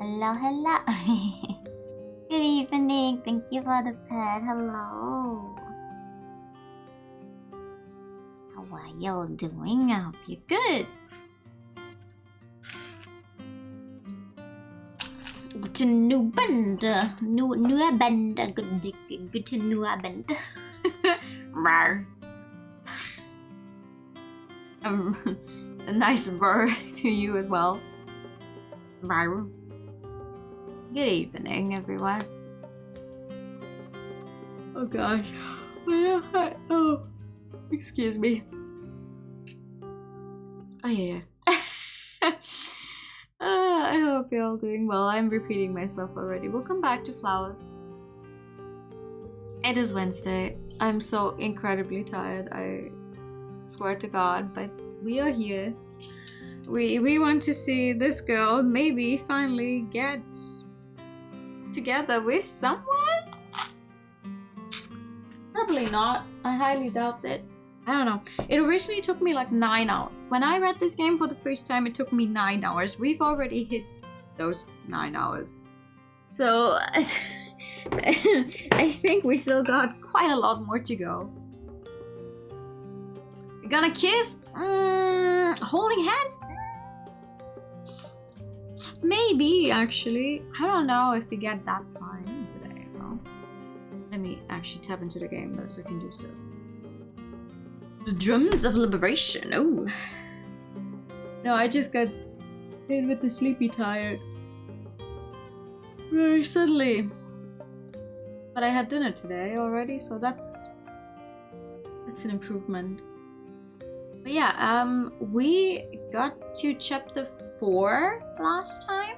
Hello, hello. Good evening. Thank you for the pet. Hello. How are y'all doing? I hope you're good. Guten Abend. New Abend. Good new Abend. Rar. A nice rar to you as well. Rar. Good evening, everyone. Oh gosh. Oh, excuse me. Oh yeah. I hope you're all doing well. I'm repeating myself already. Welcome back to Flowers. It is Wednesday. I'm so incredibly tired. I swear to God, but we are here. We want to see this girl maybe finally get together with someone? Probably not. I highly doubt it. I don't know. It originally took me like 9 hours. When I read this game for the first time, it took me 9 hours. We've already hit those 9 hours. So I think we still got quite a lot more to go. We're gonna kiss? Holding hands? Maybe, actually. I don't know if we get that far in today. Well, let me actually tap into the game though so I can do so. The drums of liberation. Oh. No, I just got hit with the sleepy tired. Very suddenly. But I had dinner today already, so that's an improvement. But yeah, we got to chapter 4 last time.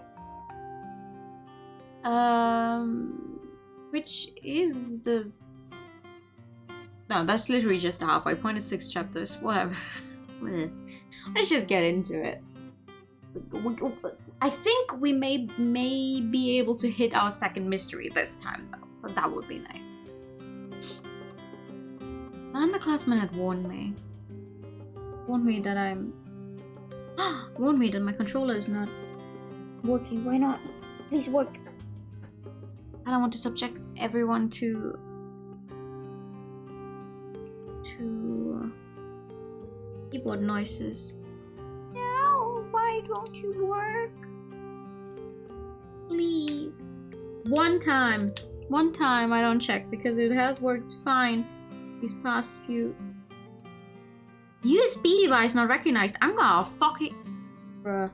Which is the... No, that's literally just the halfway point. It's 6 chapters. Whatever. Let's just get into it. I think we may be able to hit our second mystery this time, though. So that would be nice. My underclassman had warned me. Warned me that I'm... warned me that my controller is not working. Why not? Please work. I don't want to subject everyone to keyboard noises. No, why don't you work? Please. One time I don't check because it has worked fine these past few. USB device not recognized. I'm gonna fuck it. Bruh.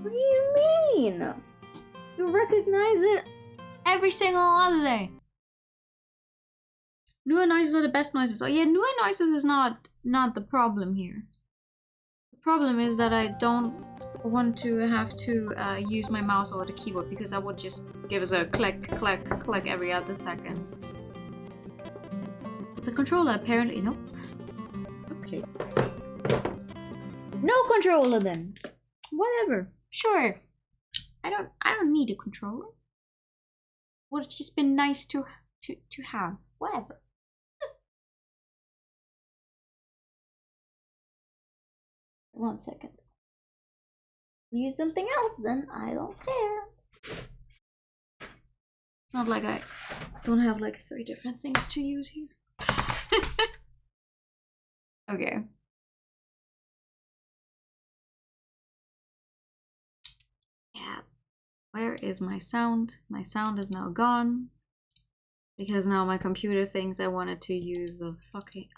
What do you mean? You recognize it every single other day. Newer noises are the best noises. Oh yeah, newer noises is not the problem here. The problem is that I don't want to have to use my mouse or the keyboard because that would just give us a click, click, click every other second. But the controller apparently, nope. Okay. No controller then. Whatever. Sure. I don't need a controller. Would have just been nice to have. Whatever. One second. Use something else then. I don't care. It's not like I don't have like 3 different things to use here. Okay. Yeah. Where is my sound? My sound is now gone. Because now my computer thinks I wanted to use the fucking...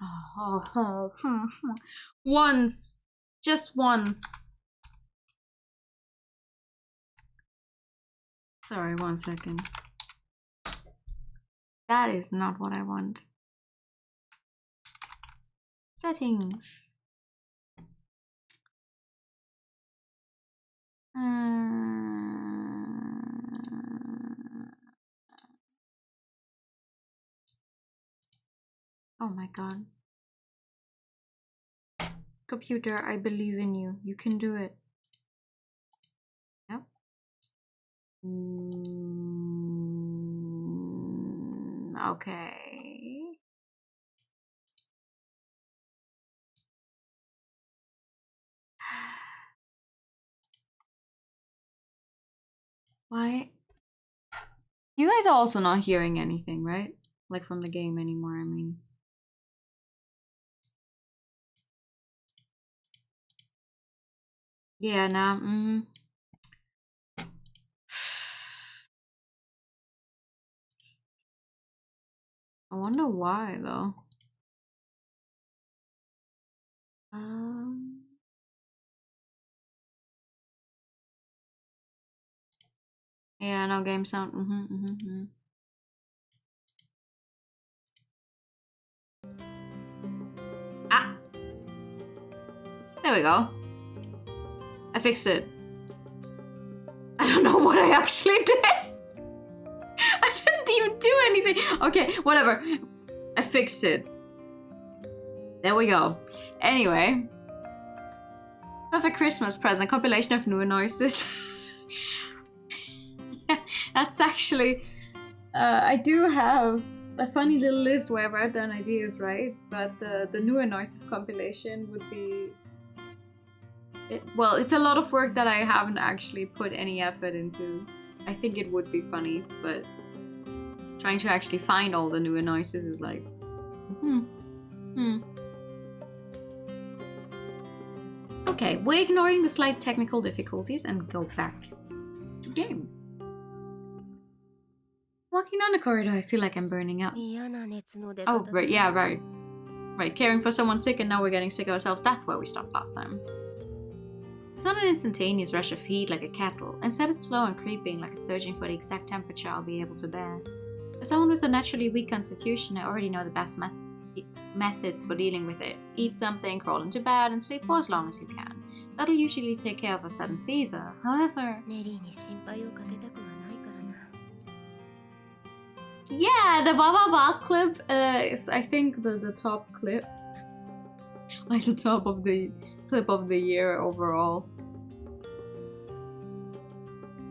Once! Just once. Sorry, 1 second. That is not what I want. Settings. Oh my god. Computer, I believe in you. You can do it. Yep. Okay. Why? You guys are also not hearing anything, right? Like from the game anymore, I mean. Yeah, nah, I wonder why, though. Yeah, no game sound. Ah! There we go. I fixed it. I don't know what I actually did. I didn't even do anything. Okay, whatever. I fixed it. There we go. Anyway. Perfect Christmas present. Compilation of new noises. Yeah, that's actually... I do have a funny little list where I write down ideas, right? But the newer noises compilation would be... well, it's a lot of work that I haven't actually put any effort into. I think it would be funny, but trying to actually find all the newer noises is like... Okay, we're ignoring the slight technical difficulties and go back to game. Walking down the corridor, I feel like I'm burning out. Oh, right, yeah, right. Right, caring for someone sick and now we're getting sick ourselves. That's where we stopped last time. It's not an instantaneous rush of heat like a kettle. Instead, it's slow and creeping, like it's searching for the exact temperature I'll be able to bear. As someone with a naturally weak constitution, I already know the best methods for dealing with it. Eat something, crawl into bed, and sleep for as long as you can. That'll usually take care of a sudden fever. However... yeah, the Baba clip is, I think, the top clip. Like the top of the clip of the year overall.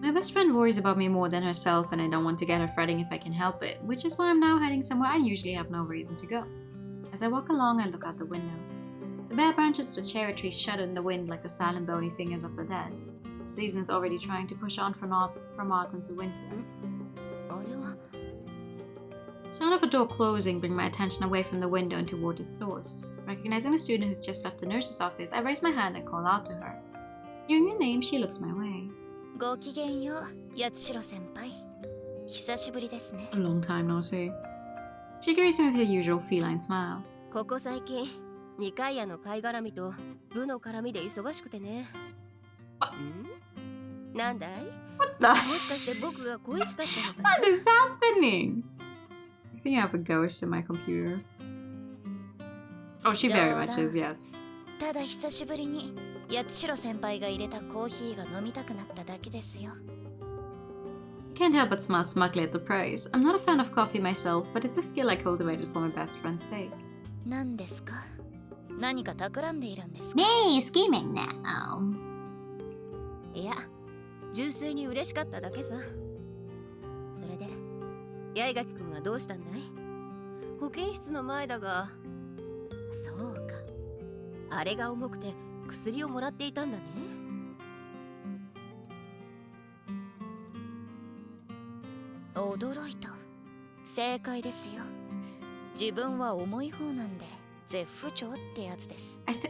My best friend worries about me more than herself, and I don't want to get her fretting if I can help it, which is why I'm now heading somewhere I usually have no reason to go. As I walk along, I look out the windows. The bare branches of the cherry trees shudder in the wind like the silent bony fingers of the dead. The season's already trying to push on from autumn to winter. The sound of a door closing brings my attention away from the window and toward its source. Recognizing a student who's just left the nurse's office, I raise my hand and call out to her. Hearing her name, she looks my way. A long time no see. She greets me with her usual feline smile. What the? What is happening? I think I have a ghost in my computer. Oh, she very much is, yes. I can't help but smile smugly at the praise. I'm not a fan of coffee myself, but it's a skill I cultivated for my best friend's sake. Me scheming now. いや、純粋に嬉しかっただけさ。それで、八重垣くんはどうしたんだい？保健室の前だが。そうか。あれが重くて薬をもらっていたんだね。驚いた。正解ですよ。自分は重い方なんで、絶不調ってやつです。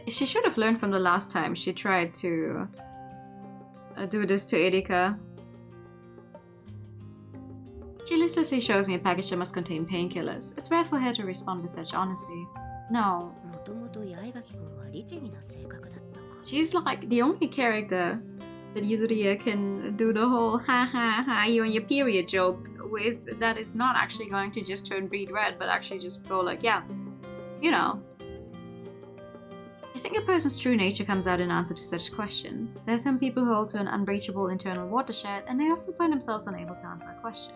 She should have learned from the last time she tried to do this to Erika. She listlessly shows me a package that must contain painkillers. It's rare for her to respond with such honesty. No. She's like the only character that Yuzuriya can do the whole ha ha ha you and your period joke with that is not actually going to just turn beet red, but actually just go like, yeah, you know. I think a person's true nature comes out in answer to such questions. There are some people who hold to an unbreachable internal watershed, and they often find themselves unable to answer a question.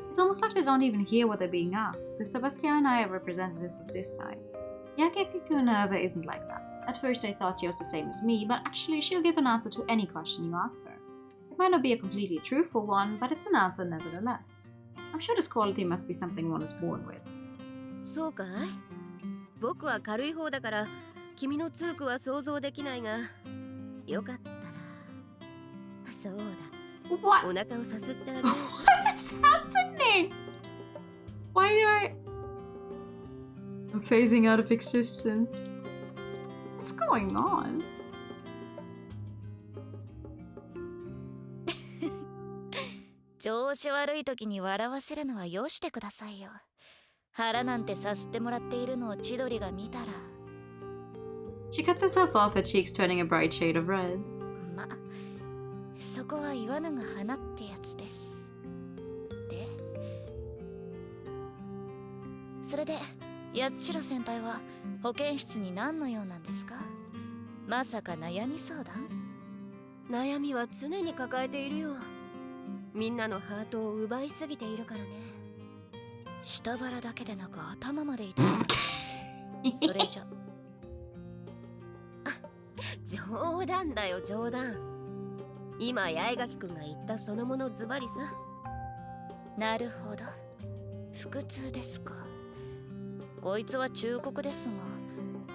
It's almost like they don't even hear what they're being asked. Sister Basquiat and I are representatives of this type. Yakekiku however isn't like that. At first I thought she was the same as me, but actually she'll give an answer to any question you ask her. It might not be a completely truthful one, but it's an answer nevertheless. I'm sure this quality must be something one is born with. そうかい？僕は軽い方だから、君の痛苦は想像できないが、よかったら。そうだ。What? お腹をさすってあげる。What is happening? Why do I'm phasing out of existence. What's going on? 調子悪い時に笑わせるのはよしてくださいよ。腹なんてさすってもらっているのを千鳥が見たら。She cuts herself off, her cheeks turning a bright shade of red. ま、そこは言わぬが花ってやつです。で、それで、八代先輩は保健室に何の用なんですか？まさか悩み相談？悩みは常に抱えているよ。みんなのハートを奪いすぎているからね。下腹だけでなく頭まで痛い。それじゃ冗談だよ冗談。今八重垣くんが言ったそのものズバリさ。なるほど、腹痛ですか。こいつは忠告ですが、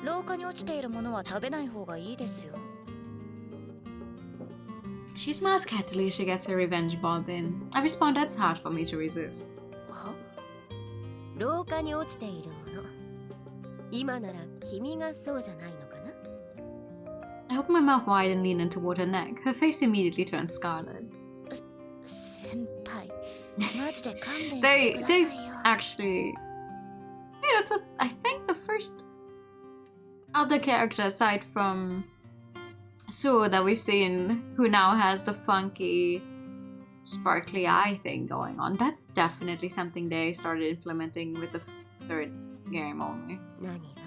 廊下に落ちているものは食べない方がいいですよ。She smiles cattily as she gets her revenge bob in. I respond that's hard for me to resist. は？廊下に落ちているもの。今なら君がそうじゃないのかな？ I open my mouth wide and lean in toward her neck. Her face immediately turns scarlet. 先輩、マジで勘弁してくださいよ。Actually, yeah, I think the first other character aside from Sue that we've seen who now has the funky sparkly eye thing going on. That's definitely something they started implementing with the third game only. 何が？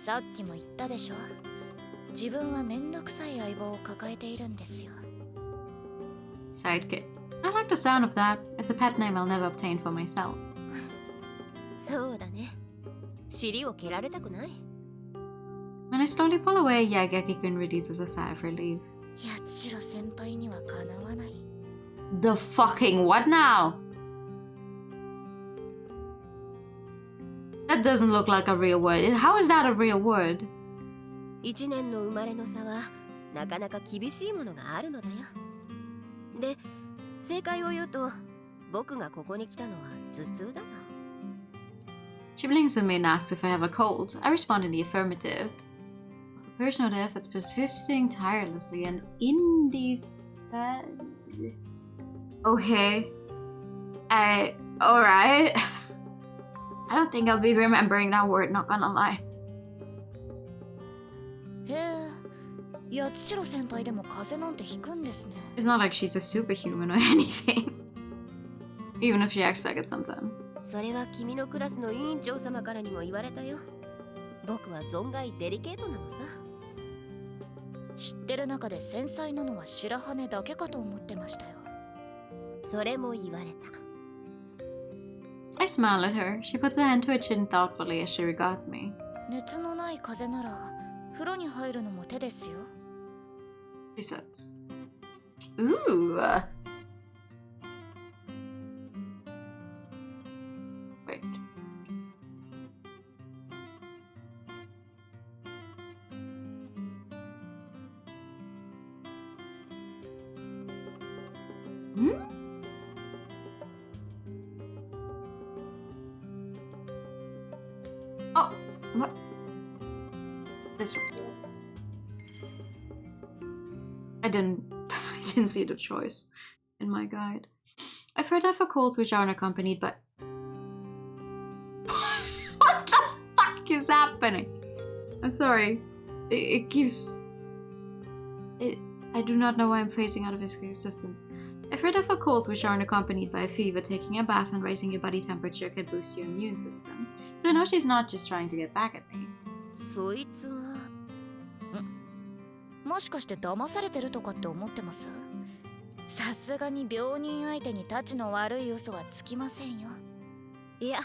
さっきも言ったでしょ。自分はめんどくさい相棒を抱えているんですよ。Sidekick. I like the sound of that. It's a pet name I'll never obtain for myself. そうだね。尻を蹴られたくない？ When I slowly pull away, Yagaki-kun releases a sigh of relief. 八代先輩にはかなわない。The fucking what now? That doesn't look like a real word. How is that a real word? 一年の生まれの差はなかなか厳しいものがあるのだよ。で、正解を言うと、僕がここに来たのは頭痛だな。She blinks at me and asks if I have a cold. I respond in the affirmative. For personal efforts persisting tirelessly and Okay. Alright. I don't think I'll be remembering that word, not gonna lie. へえ、八代先輩でも風邪なんてひくんですね。It's not like she's a superhuman or anything. Even if she acts like it sometimes. それは君のクラスの委員長様からにも言われたよ。僕は存外デリケートなのさ。知ってる中で繊細なのは白羽だけかと思ってましたよ。それも言われた。I smile at her. She puts a hand to her chin thoughtfully as she regards me. 熱のない風邪なら風呂に入るのも手ですよ。She says. Ooh. Wait. Hmm? Oh, what? This one. I didn't see the choice in my guide. I've heard that for colds which aren't accompanied by what the fuck is happening? I'm sorry. It keeps I do not know why I'm phasing out of his existence. I've heard that for colds which aren't accompanied by a fever, taking a bath and raising your body temperature can boost your immune system. So I know she's not just trying to get back at me. そいつはもしかして騙されてるとかって思ってます？さすがに病人相手にタチの悪い嘘はつきませんよ。いや、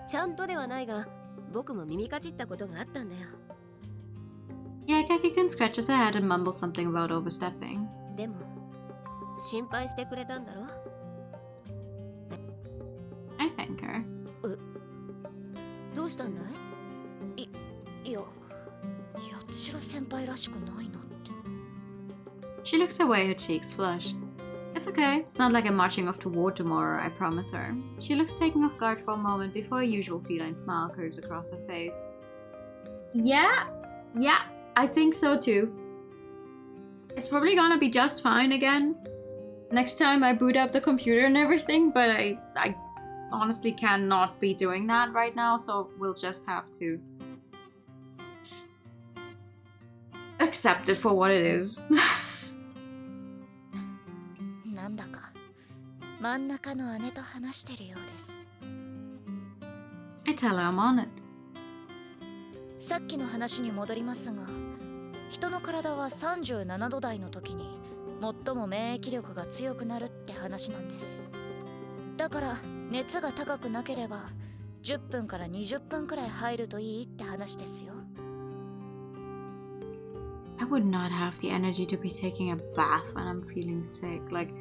ちゃんとではないが、僕も耳かじったことがあったんだよ。Yeah, Kaki-kun scratches her head and mumbles something about overstepping. でも、心配してくれたんだろ？ I thank her. どうしたんだい？いや、八代先輩らしくないなって。She looks away, her cheeks flushed. It's okay. It's not like I'm marching off to war tomorrow, I promise her. She looks taken off guard for a moment before a usual feline smile curves across her face. Yeah, I think so too. It's probably gonna be just fine again next time I boot up the computer and everything, but I honestly cannot be doing that right now, so we'll just have to accept it for what it is. なんだか真ん中の姉と話してるようです。 I tell her I'm on it. さっきの話に戻りますが、人の体は37度台の時に最も免疫力が強くなるって話なんです。だから熱が高くなければ10分から20分くらい入るといいって話ですよ。 I would not have the energy to be taking a bath when I'm feeling sick. Like,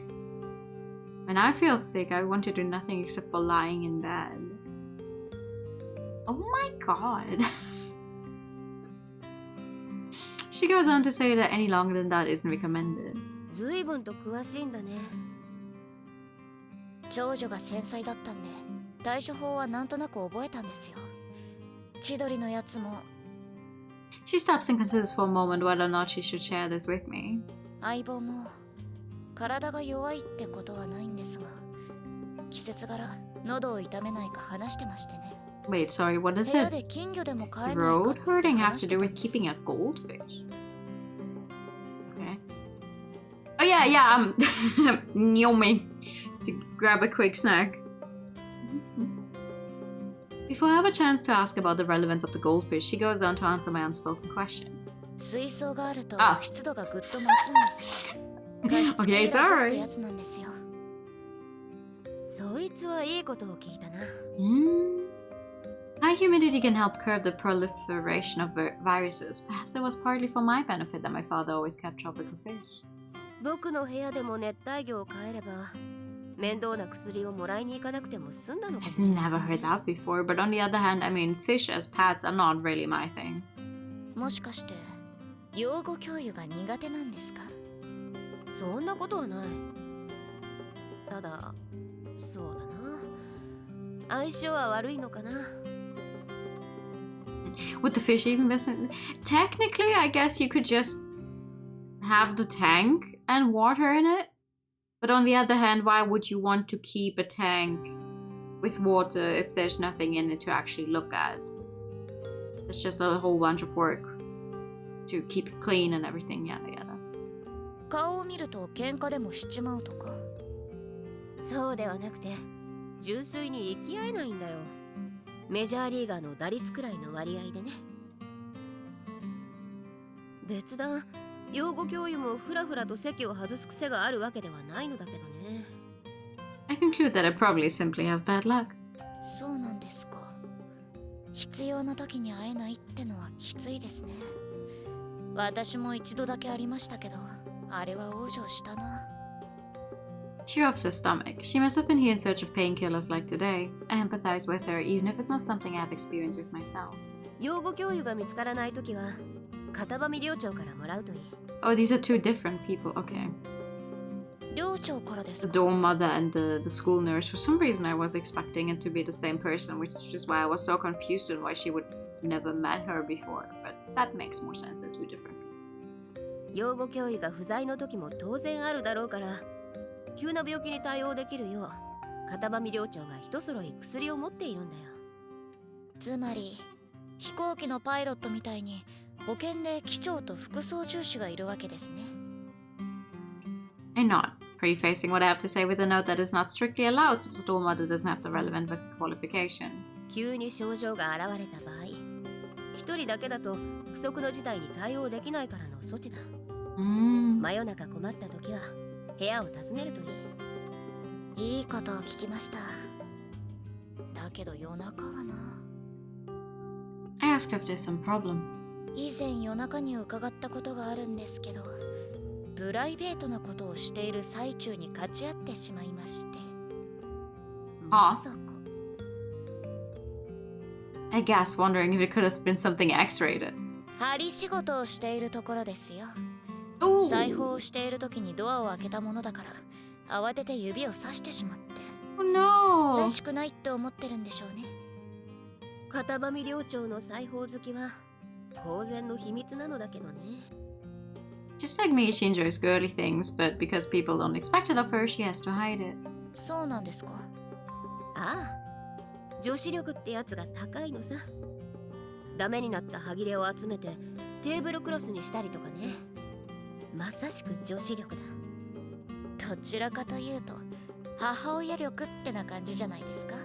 when I feel sick, I want to do nothing except for lying in bed. Oh my god. She goes on to say that any longer than that isn't recommended. 随分と詳しいんだね。長女が繊細だったんで対処法はなんとなく覚えたんですよ。千鳥のやつも。 She stops and considers for a moment whether or not she should share this with me. 相棒も体が弱いってことはないんですが、季節柄喉を痛めないか話してましてね。 Wait, sorry, what does 部屋 her で金魚でも飼えないか throat って hurting have 話 to して do た with んです。 keeping a goldfish? Okay. Oh yeah, Nyomi. To grab a quick snack. Before I have a chance to ask about the relevance of the goldfish, she goes on to answer my unspoken question. 水槽があるとあ湿度がぐっと増すんです。加湿 Okay, 器が sorry. ってやつなんですよ。そいつはいいことを聞いたな。High humidity can help curb the proliferation of viruses. Perhaps it was partly for my benefit that my father always kept tropical fish. 僕の部屋でも熱帯魚を飼えれば面倒な薬をもらいに行かなくても済んだのかも I've しれない。 never heard that before, but on the other hand, I mean, fish as pets are not really my thing. もしかして養護教諭が苦手なんですか？そんなことはない。ただ、そうだな。相性は悪いのかな。Would the fish even be... Technically, I guess you could just have the tank and water in it. But on the other hand, why would you want to keep a tank with water if there's nothing in it to actually look at? It's just a whole bunch of work to keep it clean and everything, yada yada. 顔を見ると喧嘩でもしちまうとか？そうではなくて、純粋に生き合えないんだよ。メジャーリーガーの打率くらいの割合でね。別段、養護教諭もフラフラと席を外す癖があるわけではないのだけどね。I conclude that I probably simply have bad luck. そうなんですか。必要な時に会えないってのはきついですね。私も一度だけありましたけど、あれは往生したな。She rubs her stomach. She must have been here in search of painkillers like today. I empathize with her, even if it's not something I have experienced with myself. 養護教諭が見つからないときは、片場寮長からもらうといい。Oh, these are two different people. Okay. 寮長からです The か？ dorm mother and the school nurse. For some reason, I was expecting it to be the same person, which is why I was so confused on why she would never met her before. But that makes more sense. They're two different. 養護教諭が不在の時も当然あるだろうから、急な病気に対応できるよう、片場寮長が一揃い薬を持っているんだよ。つまり飛行機のパイロットみたいに保険で機長と副操縦士がいるわけですね。I nod, prefacing what I have to say with a note that is not strictly allowed since the dorm mother doesn't have the relevant qualifications. 急に症状が現れた場合、一人だけだと不測の事態に対応できないからの措置だ。真夜中困った時は部屋を訪ねるといい。いいことを聞きました。だけど夜中はな。I asked her if there's some problem. 以前夜中に伺ったことがあるんですけど、プライベートなことをしている最中に勝ち合ってしまいまして。まさか。I guess, wondering if it could have been something X-rated. 針仕事をしているところですよ。 Ooh. 裁縫をしている時にドアを開けたものだから慌てて指を刺してしまって。Oh no! らしくないって思ってるんでしょうね。片上寮長の裁縫好きは公然の秘密なのだけどね。Just like me, she enjoys girly things, but because people don't expect it of her, she has to hide it. そうなんですか。ああ、女子力ってやつが高いのさ。ダメになった歯切れを集めてテーブルクロスにしたりとかね。まさしく女子力だ。どちらかというと母親力ってな感じじゃないですか。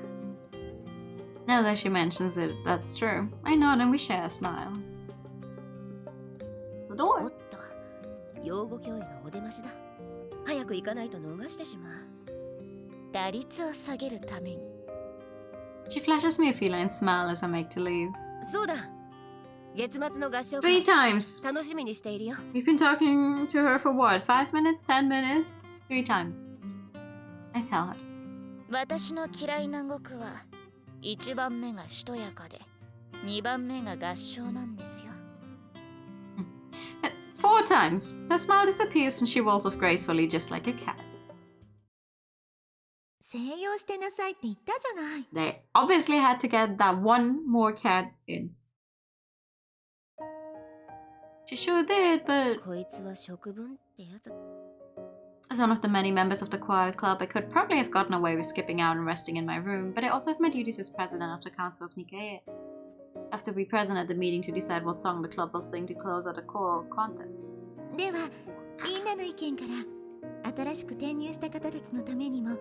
Now that she mentions it, that's true. I nod and we share a smile. It's a お door. っと、養護教諭のお出ましだ。早く行かないと逃してしまう。打率を下げるために。She flashes me a feline smile as I make to leave. そうだ。月末の合唱 Three 会 times! 楽しみにしているよ。 We've been talking to her for what? 5 minutes? 10 minutes? 3 times. I tell her. 私の嫌いな語句は1番目がしとやかで2番目が合唱なんですよ。 4 times! Her smile disappears and she rolls off gracefully just like a cat. 静養してなさいって言ったじゃない。 They obviously had to get that one more cat in. She sure did, but こいつは食分ってやつ。 as one of the many members of the choir club, I could probably have gotten away with skipping out and resting in my room, but I also have my duties as president of the Council of Nikkei. I have to be present at the meeting to decide what song the club will sing to close out the choral contest. では、みんなの意見から新しく転入した方たちのためにも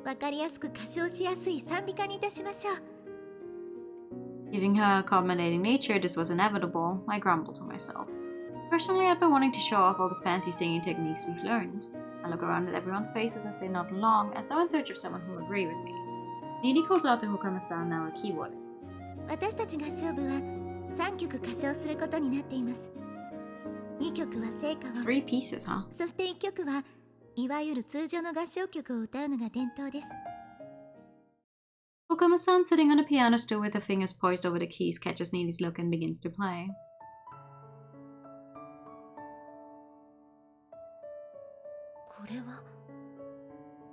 分かりやすく歌唱しやすい賛美歌にいたしましょう。 Giving her accommodating nature, this was inevitable. I grumbled to myself. Personally, I'd been wanting to show off all the fancy singing techniques we've learned. I look around at everyone's faces as they nod along, as though in search of someone who will agree with me. Nini calls out to Hokama-san, now a keyboardist. 私たち合唱部は3曲歌唱することになっています。2曲は聖歌を、 3 pieces, huh? そして1曲はいわゆる通常の合唱曲を歌うのが伝統です。 Hokama-san, sitting on a piano stool with her fingers poised over the keys, catches Nini's look and begins to play. これは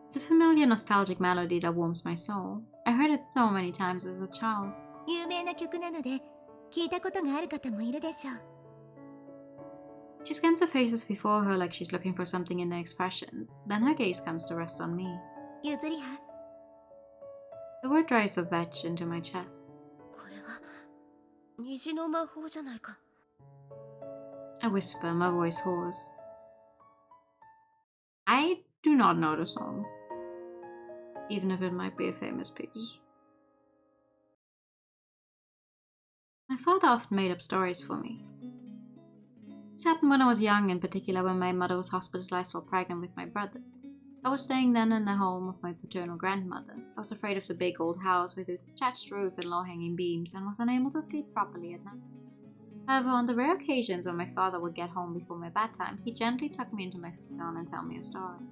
It's a familiar nostalgic melody that warms my soul. I heard it so many times as a child. 有名な曲なので聞いたことがある方もいるでしょう。 She scans the faces before her like she's looking for something in their expressions. Then her gaze comes to rest on me. ゆずりは The word drives a wedge into my chest. これは虹の魔法じゃないか。 I whisper, my voice hoarse. I do not know the song, even if it might be a famous piece. My father often made up stories for me. This happened when I was young, in particular when my mother was hospitalized while pregnant with my brother. I was staying then in the home of my paternal grandmother. I was afraid of the big old house with its thatched roof and low-hanging beams, and was unable to sleep properly at night. However, on the rare occasions when my father would get home before my bedtime, he gently tuck me into my futon and tell me a story.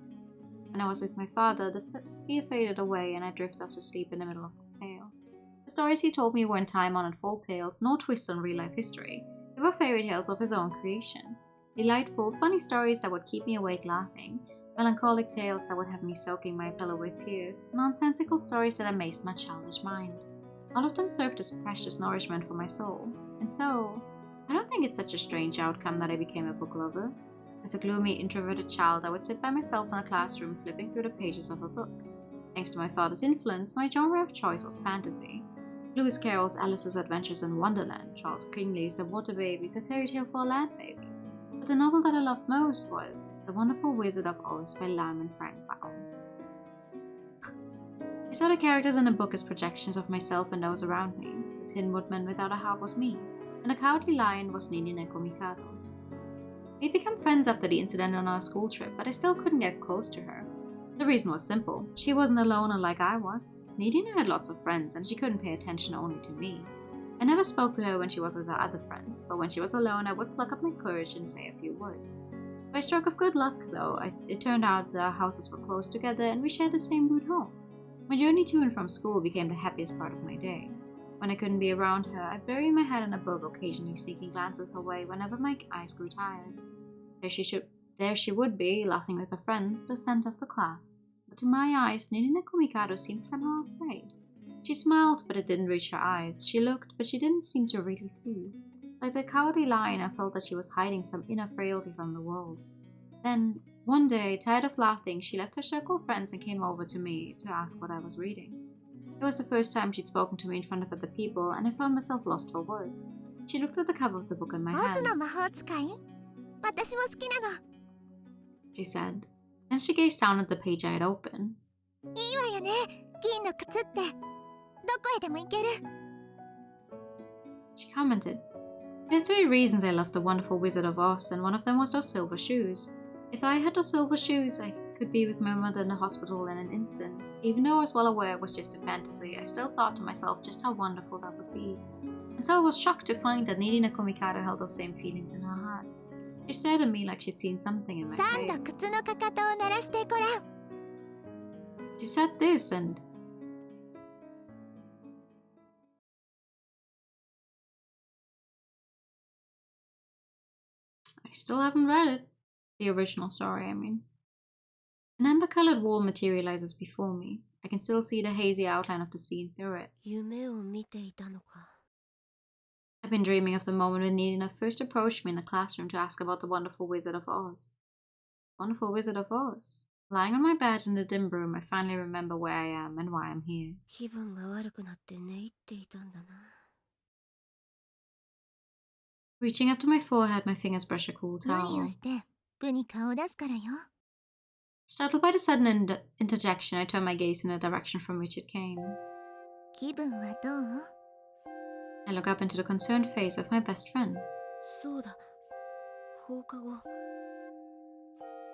When I was with my father, the fear faded away and I drifted off to sleep in the middle of the tale. The stories he told me weren't time-honored folk tales, nor twists on real-life history. They were fairy tales of his own creation. Delightful, funny stories that would keep me awake laughing, melancholic tales that would have me soaking my pillow with tears, nonsensical stories that amazed my childish mind. All of them served as precious nourishment for my soul. And so, I don't think it's such a strange outcome that I became a book lover. As a gloomy, introverted child, I would sit by myself in a classroom flipping through the pages of a book. Thanks to my father's influence, my genre of choice was fantasy. Lewis Carroll's Alice's Adventures in Wonderland, Charles Kingsley's The Water Babies, A Fairy Tale for a Land Baby. But the novel that I loved most was The Wonderful Wizard of Oz by Lyman Frank Baum. I saw the characters in the book as projections of myself and those around me. The Tin Woodman without a heart was me, and the Cowardly Lion was Nini Neko Mikado. We'd become friends after the incident on our school trip, but I still couldn't get close to her. The reason was simple. She wasn't a loner like I was. Nini had lots of friends, and she couldn't pay attention only to me. I never spoke to her when she was with her other friends, but when she was alone I would pluck up my courage and say a few words. By a stroke of good luck, though, it turned out that our houses were close together and we shared the same route home. My journey to and from school became the happiest part of my day. When I couldn't be around her, I'd bury my head in a book, occasionally sneaking glances her way whenever my eyes grew tired. there she would be, laughing with her friends, the centre of the class. But to my eyes, Ninina Kumikado seemed somehow afraid. She smiled, but it didn't reach her eyes. She looked, but she didn't seem to really see. Like the cowardly lion, I felt that she was hiding some inner frailty from the world. Then, one day, tired of laughing, she left her circle of friends and came over to me to ask what I was reading. It was the first time she'd spoken to me in front of other people, and I found myself lost for words. She looked at the cover of the book in my オズの魔 hands. 法使い私も好きなの。 She said. Then she gazed down at the page I had opened. いいわよね、銀の靴って。どこへでも行ける。 She commented. There are 3 reasons I loved The Wonderful Wizard of Oz, and one of them was those silver shoes. If I had those silver shoes, I could be with my mother in the hospital in an instant. Even though I was well aware it was just a fantasy, I still thought to myself just how wonderful that would be. And so I was shocked to find that Nidina Komikado held those same feelings in her heart. She stared at me like she'd seen something in my 3度 face. 靴のかかとを鳴らしてごらん。 She said this and... I still haven't read it. The original story, I mean. An amber-colored wall materializes before me. I can still see the hazy outline of the scene through it. 夢を見ていたのか。 I've been dreaming of the moment when Nina first approached me in the classroom to ask about the Wonderful Wizard of Oz. Wonderful Wizard of Oz. Lying on my bed in the dim room, I finally remember where I am and why I'm here. 気分が悪くなって寝入っていたんだな。 Reaching up to my forehead, my fingers brush a cool 無理 towel. をして部に顔を出すからよ。 Startled by the sudden interjection, I turned my gaze in the direction from which it came. 気分はどう？ I look up into the concerned face of my best friend. そうだ。放課後。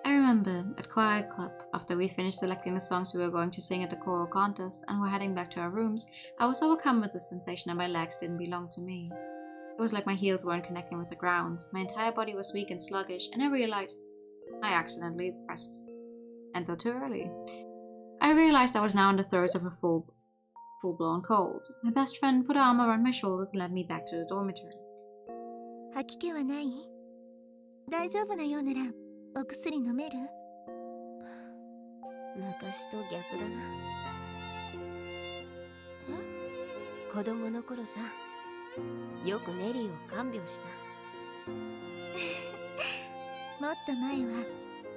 I remember, at choir club, after we finished selecting the songs we were going to sing at the choral contest and were heading back to our rooms, I was overcome with the sensation that my legs didn't belong to me. It was like my heels weren't connecting with the ground, my entire body was weak and sluggish, and I realized I accidentally pressed enter too early. I realized I was now in the throes of a full-blown cold. My best friend put her arm around my shoulders and led me back to the dormitories. 吐き気はない？大丈夫なようならお薬飲める？昔と逆だな。子供の頃さ、よくネリーを看病した。もっと前は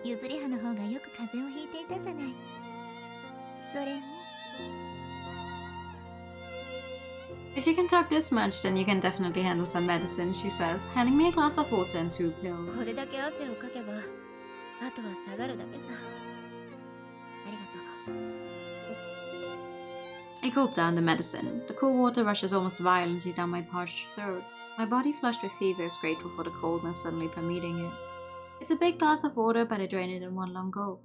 ゆずりはの方がよく風邪をひいていたじゃない。それに If you can talk this much, then you can definitely handle some medicine, she says, handing me a glass of water and 2 pills. これだけ汗をかけば、あとは下がるだけさ。ありがとう。 I gulp down the medicine. The cool water rushes almost violently down my parched throat. My body flushed with fever is grateful for the coldness suddenly permeating it. It's a big glass of water, but I drain it in one long gulp.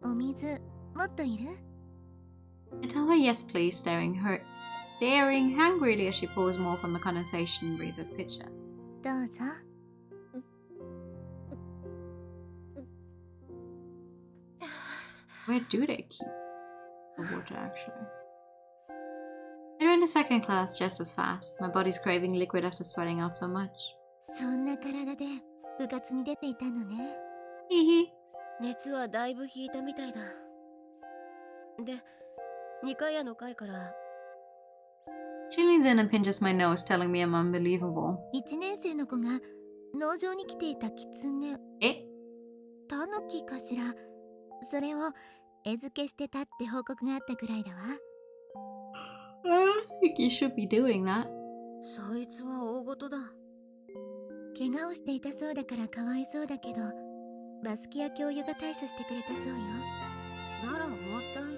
お水もっといる？ I tell her yes please, staring hungrily as she pours more from the condensation-breathed pitcher. どうぞ。 Where do they keep the water, actually? I drain the second glass just as fast. My body's craving liquid after sweating out so much. そんな体で部活に出ていたのね。 Hee hee. 熱はだいぶ引いたみたいだ。で、2階屋の階から。 She leans in and pinches my nose, telling me I'm unbelievable. 1年生の子が農場に来ていたキツネ。Eh? タヌキかしら。それを餌付けしてたって報告があったくらいだわ。 I don't think you should be doing that. そいつは大事だ。怪我をしていたそうだからかわいそうだけど、バスキア教諭が対処してくれたそうよ。ならもったいない。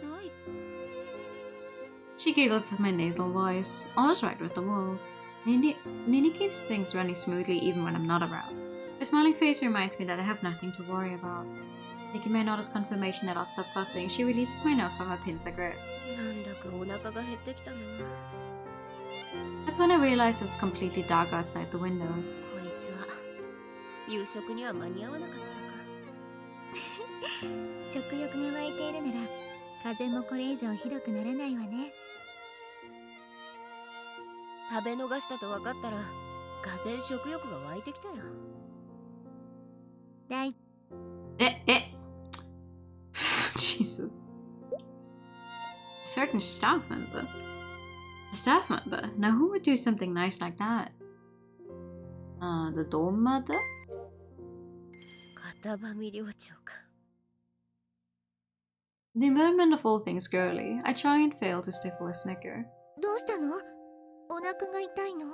She giggles at my nasal voice. All's right with the world. Nini keeps things running smoothly even when I'm not around. Her smiling face reminds me that I have nothing to worry about. Taking my nod as confirmation that I'll stop fussing, she releases my nose from her pincer grip. なんだかお腹が減ってきたな。 That's when I realize it's completely dark outside the windows. こいつは夕食には間に合わなかったか。食欲が湧いているなら風邪もこれ以上ひどくならないわね。食べ逃したと分かったら、がぜん食欲が湧いてきたよ。Jesus. Certain staff member. A staff member? Now who would do something nice like that? The dorm mother? 片上寮長か。 The environment of all things girly. I try and fail to stifle a snicker. どうしたの？お腹が痛いの？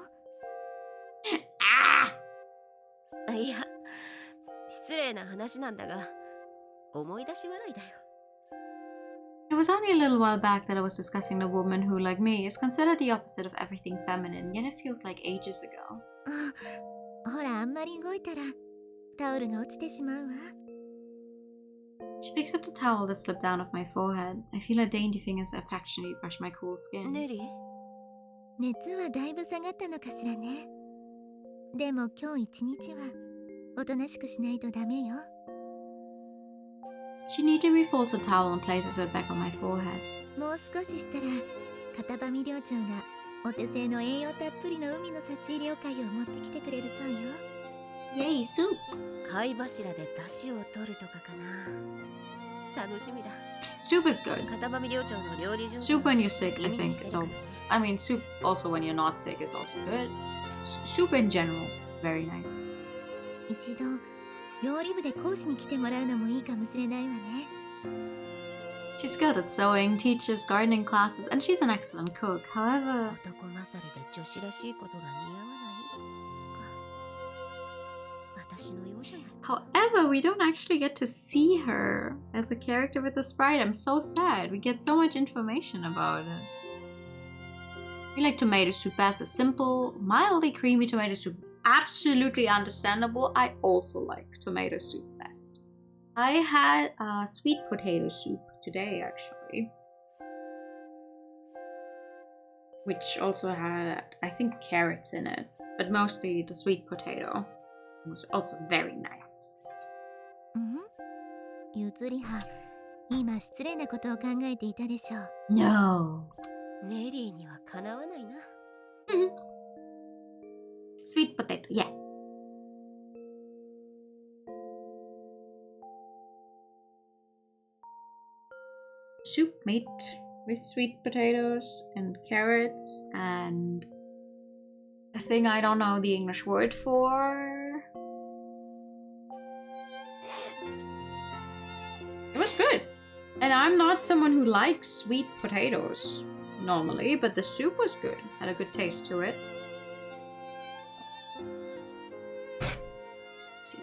いや、失礼な話なんだが、思い出し笑いだよ。 It was only a little while back that I was discussing the woman who, like me, is considered the opposite of everything feminine, yet it feels like ages ago. あ、ほらあんまり動いたらタオルが落ちてしまうわ。 She picks up the towel that slipped down off my forehead. I feel her dainty fingers affectionately brush my cool skin. ネリー、熱はだいぶ下がったのかしらね。でも今日一日はおとなしくしないとダメよ。 She neatly refolds the towel and places it back on my forehead. もう少ししたら片場寮長がお手製の栄養たっぷりの海の幸入れおかゆを持ってきてくれるそうよ。 Yay, soup! 貝柱で出汁を取るとかかな。楽しみだ。 Soup is good. 片場寮長の料理上手 Soup when you're sick, I 耳に think, してる is から all. ね。 I mean, soup also when you're not sick is also good. Soup in general, very nice. 一度料理部で講師に来てもらうのもいいかもしれないわね。 She's skilled at sewing, teaches gardening classes, and she's an excellent cook. However, 男勝りで女子らしいことが似合わないか。私の容赦ない。 however, we don't actually get to see her as a character with the sprite. I'm so sad. We get so much information about it. We like tomato soup as a simple, mildly creamy tomato soup. Absolutely understandable. I also like tomato soup best. I had sweet potato soup today, actually. Which also had, I think, carrots in it. But mostly the sweet potato. It was also very nice. ゆずりは今失礼なことを考えていたでしょう。 No. ネリーにはかなわないな。 Sweet potato, yeah. Soup made with sweet potatoes and carrots and a thing I don't know the English word for. It was good. And I'm not someone who likes sweet potatoes normally, but the soup was good. Had a good taste to it. See.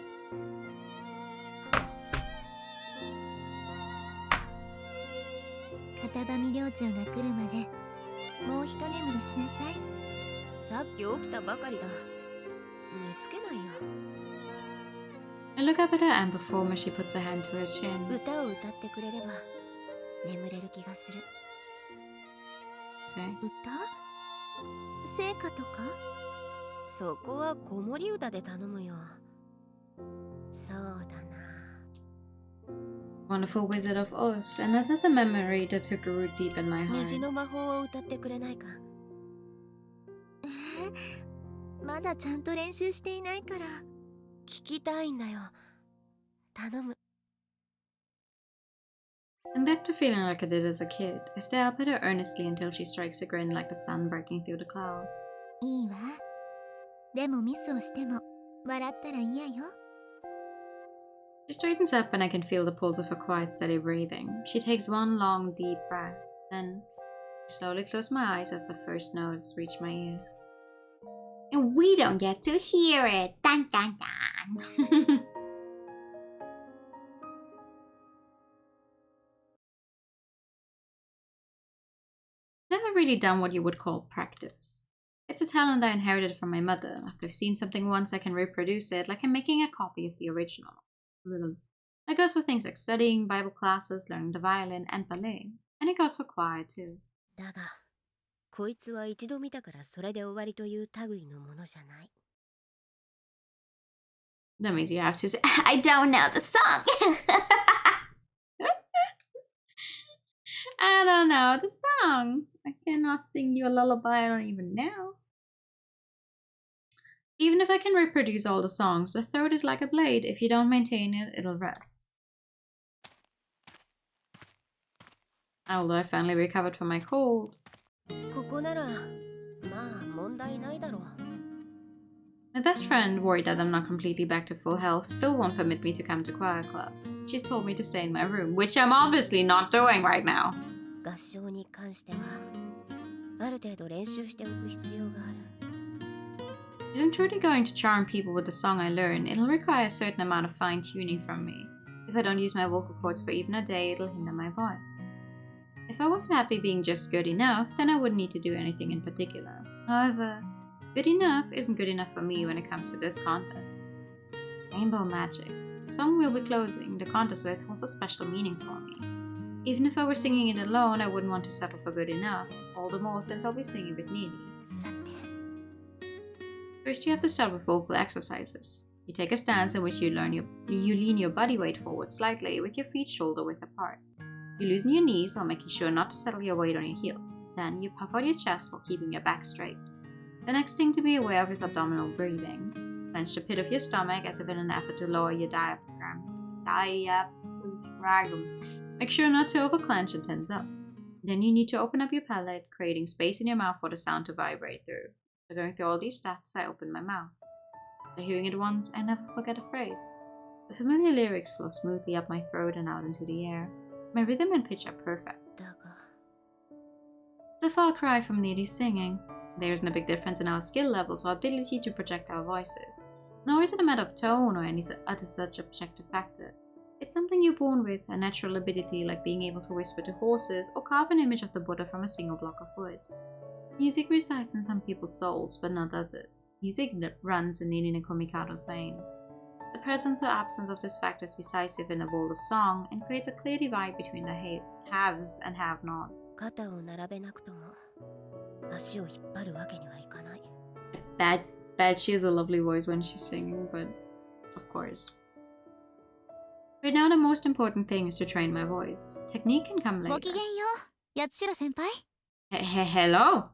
片場寮長が来るまでもう一眠りしなさい。さっき起きたばかりだ。寝つけないよ。 I look up at her amber form as she puts her hand to her chin. 歌を歌ってくれれば眠れる気がする。 Say. 歌？聖歌とか？そこは子守歌で頼むよ。そうだな。 Wonderful Wizard of Oz, another the memory that took a root deep in my 虹 heart. の魔法を歌ってくれないか。まだちゃんと練習していないから。聞きたいんだよ。頼む。 I'm back to feeling like I did as a kid. I stare up at her earnestly until she strikes a grin like the sun breaking through the clouds. いいわ。でもミスをしても笑ったら嫌よ。 She straightens up and I can feel the pulse of her quiet, steady breathing. She takes one long, deep breath. Then, I slowly close my eyes as the first notes reach my ears. And we don't get to hear it! Dun dun dun! Never really done what you would call practice. It's a talent I inherited from my mother. After I've seen something once, I can reproduce it like I'm making a copy of the original. That goes for things like studying, Bible classes, learning the violin, and ballet. And it goes for choir too. だが、こいつは一度見たからそれで終わりという類のものじゃない。 That means you have to say, I don't know the song! I don't know the song! I cannot sing you a lullaby I don't even know. Even if I can reproduce all the songs, the throat is like a blade. If you don't maintain it, it'll rust. Although I finally recovered from my cold. ここならまあ問題ないだろう。 My best friend, worried that I'm not completely back to full health, still won't permit me to come to choir club. She's told me to stay in my room, which I'm obviously not doing right now. 合唱に関してはある程度練習しておく必要がある。 If I'm truly going to charm people with the song I learn, it'll require a certain amount of fine-tuning from me. If I don't use my vocal cords for even a day, it'll hinder my voice. If I wasn't happy being just good enough, then I wouldn't need to do anything in particular. However, good enough isn't good enough for me when it comes to this contest. Rainbow Magic, the song we'll be closing the contest with, holds a special meaning for me. Even if I were singing it alone, I wouldn't want to settle for good enough, all the more since I'll be singing with Neely. さて First, you have to start with vocal exercises. You take a stance in which you lean your body weight forward slightly with your feet shoulder width apart. You loosen your knees while making sure not to settle your weight on your heels. Then you puff out your chest while keeping your back straight. The next thing to be aware of is abdominal breathing. Clench the pit of your stomach as if in an effort to lower your diaphragm. Make sure not to overclench and tense up. Then you need to open up your palate, creating space in your mouth for the sound to vibrate through. So going through all these steps, I open my mouth. After hearing it once, I never forget a phrase. The familiar lyrics flow smoothly up my throat and out into the air. My rhythm and pitch are perfect. だが It's a far cry from Neely's singing. There isn't a big difference in our skill levels or ability to project our voices. Nor is it a matter of tone or any other such objective factor. It's something you're born with, a natural ability like being able to whisper to horses or carve an image of the Buddha from a single block of wood. Music resides in some people's souls, but not others. Music runs in Nini no Komikado's veins. The presence or absence of this fact is decisive in a world of song and creates a clear divide between the haves and have-nots. 肩を並べなくとも足を引っ張るわけにはいかない。 Bad she has a lovely voice when she's singing, but of course. Right now the most important thing is to train my voice. Technique can come ごき later. げんよう、八代先輩。 Hello?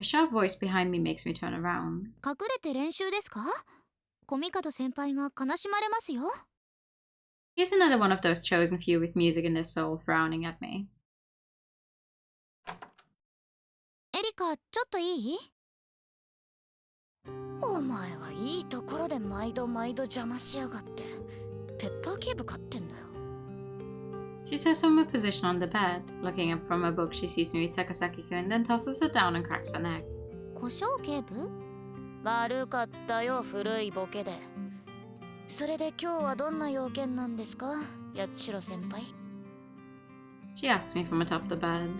A sharp voice behind me makes me turn around. 隠れて練習ですか？コミカド先輩が悲しまれますよ。 Here's another one of those chosen few with music in their soul frowning at me. エリカ、ちょっといい？お前はいいところで毎度邪魔しやがって。ペッパーキーブ買ってんだよ。 She says from her position on the bed. Looking up from her book, she sees me with Takasaki-kun, then tosses it down and cracks her neck. 胡椒警部？悪かったよ、古いボケで。それで今日はどんな用件なんですか、八代先輩？ She asks me from atop the bed.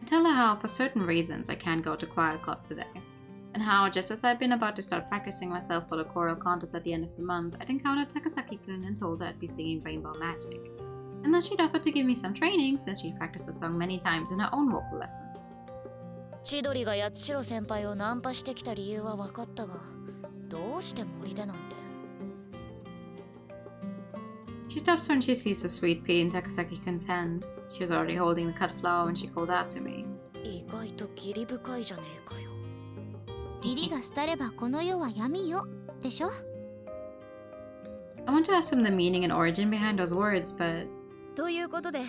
I tell her how, for certain reasons, I can't go to choir club today. And how, just as I'd been about to start practicing myself for the choral contest at the end of the month, I'd encountered Takasaki-kun and told her I'd be singing Rainbow Magic. And that she'd offered to give me some training since she'd practiced the song many times in her own vocal lessons. 千鳥が八代先輩をナンパしてきた理由は分かったが、どうして森でなんて。 She stops when she sees the sweet pea in Takasaki-kun's hand. She was already holding the cut flower when she called out to me. 意外と義理深いじゃねえかよ。義理が廃ればこの世は闇よでしょ。 I want to ask him the meaning and origin behind those words, but... ということで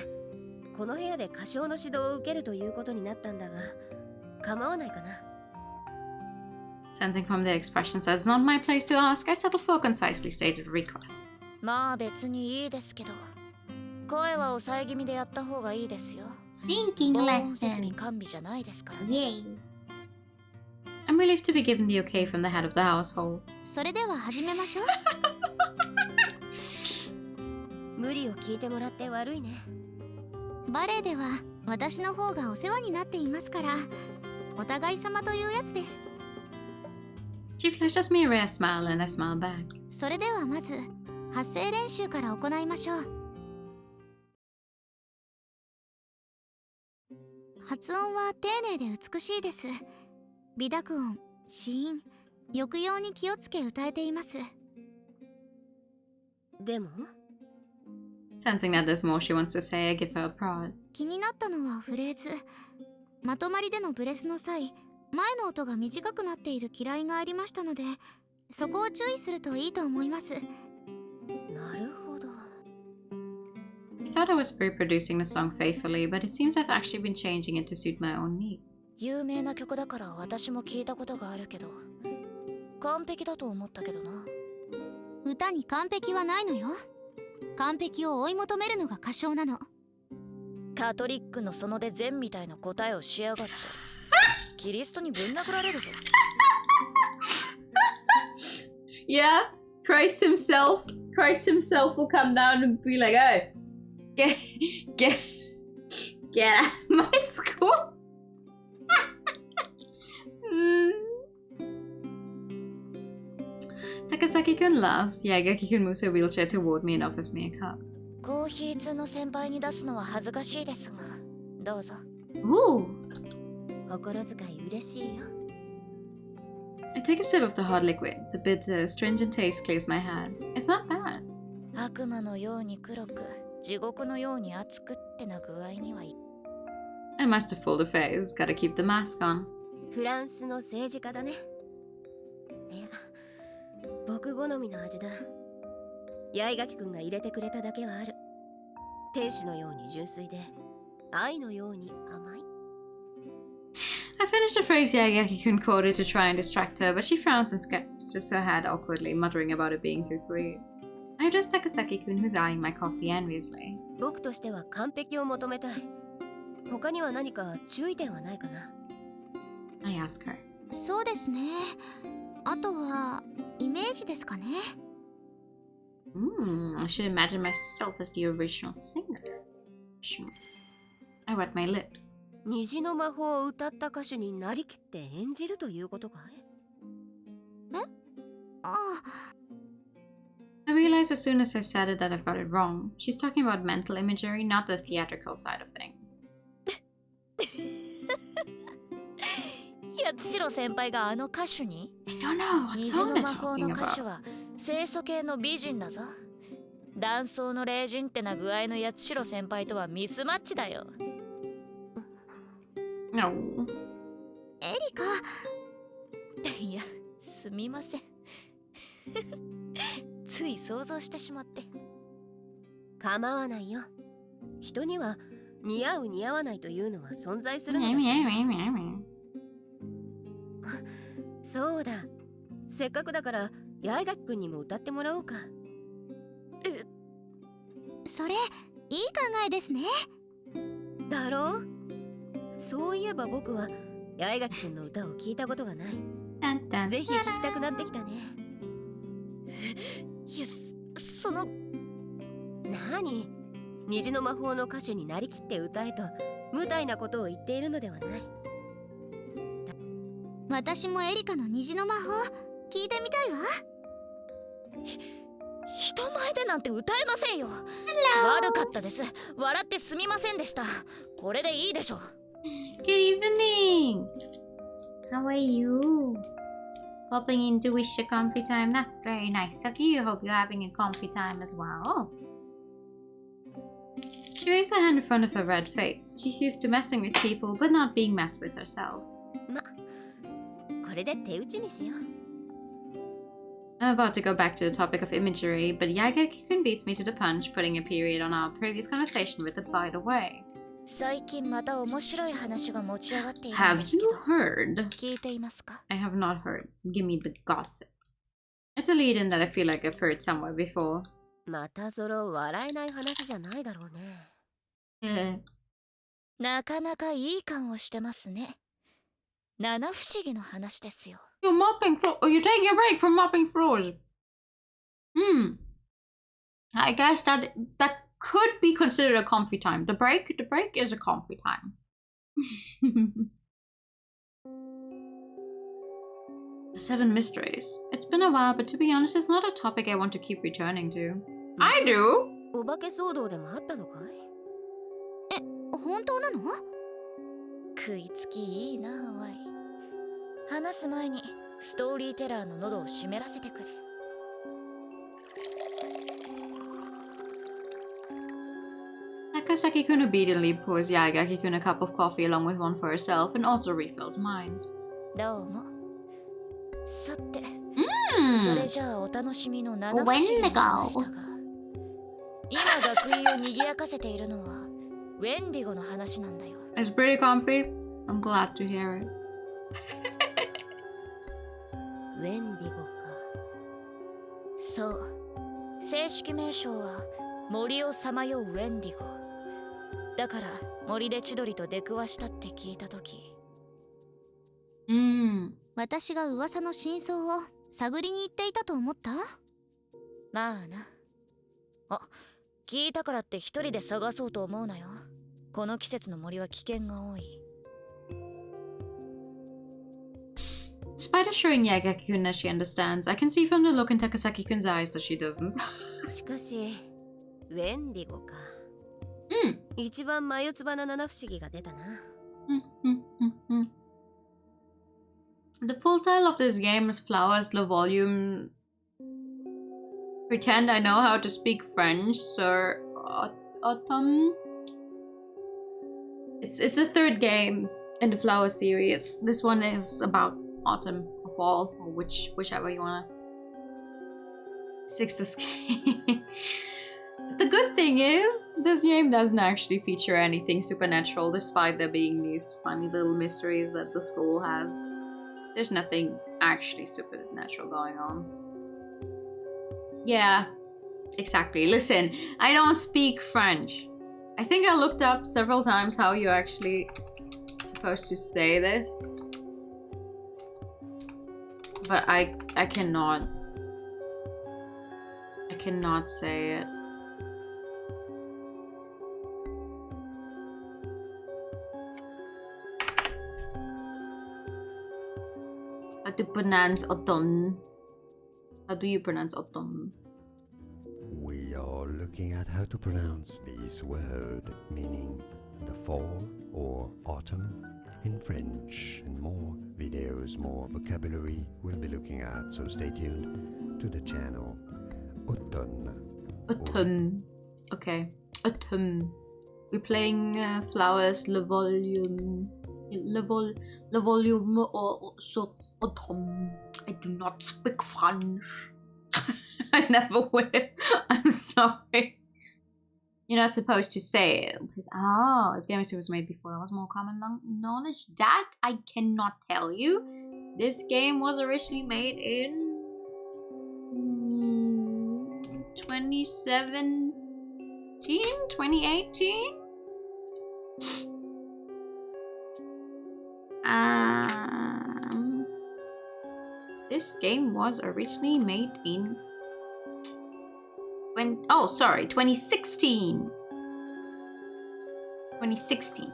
この部屋で歌唱の指導を受けるということになったんだが構わないかな。 Sensing from the expressions that it's not my place to ask, I settle for a concisely stated request. まあ別にいいですけど、声は抑え気味でやった方がいいですよ。 Singing 防音設備 lesson. 完備じゃないですからね。 Yay. I'm relieved to be given the okay from the head of the household. それでは始めましょう。無理を聞いてもらって悪いね。バレエでは私の方がお世話になっていますから、お互い様というやつです。 She flashes me a rare smile and I smile back. それではまず発声練習から行いましょう。発音は丁寧で美しいです。微濁音、子音、抑揚に気をつけ歌えています。でも Sensing that there's more she wants to say, I give her a prod. 気になったのはフレーズ。まとまりでのブレスの際、前の音が短くなっている嫌いがありましたので、そこを注意するといいと思います。なるほど。I thought I was reproducing the song faithfully, but it seems I've actually been changing it to suit my own needs. 有名な曲だから私も聞いたことがあるけど、完璧だと思ったけどな。歌に完璧はないのよ。完璧を追い求めるのが歌唱なの。カトリックの園で善みたいな答えをしやがって、キリストにぶん殴られるぞ。Yeah, Christ himself will come down and be like, "Oh, get out of my school." Takasaki-kun laughs. Yaegaki-kun moves her wheelchair toward me and offers me a cup. コーヒー通の先輩に出すのは恥ずかしいですが、どうぞ。Ooh! 心遣い嬉しいよ。I take a sip of the hot liquid. The bitter, astringent taste clears my head. It's not bad. 悪魔のように黒く、地獄のように熱くってな具合にはい。I must have pulled a face. Gotta keep the mask on. フランスの政治家だね。いや、僕好みの味だ。八重垣くんが入れてくれただけはある。天使のように純粋で、愛のように甘い。I finished a phrase Yaegaki-kun quoted to try and distract her, but she frowns and scratches her head awkwardly, muttering about it being too sweet. I address Takasaki-kun, who's eyeing my coffee enviously. 僕としては完璧を求めたい。他には何か注意点はないかな？ I ask her. そうですね。あとはイメージですかね。I should imagine myself as the original singer. I wet my lips. 虹の魔法を歌った歌手になりきって演じるということかい？ああ。I realize as soon as I said it that I've got it wrong. She's talking about mental imagery, not the theatrical side of things. 八代先輩があの歌手に？ I don't know what 虹 song の they're 魔法 talking の歌手 about. は清楚系の美人だぞ。男装の霊人ってな具合の八代先輩とはミスマッチだよ。No. エリカ。いや、すみません。つい想像してしまって。構わないよ。人には似合う似合わないというのは存在するのだし。そうだ。せっかくだから八重垣くんにも歌ってもらおうか。それいい考えですね。だろう？そういえば僕は八重垣くんの歌を聞いたことがない。ぜひ聞きたくなってきたね。いや、その。なに？虹の魔法の歌手になりきって歌えと無体なことを言っているのではない。私もエリカの虹の魔法聞いてみたいわ。人前でなんて歌えませんよ。悪かったです。笑ってすみませんでした。これでいいでしょう。Good evening. How are you? Popping in to wish a comfy time. That's very nice of you. Hope you're having a comfy time as well. She raised her hand in front of her red face. She's used to messing with people, but not being messed with herself. ま、これで手打ちにしよう。I'm about to go back to the topic of imagery, but Yaegaki-kun beats me to the punch, putting a period on our previous conversation with a by the way. 最近また面白い話が持ち上がっているん Have ですけ you ど。 heard? 聞いていますか？ I have not heard. Give me the gossip. It's a lead-in that I feel like I've heard somewhere before. またその笑えない話じゃないだろうね。なかなかいい感をしてますね。七不思議の話ですよ。You're mopping floor. Oh, you're taking a break from mopping floors. I guess that could be considered a comfy time. The break is a comfy time. The Seven Mysteries. It's been a while, but to be honest, it's not a topic I want to keep returning to. I do. お化け騒動でもあったのかい？本当なの？食いつきいいな、おい。話す前にストーリーテラーの喉を湿らせてくれ。Takasaki-kun obediently pours Yaegaki-kun a cup of coffee along with one for herself and also refills mine. どうも。さて、それじゃあお楽しみの七不思議の話だが、今学院を賑やかせているのはウェンディゴの話なんだよ。 It's pretty comfy. I'm glad to hear it. ウェンディゴか。そう、正式名称は森をさまようウェンディゴだから、森で千鳥と出くわしたって聞いたとき、私が噂の真相を探りに行っていたと思った？まあな。あ、聞いたからって一人で探そうと思うなよ。この季節の森は危険が多い。 Despite assuring Yagaki-kun that she understands, I can see from the look in Takasaki-kun's eyes that she doesn't. しかしウェンディゴか。一番眉唾な七不思議が出たな。The full title of this game is Flowers Le Volume. Pretend I know how to speak French, Sir Autumn. It's the third game in the Flower series. This one is about autumn or fall, or whichever you wanna. Sixth game. The good thing is, this game doesn't actually feature anything supernatural, despite there being these funny little mysteries that the school has. There's nothing actually supernatural going on. Yeah, exactly. Listen, I don't speak French. I think I looked up several times how you're actually supposed to say this. But I cannot say it. How to pronounce autumn? How do you pronounce autumn? We are looking at how to pronounce this word, meaning the fall or autumn in French, and more videos, more vocabulary we'll be looking at, so stay tuned to the channel. Automne. Autumn. Okay. Autumn. We're playing Flowers Le Volume. Le Volume or so Autumn. I do not speak French. I never will. I'm sorry. You're not supposed to say it. Because, this game was made before. That was more common knowledge. That I cannot tell you. This game was originally made in 2017? 2018? This game was originally made in 2016. 2016.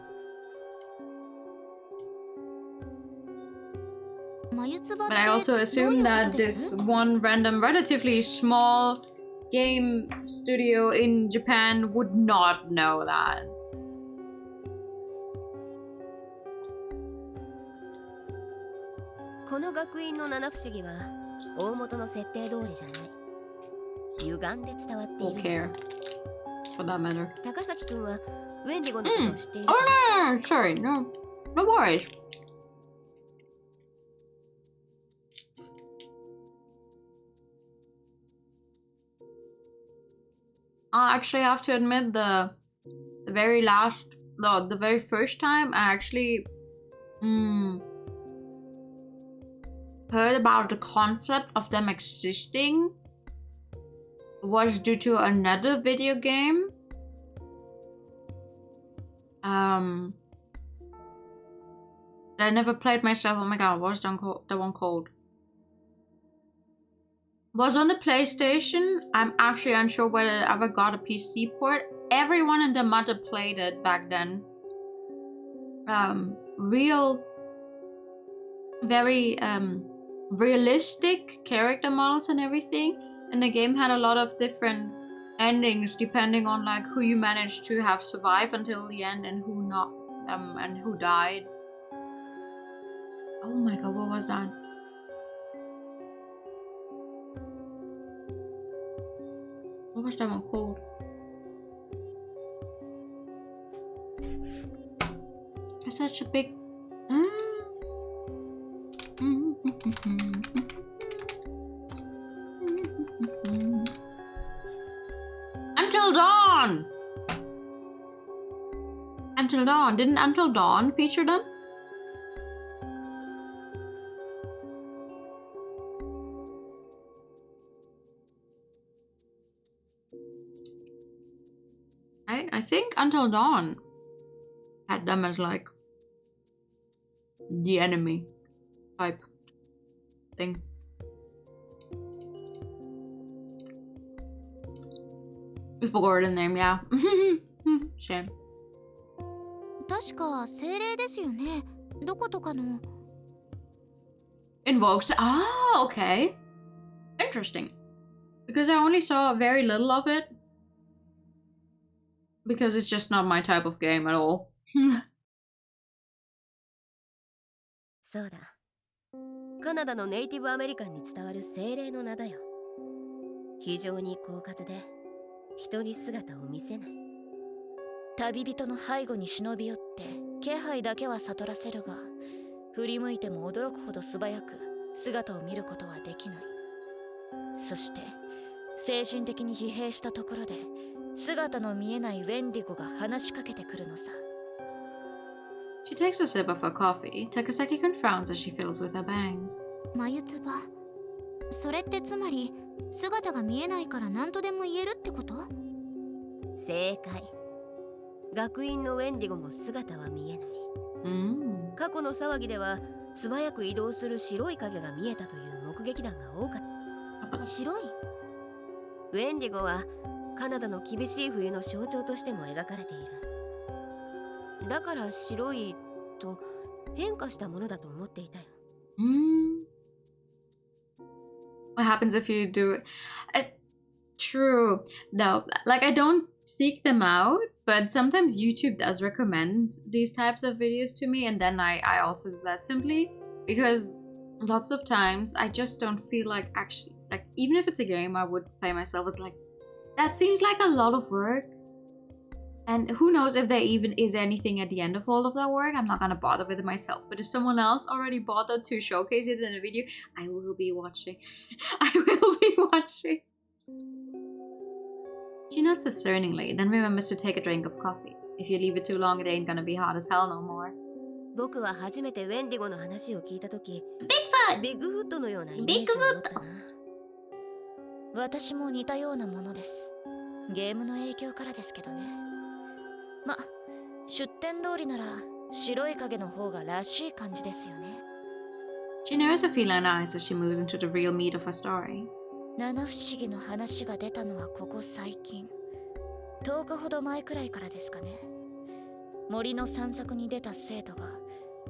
But I also assume that this one random, relatively small game studio in Japan would not know that. This この学院の七不思議は大元の設定通りじゃない。歪んで伝わっているんです。 For that matter. 高崎くんはウェンディゴのことを知っている。Oh no, sorry, no worries. I actually have to admit the very first time I actually heard about the concept of them existing was due to another video game. That I never played myself. Oh my god, what was that one called? Was on the PlayStation. I'm actually unsure whether it ever got a PC port. Everyone and their mother played it back then. Very realistic character models and everything. And the game had a lot of different endings depending on like who you managed to have survived until the end and who not, and who died. Oh my god, what was that? What was that one called? It's such a big... Until Dawn! Until Dawn. Didn't Until Dawn feature them? I think Until Dawn had them as like the enemy type thing. We forgot the name, yeah. Shame. 確か精霊ですよね。どことかの。 Invokes. Ah, okay. Interesting. Because I only saw very little of it. Because it's just not my type of game at all. そうだ。カナダのネイティブアメリカンに伝わる精霊の名だよ。非常に狡猾で人に姿を見せない。旅人の背後に忍び寄って気配だけは悟らせるが、振り向いても驚くほど素早く姿を見ることはできない。そして精神的に疲弊したところで姿の見えないウェンディゴが話しかけてくるのさ。She takes a sip of her coffee. Takasaki-kun frowns as she fills with her bangs. 眉唾。それってつまり姿が見えないから何とでも言えるってこと？正解。学院のウェンディゴも姿は見えない。過去の騒ぎでは素早く移動する白い影が見えたという目撃談が多かった。白い？ウェンディゴはカナダの厳しい冬の象徴としても描かれている。だから白いと変化したものだと思っていたよ。What happens if you do true though, like I don't seek them out, but sometimes YouTube does recommend these types of videos to me, and then I also do that simply because lots of times I just don't feel like actually, like even if it's a game I would play myself, it's like that seems like a lot of work, and who knows if there even is anything at the end of all of that work. I'm not gonna bother with it myself, but if someone else already bothered to showcase it in a video, I will be watching. I will be watching. She nods discerningly, then remembers to take a drink of coffee. If you leave it too long, it ain't gonna be hot as hell no more. 僕は初めてウェンディゴの話を聞いたとき、Bigfoot! ビッグフットのようなイメージを持ったな。私も似たようなものです。ゲームの影響からですけどね。ま、出店通りなら白い影の方がらしい感じですよね。She narrows her feline eyes as she moves into the real meat of her story. 七不思議の話が出たのはここ最近。10日ほど前くらいからですかね。森の散策に出た生徒が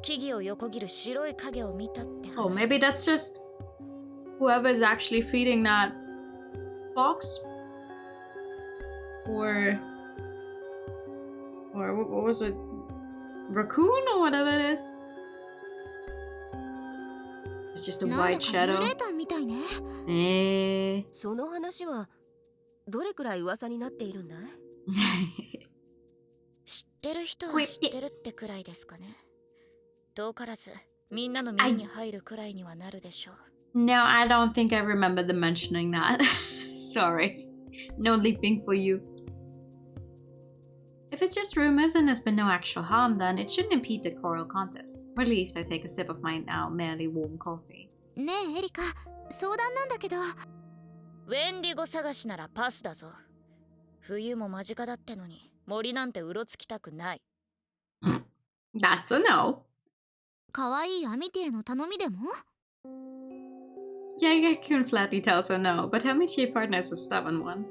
木々を横切る白い影を見たって話。Oh, maybe that's just whoever is actually feeding that fox? Or what was it? Raccoon or whatever it is? It's just a なんで white か幽 shadow. 霊譚みたいね。その話はどれくらい噂になっているんだい？知ってる人は知ってるってくらいですかね。遠からずみんなの耳に入るくらいにはなるでしょう。No, I don't think I remember them mentioning that. Sorry. No leaping for you. If it's just rumors and there's been no actual harm done, it shouldn't impede the choral contest. Relieved, I take a sip of my now merely warm coffee. ねえエリカ、相談なんだけど。ウェンディゴ探しならパスだぞ。冬も間近だってのに森なんてうろつきたくない。That's a no. 可愛いアミティへの頼みでも？ Yaga-kun flatly tells her no, but her Michie partner is a stubborn one.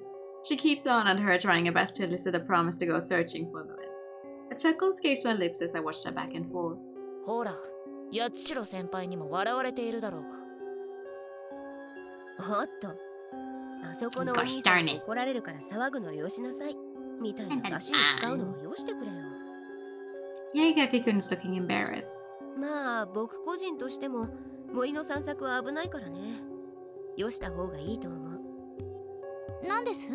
She keeps on at her, trying her best to elicit a promise to go searching for them. A chuckle escapes my lips as I watched her back and forth. ほら、八代先輩にも笑われているだろうが。おっと、あそこのお兄さんに怒られるから騒ぐのよしなさいみたいな出しに使うのはよしてくれよ。Yaga-kun is looking embarrassed. まあ僕個人としても森の散策は危ないからね。よした方がいいと思う。なんです？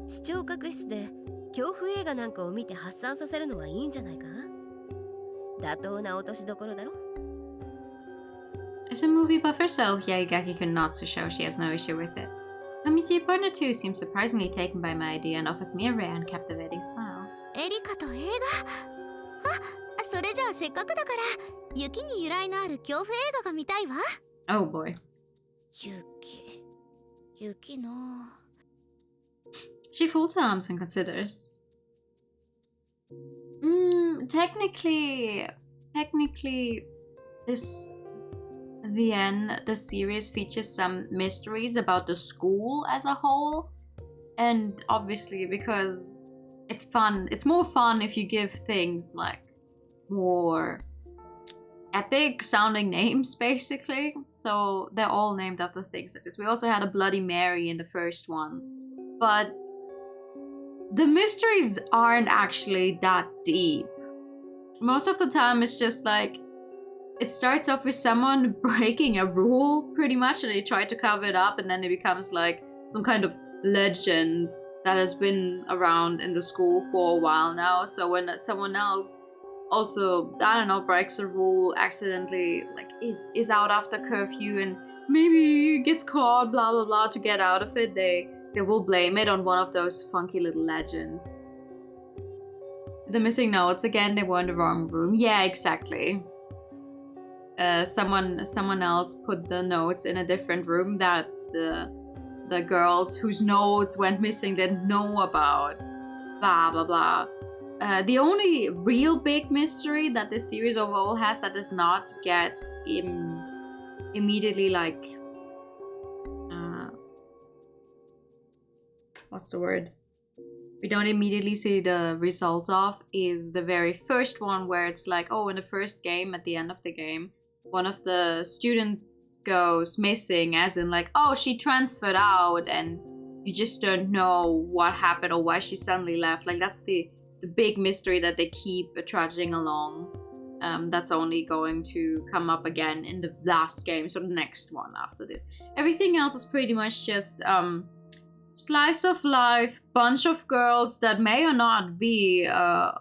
視聴覚室で恐怖映画なんかを見て発散させるのはいいんじゃないか？妥当な落としどころだろ。As a movie buff herself, Yaga-kun nods to show she has no issue with it. Community partner 2 seems surprisingly taken by my idea and offers me a rare and captivating smile. エリカと映画あ、それじゃあせっかくだから雪に由来のある恐怖映画が見たいわ。 Oh boy. 雪な。 She folds her arms and considers. Technically, the series features some mysteries about the school as a whole, and obviously because it's fun, it's more fun if you give things like more epic sounding names, basically. So they're all named after things like this. We also had a Bloody Mary in the first one, but the mysteries aren't actually that deep. Most of the time it's just like, it starts off with someone breaking a rule pretty much, and they try to cover it up, and then it becomes like some kind of legend that has been around in the school for a while now. So when someone else also, I don't know, breaks a rule accidentally, like is out after curfew and maybe gets caught, blah blah blah, to get out of it, they will blame it on one of those funky little legends. The missing notes, again, they were in the wrong room. Yeah, exactly. Someone else put the notes in a different room that the girls whose notes went missing didn't know about. Blah blah blah. The only real big mystery that this series overall has that does not get immediately like what's the word? We don't immediately see the result of is the very first one, where it's like, oh, in the first game, at the end of the game, one of the students goes missing, as in like, oh, she transferred out and you just don't know what happened or why she suddenly left. Like, that's the big mystery that they keep trudging along. That's only going to come up again in the last game, so the next one after this. Everything else is pretty much just slice of life, bunch of girls that may or not be have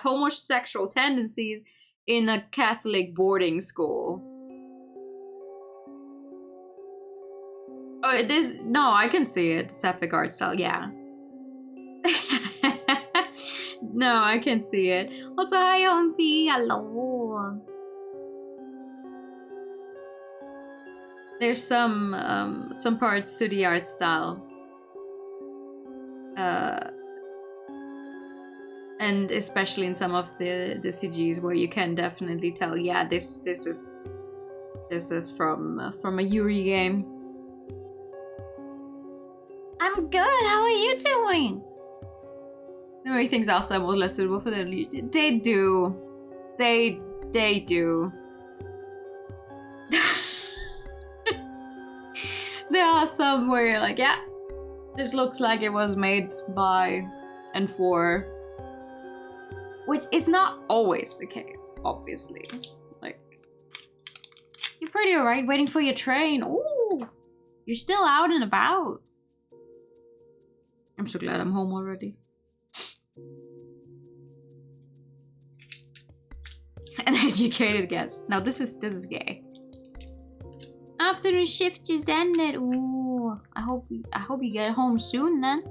homosexual tendencies in a Catholic boarding school. Oh, it is, no, I can see it. Sapphic art style, yeah. No, I can see it. Also, hi, Ompi. Hello. There's some parts to the art style. And especially in some of the CGs where you can definitely tell, yeah, this is from a Yuri game. I'm good. How are you doing? Everything's outside was less suitable for them. They do. They do. There are some where you're like, yeah, this looks like it was made by and for. Which is not always the case, obviously. Like, you're pretty alright waiting for your train. Ooh, you're still out and about. I'm so glad I'm home already. An educated guess. Now this is gay. Afternoon shift just ended. Ooh, I hope you get home soon then.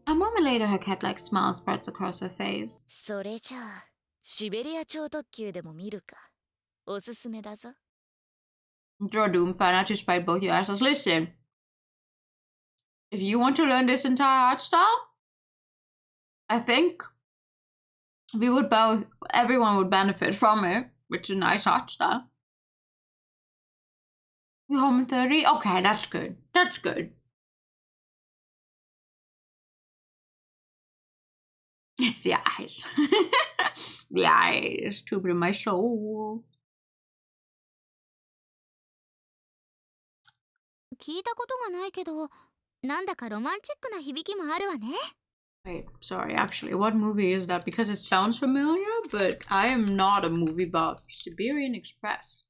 A moment later, her cat-like smile spreads across her face. それじゃあシベリア超特急でも見るか。おすすめだぞ。Draw Doom found out to spite both your assholes. Listen, if you want to learn this entire art style, I think everyone would benefit from it, which is a nice art style. You home in 30? Okay, that's good. That's good. It's the eyes. The eyes, stupid in my soul. 聞いたことがないけど、なんだかロマンチックな響きもあるわね。Wait, sorry, actually, what movie is that? Because it sounds familiar, but I am not a movie buff. Siberian Express.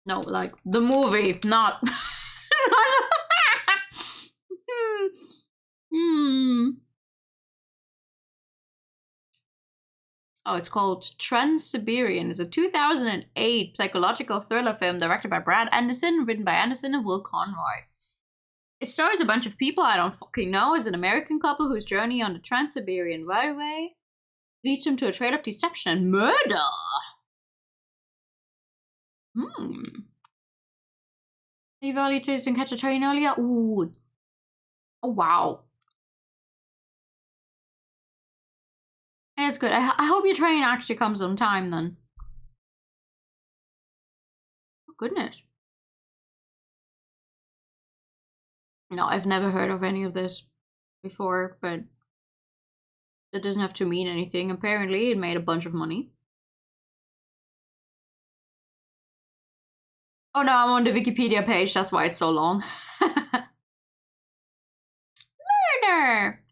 No, like, the movie, not... Oh, it's called Trans-Siberian. It's a 2008 psychological thriller film directed by Brad Anderson, written by Anderson and Will Conroy. It stars a bunch of people I don't fucking know as an American couple whose journey on the Trans-Siberian Railway leads them to a trail of deception and murder. Leave early to catch a train earlier? Ooh. Oh, wow. Hey, that's good. I hope your train actually comes on time then. Oh, goodness. No, I've never heard of any of this before, but that doesn't have to mean anything. Apparently, it made a bunch of money. Oh no, I'm on the Wikipedia page, that's why it's so long. Murder!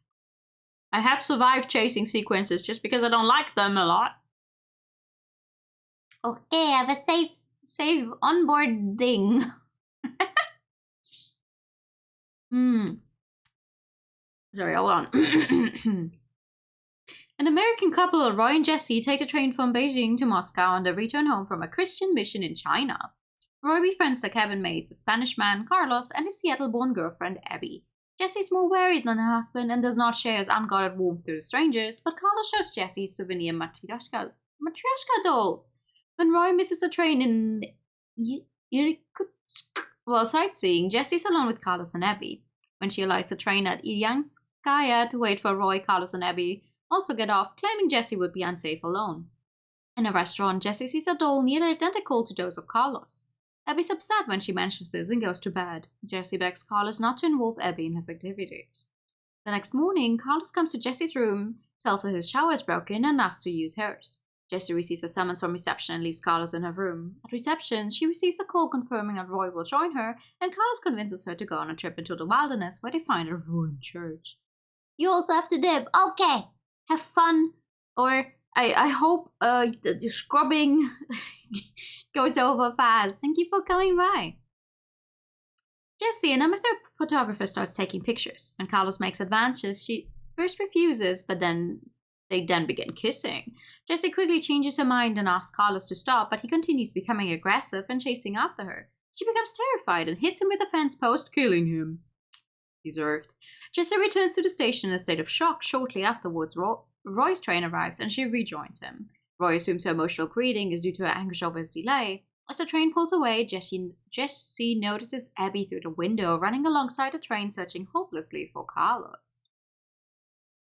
I have survived chasing sequences just because I don't like them a lot. Okay, I have a save onboard thing. Sorry, hold on. An American couple, Roy and Jesse, take the train from Beijing to Moscow on their return home from a Christian mission in China. Roy befriends the cabin mates, a Spanish man, Carlos, and his Seattle-born girlfriend, Abby. Jesse's more worried than her husband and does not share his unguarded warmth to the strangers, but Carlos shows Jesse souvenir Matryoshka dolls. When Roy misses the train in while sightseeing, Jesse's alone with Carlos and Abby. When she alights the train at Ilyanskaya to wait for Roy, Carlos and Abby also get off, claiming Jesse would be unsafe alone. In a restaurant, Jesse sees a doll nearly identical to those of Carlos. Abby's upset when she mentions this and goes to bed. Jesse begs Carlos not to involve Abby in his activities. The next morning, Carlos comes to Jesse's room, tells her his shower is broken, and asks to use hers. Jessie receives a summons from reception and leaves Carlos in her room. At reception, she receives a call confirming that Roy will join her, and Carlos convinces her to go on a trip into the wilderness where they find a ruined church. You also have to dip. Okay, have fun. Or I hope the scrubbing goes over fast. Thank you for coming by. Jessie, an amateur photographer, starts taking pictures. When Carlos makes advances, she first refuses, but they then begin kissing. Jessie quickly changes her mind and asks Carlos to stop, but he continues becoming aggressive and chasing after her. She becomes terrified and hits him with a fence post, killing him. Deserved. Jessie returns to the station in a state of shock. Shortly afterwards, Roy's train arrives and she rejoins him. Roy assumes her emotional greeting is due to her anguish over his delay. As the train pulls away, Jessie notices Abby through the window, running alongside the train, searching hopelessly for Carlos.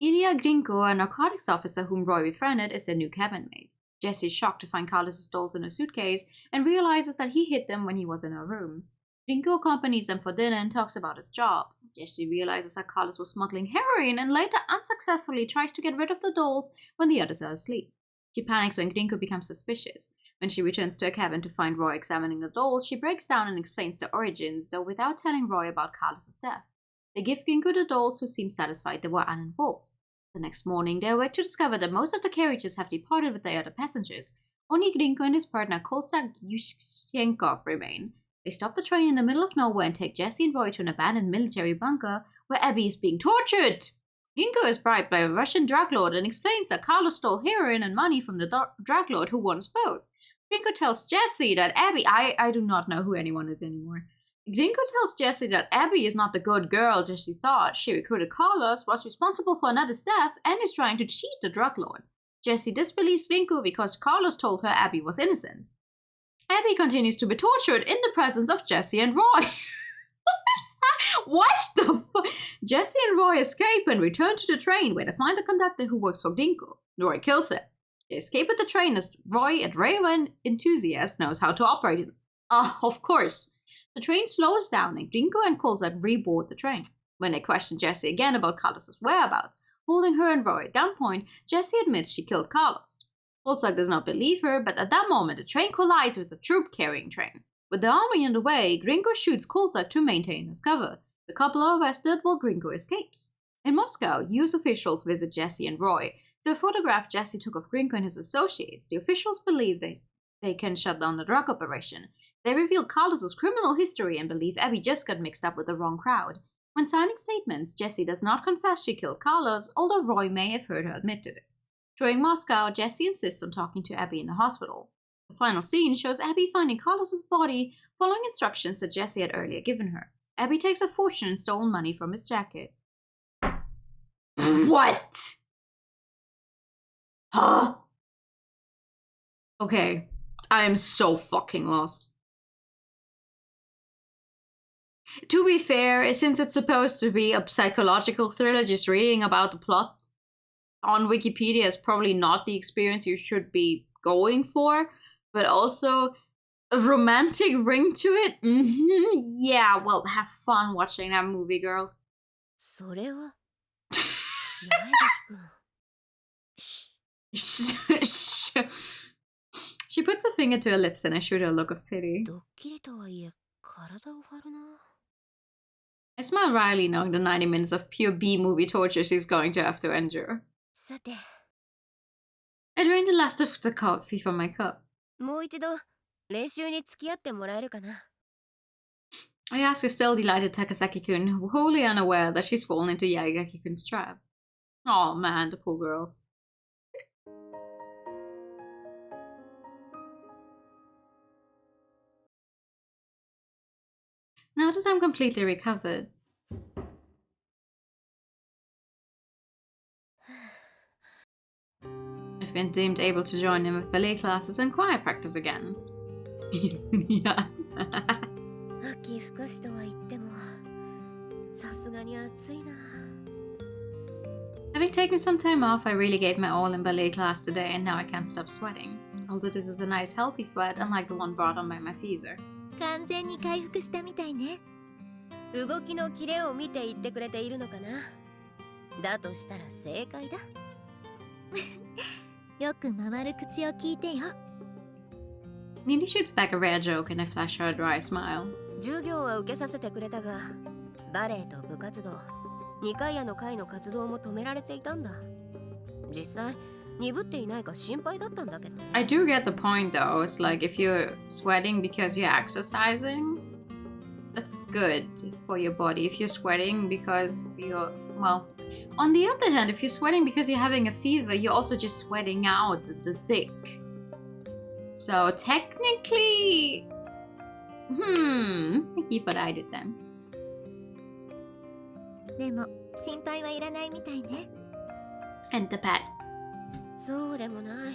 Ilya Grinko, a narcotics officer whom Roy befriended, is their new cabin mate. Jessie is shocked to find Carlos' dolls in her suitcase and realizes that he hid them when he was in her room. Grinko accompanies them for dinner and talks about his job. Jessie realizes that Carlos was smuggling heroin and later unsuccessfully tries to get rid of the dolls when the others are asleep. She panics when Grinko becomes suspicious. When she returns to her cabin to find Roy examining the dolls, she breaks down and explains their origins, though without telling Roy about Carlos' death. They give Grinko the dolls, who seem satisfied they were uninvolved. The next morning, they awake to discover that most of the carriages have departed with their other passengers. Only Grinko and his partner Kolsak Yushchenkov remain. They stop the train in the middle of nowhere and take Jessie and Roy to an abandoned military bunker where Abby is being tortured. Grinko is bribed by a Russian drug lord and explains that Carlos stole heroin and money from the drug lord who wants both. Grinko tells Jessie that Abby... I do not know who anyone is anymore. Grinko tells Jessie that Abby is not the good girl Jessie thought. She recruited Carlos, was responsible for another's death, and is trying to cheat the drug lord. Jessie disbelieves Grinko because Carlos told her Abby was innocent. Abby continues to be tortured in the presence of Jessie and Roy. What the fuck? Jessie and Roy escape and return to the train where they find the conductor who works for Grinko. Roy kills him. They escape with the train as Roy, a railway enthusiast, knows how to operate it. Of course. The train slows down and Grinko and Kolzak reboard the train. When they question Jessie again about Carlos' whereabouts, holding her and Roy at gunpoint, Jessie admits she killed Carlos. Kolzak does not believe her, but at that moment the train collides with a troop-carrying train. With the army in the way, Grinko shoots Kolzak to maintain his cover. The couple are arrested while Grinko escapes. In Moscow, US officials visit Jessie and Roy. Through a photograph Jessie took of Grinko and his associates, the officials believe they can shut down the drug operation. They reveal Carlos' criminal history and believe Abby just got mixed up with the wrong crowd. When signing statements, Jessie does not confess she killed Carlos, although Roy may have heard her admit to this. During Moscow, Jessie insists on talking to Abby in the hospital. The final scene shows Abby finding Carlos's body, following instructions that Jessie had earlier given her. Abby takes a fortune in stolen money from his jacket. What? Huh? Okay, I am so fucking lost. To be fair, since it's supposed to be a psychological thriller, just reading about the plot on Wikipedia is probably not the experience you should be going for, but also a romantic ring to it? Yeah, well, have fun watching that movie, girl. それは八重垣くん。She puts a finger to her lips and I shoot her a look of pity. ドッキリとはいえ体を張るな。 I smile wryly, knowing the 90 minutes of pure B-movie torture she's going to have to endure. さて、 I drained the last of the coffee from my cup. もう一度練習に付き合ってもらえるかな。 I ask her still delighted Takasaki-kun, wholly unaware that she's fallen into Yaegaki-kun's trap. Oh man, the poor girl. Now that I'm completely recovered, I've been deemed able to join in with ballet classes and choir practice again. Yeah. 秋深しとは言ってもさすがに暑いな。 Having taken some time off, I really gave my all in ballet class today and now I can't stop sweating. Although this is a nice healthy sweat, unlike the one brought on by my fever. 完全に回復したみたいね。動きのキレを見て言ってくれているのかな。だとしたら正解だ。よく回る口を聞いてよ。Nini shoots back a rare joke and I flash her a dry smile. 授業は受けさせてくれたが、バレエと部活動、2回屋の会の活動も止められていたんだ。実際、鈍っていないか心配だったんだけどね。I do get the point though. It's like if you're sweating because you're exercising, that's good for your body. If you're sweating because you're, well, on the other hand, if you're sweating because you're having a fever, you're also just sweating out the sick. So technically, I but I did them. でも心配はいらないみたいね。 And the pet. そうでもない。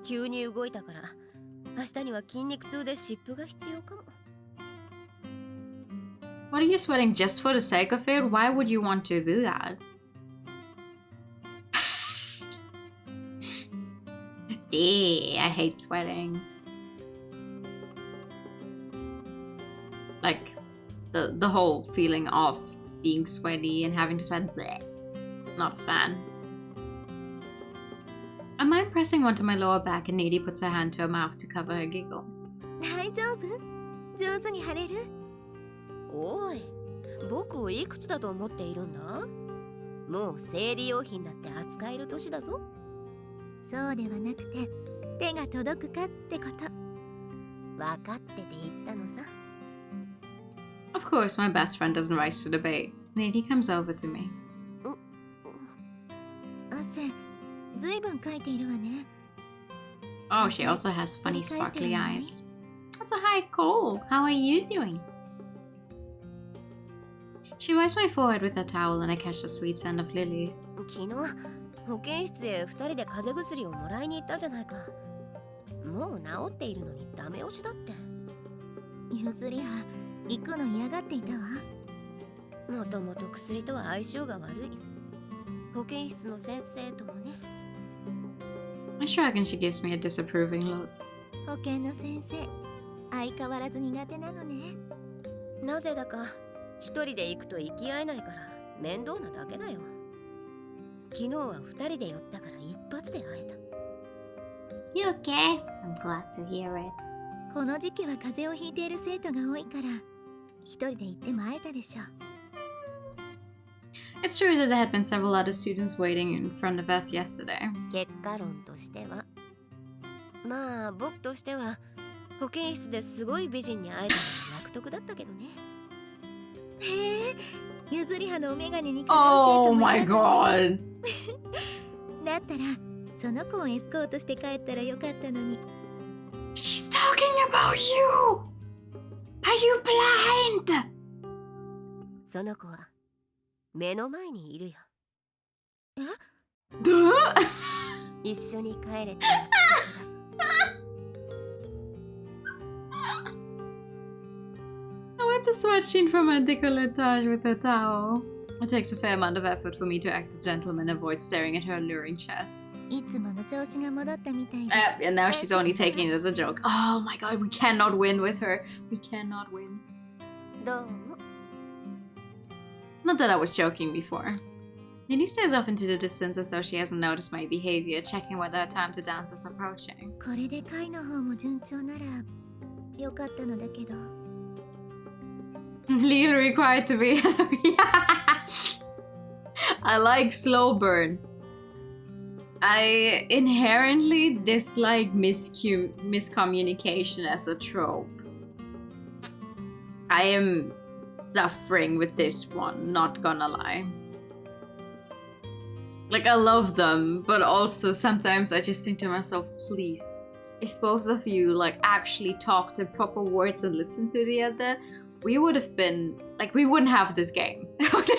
急に動いたから、明日には筋肉痛で湿布が必要かも。What are you sweating just for the sake of it? Why would you want to do that? I hate sweating. Like the whole feeling of being sweaty and having to sweat. Bleh. Not a fan. I mind pressing onto my lower back and Nady puts her hand to her mouth to cover her giggle. 大丈夫？上手に貼れる？おい、僕をいくつだと思っているんだ？もう生理用品だって扱える年だぞ。そうではなくて、手が届くかってこと。分かってて言ったのさ。Of course, my best friend doesn't rise to debate. Nady comes over to me. 汗、ずいぶんかいているわね。Oh, she also has funny sparkly eyes. Also, hi Cole, how are you doing? She wipes my forehead with her towel and I catch the sweet scent of lilies. 昨日、保健室へ2人で風邪薬をもらいに行ったじゃないか。もう治っているのにダメ押しだって。ゆずりは行くの嫌がっていたわ。もともと薬とは相性が悪い。保健室の先生ともね。I shrug and she gives me a disapproving look. 保健の先生、相変わらず苦手なのね。なぜだか一人で行くと行き合えないから面倒なだけだよ。昨日は2人で寄ったから一発で会えた。You okay? I'm glad to hear it. この時期は風邪をひいている生徒が多いから、一人で行っても会えたでしょ。It's true that there had been several other students waiting in front of us yesterday. 結果論としては、まあ僕としては保健室ですごい美人に会えたのが役得だったけどね。へえ、ゆずりはのお眼鏡にかなう生徒 Oh もい my たのね。 god. だったらその子をエスコートして帰ったらよかったのに。 She's talking about you! Are you blind? その子は目の前にいるよ。一緒に帰れてやっとだ。I went to swatching for my décolletage with a towel. It takes a fair amount of effort for me to act a gentleman and avoid staring at her alluring chest. いつもの調子が戻ったみたいで。 And now she's only taking it as a joke. Oh my god, we cannot win with her. We cannot win. どうも。 Not that I was joking before. Nini stares off into the distance as though she hasn't noticed my behavior, checking whether her time to dance is approaching. これで会の方も順調ならよかったのだけど。 Legal required to be. I like slow burn. I inherently dislike miscommunication as a trope. I am suffering with this one, not gonna lie. Like, I love them, but also sometimes I just think to myself, please, if both of you like actually talked in proper words and listened to the other, we would have been like, we wouldn't have this game. Like,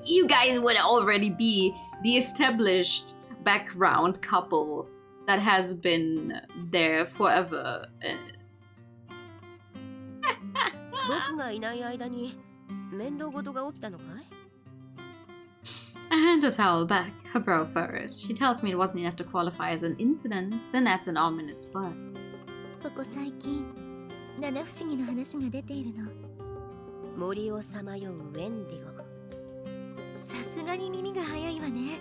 you guys would already be the established background couple that has been there forever. 僕がいない間に面倒事が起きたのかい？ I hand her towel back, her brow furrows. She tells me it wasn't enough to qualify as an incident, then that's an ominous but. ここ最近七不思議の話が出ているの。森をさまようウェンディゴ。さすがに耳が早いわね。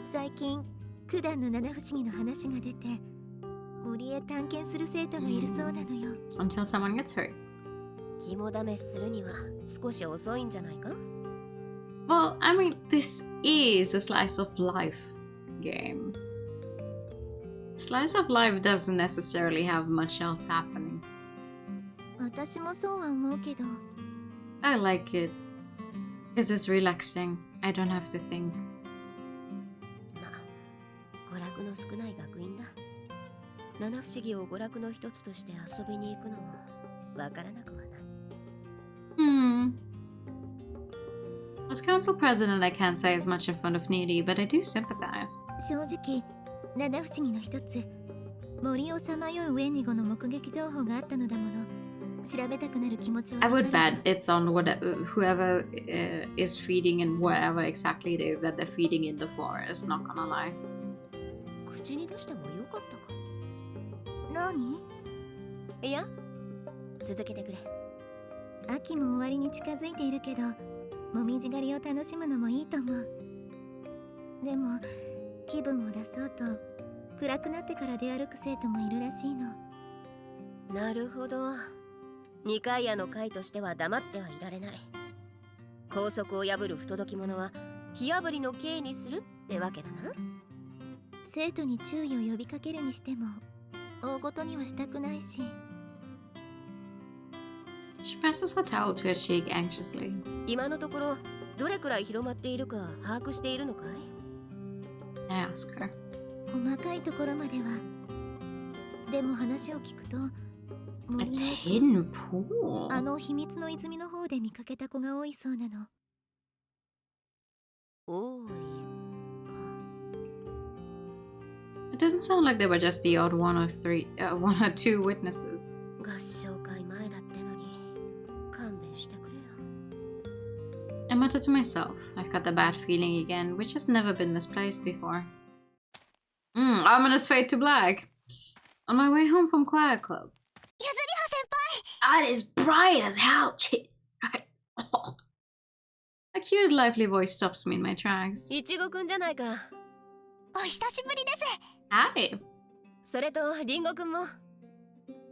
最近九段の七不思議の話が出て森へ探検する生徒がいるそうなのよ。 Until someone gets hurt. 肝試しするには少し遅いんじゃないか？ Well, I mean, this is a slice of life game. Slice of life doesn't necessarily have much else happening. 私もそうは思うけど。 I like it because it's relaxing. I don't have to think. まあ、娯楽の少ない学院だ。七不思議を娯楽の一つとして遊びに行くのもわからなくはない。As council president, I can't say as much in front of Needy, but I do sympathize. 正直七不思議の一つ森をさまようウェンディゴの目撃情報があったのだもの。調べたくなる気持ちは I わか would るわ。 bet it's on whoever is feeding in wherever exactly it is that they're feeding in the forest, not gonna lie. 口に出してもよかったか？何？いや、続けてくれ。秋も終わりに近づいているけどもみじ狩りを楽しむのもいいと思う。でも気分を出そうと暗くなってから出歩く生徒もいるらしいの。なるほど。二階屋の会としては黙ってはいられない。拘束を破る不届き者は火破りの刑にするってわけだな。生徒に注意を呼びかけるにしても大ごとにはしたくないし。 She passes her towel to her cheek anxiously. 今のところどれくらい広まっているか把握しているのかい？ I ask her. 細かいところまでは。でも話を聞くと A 森の hidden pool. あの秘密の泉の方で見かけた子が多いそうなの。多いか。 It doesn't sound like they were just the odd one or two witnesses. 合唱会前だってのに勘弁してくれよ。 I muttered to myself. I've got the bad feeling again, which has never been misplaced before. Ominous fade to black. On my way home from choir club. ゆずりは先輩。 That is bright as hell. Jesus Christ. A cute, lively voice stops me in my tracks. いちごくんじゃないか。お久しぶりです。 Hi. それとりんごくんも。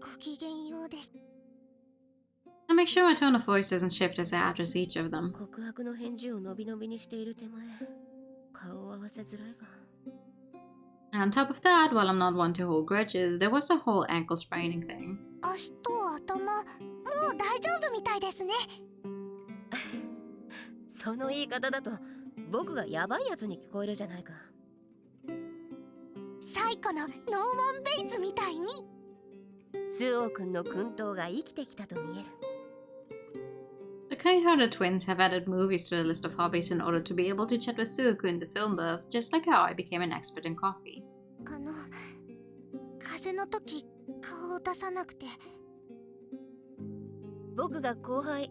ごきげんようです。 I make sure my tone of voice doesn't shift as I address each of them. 告白の返事をのびのびにしている手前、顔を合わせづらいが。 And on top of that, while I'm not one to hold grudges, there was the whole ankle spraining thing. 足と頭もう大丈夫みたいですね。その言い方だと僕がヤバいやつに聞こえるじゃないか。最古のノーマン・ベイツみたいに。スオ君の薫陶が生きてきたと見える。I kind how the twins have added movies to the list of hobbies in order to be able to chat with Suoku the film buff, just like how I became an expert in coffee. 風邪の時顔を出さなくて。僕が後輩、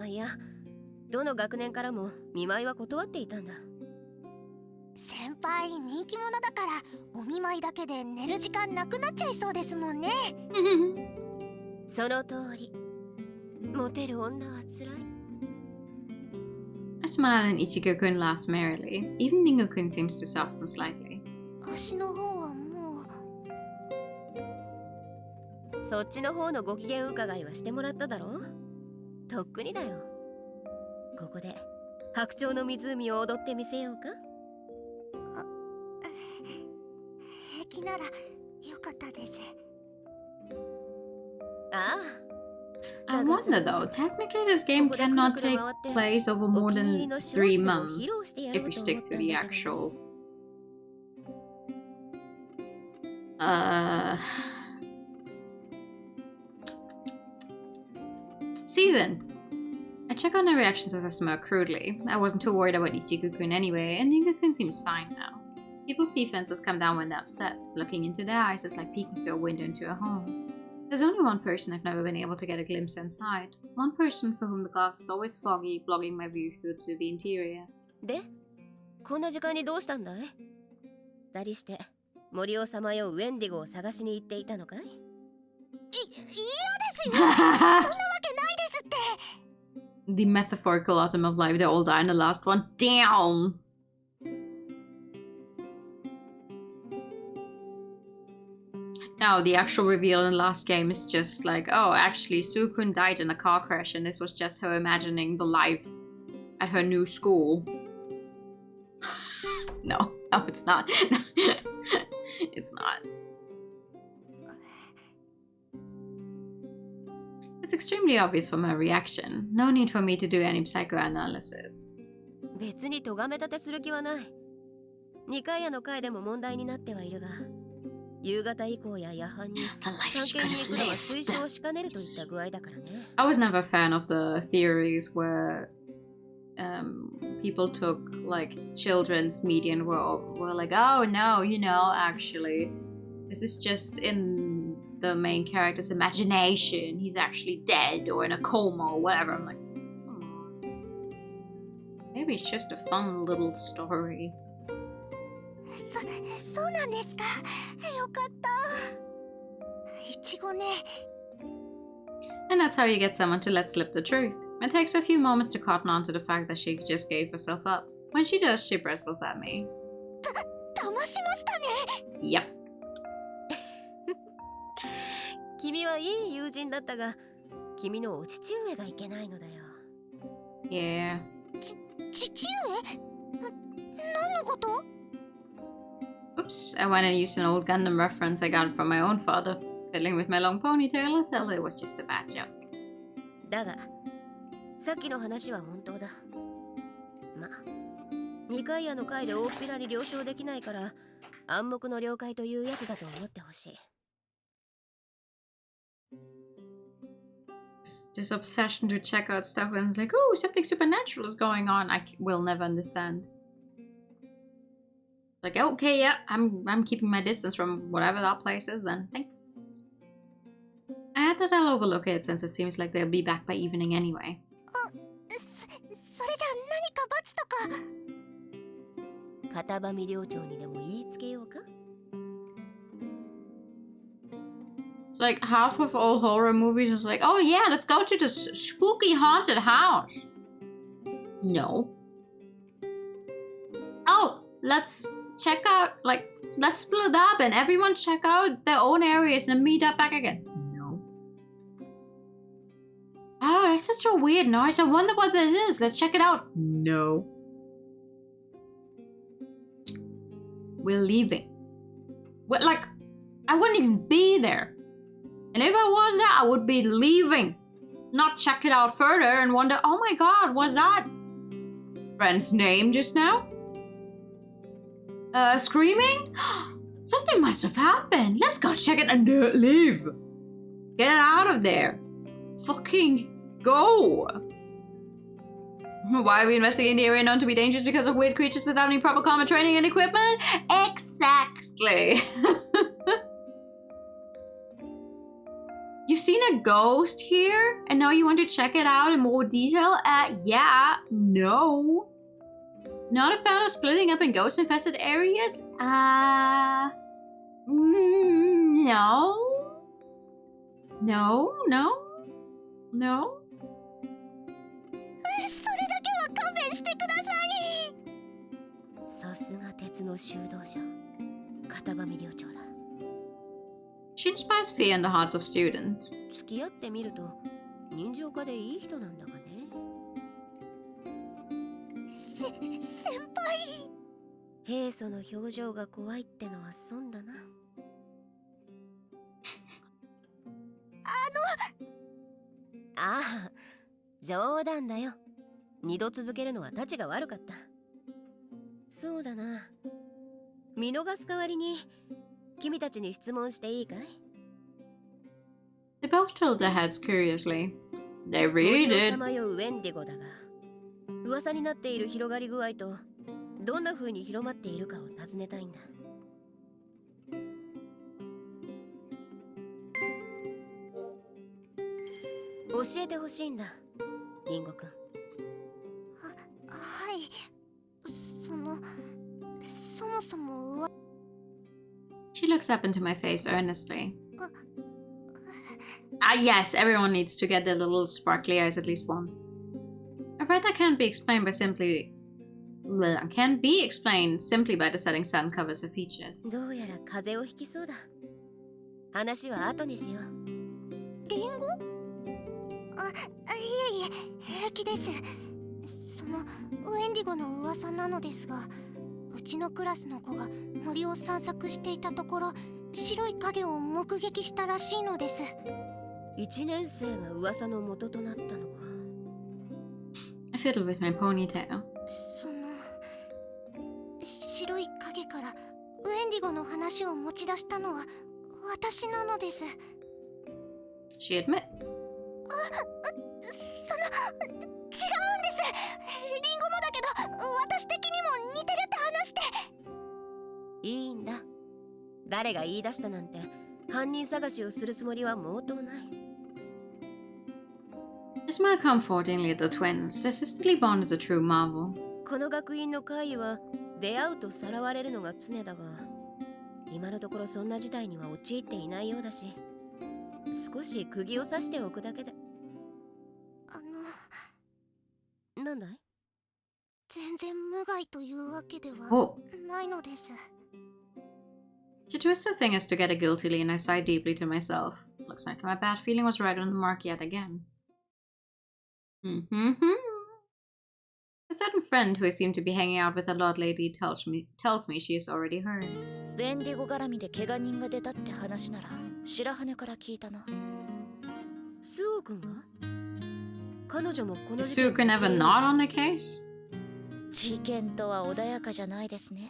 いや、どの学年からも見舞いは断っていたんだ。先輩人気者だからお見舞いだけで寝る時間なくなっちゃいそうですもんね。その通り。モテる女は辛い。I smile and Ichigo-kun laughs merrily. Even Ringo-kun seems to soften slightly. 足の方はもう。そっちの方のご機嫌伺いはしてもらっただろう。とっくにだよ。ここで白鳥の湖を踊ってみせようか。平気ならよかったです。ああ。I wonder though, technically this game cannot take place over more than 3 months if we stick to the actual season. I check on their reactions as I smirk crudely. I wasn't too worried about Ichigo-kun anyway, and Ringo-kun seems fine now. People's defenses come down when they're upset. Looking into their eyes is like peeking through a window into a home. There's only one person I've never been able to get a glimpse inside. One person for whom the glass is always foggy, blocking my view through to the interior. で、こんな時間にどうしたんだい？二人して森をさまようウェンディゴを探しに行っていたのかい？嫌ですよ。そんなわけないですって。The metaphorical autumn of life, they all die in the last one. Damn! No, the actual reveal in the last game is just like, oh, actually, Suokun died in a car crash, and this was just her imagining the life at her new school. No, it's not. It's not. It's extremely obvious from her reaction. No need for me to do any psychoanalysis. 別に咎め立てする気はない。2回屋の回でも問題になってはいるが。夕方以降や夜半に探検に行くのは推奨しかねるといった具合だからね。I was never a fan of the theories where people took like children's media and were like, oh no, you know, actually this is just in the main character's imagination. He's actually dead or in a coma or whatever. I'm like, come on. Maybe it's just a fun little story. そうなんですか。よかった。いちごね。And that's how you get someone to let slip the truth. It takes a few moments to cotton on to the fact that she just gave herself up. When she does, she bristles at me. 騙しましたね。Yep. 君はいい友人だったが、君のお父上がいけないのだよ。Yeah. 父上？何のこと？ Oops, I went and used an old Gundam reference I got from my own father. Fiddling with my long ponytail until it was just a bad joke. だが、さっきの話は本当だ。ま、2回屋の回で大っぴらに了承できないから、暗黙の了解というやつだと思ってほしい。This obsession to check out stuff and it's like, oh, something supernatural is going on. I will never understand. Like, okay, yeah, I'm keeping my distance from whatever that place is then. Thanks. I add that I'll overlook it since it seems like they'll be back by evening anyway. それじゃ何か罰とか。片場見寮長にでも言いつけようか？ It's like half of all horror movies is like, oh yeah, let's go to this spooky haunted house. No. Oh, let's check out, like, let's split up and everyone check out their own areas and meet up back again. No. Oh, that's such a weird noise. I wonder what this is. Let's check it out. No. We're leaving. What, like, I wouldn't even be there. And if I was there, I would be leaving. Not check it out further and wonder, oh my god, what's that friend's name just now? Screaming? Something must have happened. Let's go check it and leave. Get out of there. Fucking go. Why are we investigating the area known to be dangerous because of weird creatures without any proper combat training and equipment? Exactly. You've seen a ghost here and now you want to check it out in more detail? Yeah, no. Not a fan of splitting up in ghost-infested areas? No. No, no, no. それだけは勘弁してください。さすが鉄の修道女、片上寮長だ。She inspires fear in the hearts of students. 付き合ってみると人情家でいい人なんだがね。先輩。平素の表情が怖いってのは損だな。ああ、冗談だよ。二度続けるのはたちが悪かった。そうだな。見逃す代わりに君たちに質問していいかい？ They both tilted their heads curiously. They really 森を did. さまようウェンディゴだが、噂になっている広がり具合とどんな風に広まっているかを尋ねたいんだ。教えてほしいんだ、リンゴくん。はい。そもそも She looks up into my face earnestly. Yes, everyone needs to get their little sparkly eyes at least once. A red that can't be explained simply by the setting sun covers her features. どうやら風邪をひきそうだ。話は後にしよう。リンゴ？いえいえ、平気です。ウェンディゴの噂なのですが、うちのクラスの子が森を散策していたところ、白い影を目撃したらしいのです。1年生が噂の元となったのか。I fiddled with my ponytail. 白い影からウェンディゴの話を持ち出したのは私なのです。She admits. 違うんです。リンゴもだけど、私的にも似てるって話して。いいんだ。誰が言い出したなんて犯人探しをするつもりは毛頭ない。I smiled comfortingly at the twins. Their sisterly bond is a true marvel. この学院の会は出会うとさらわれるのが常だが、今のところそんな事態には陥っていないようだし、少し釘を刺しておくだけで。なんだい？全然無害というわけではないのです。She twists her fingers together guiltily and I sigh deeply to myself. Looks like my bad feeling was right on the mark yet again. A certain friend who I seem to be hanging out with a lot lately tells me she has already heard. ウェンディゴ絡みで怪我人が出たって話なら白羽から聞いたな。スオ君が？彼女もこの Is Suku never not on the case? 事件とは穏やかじゃないですね。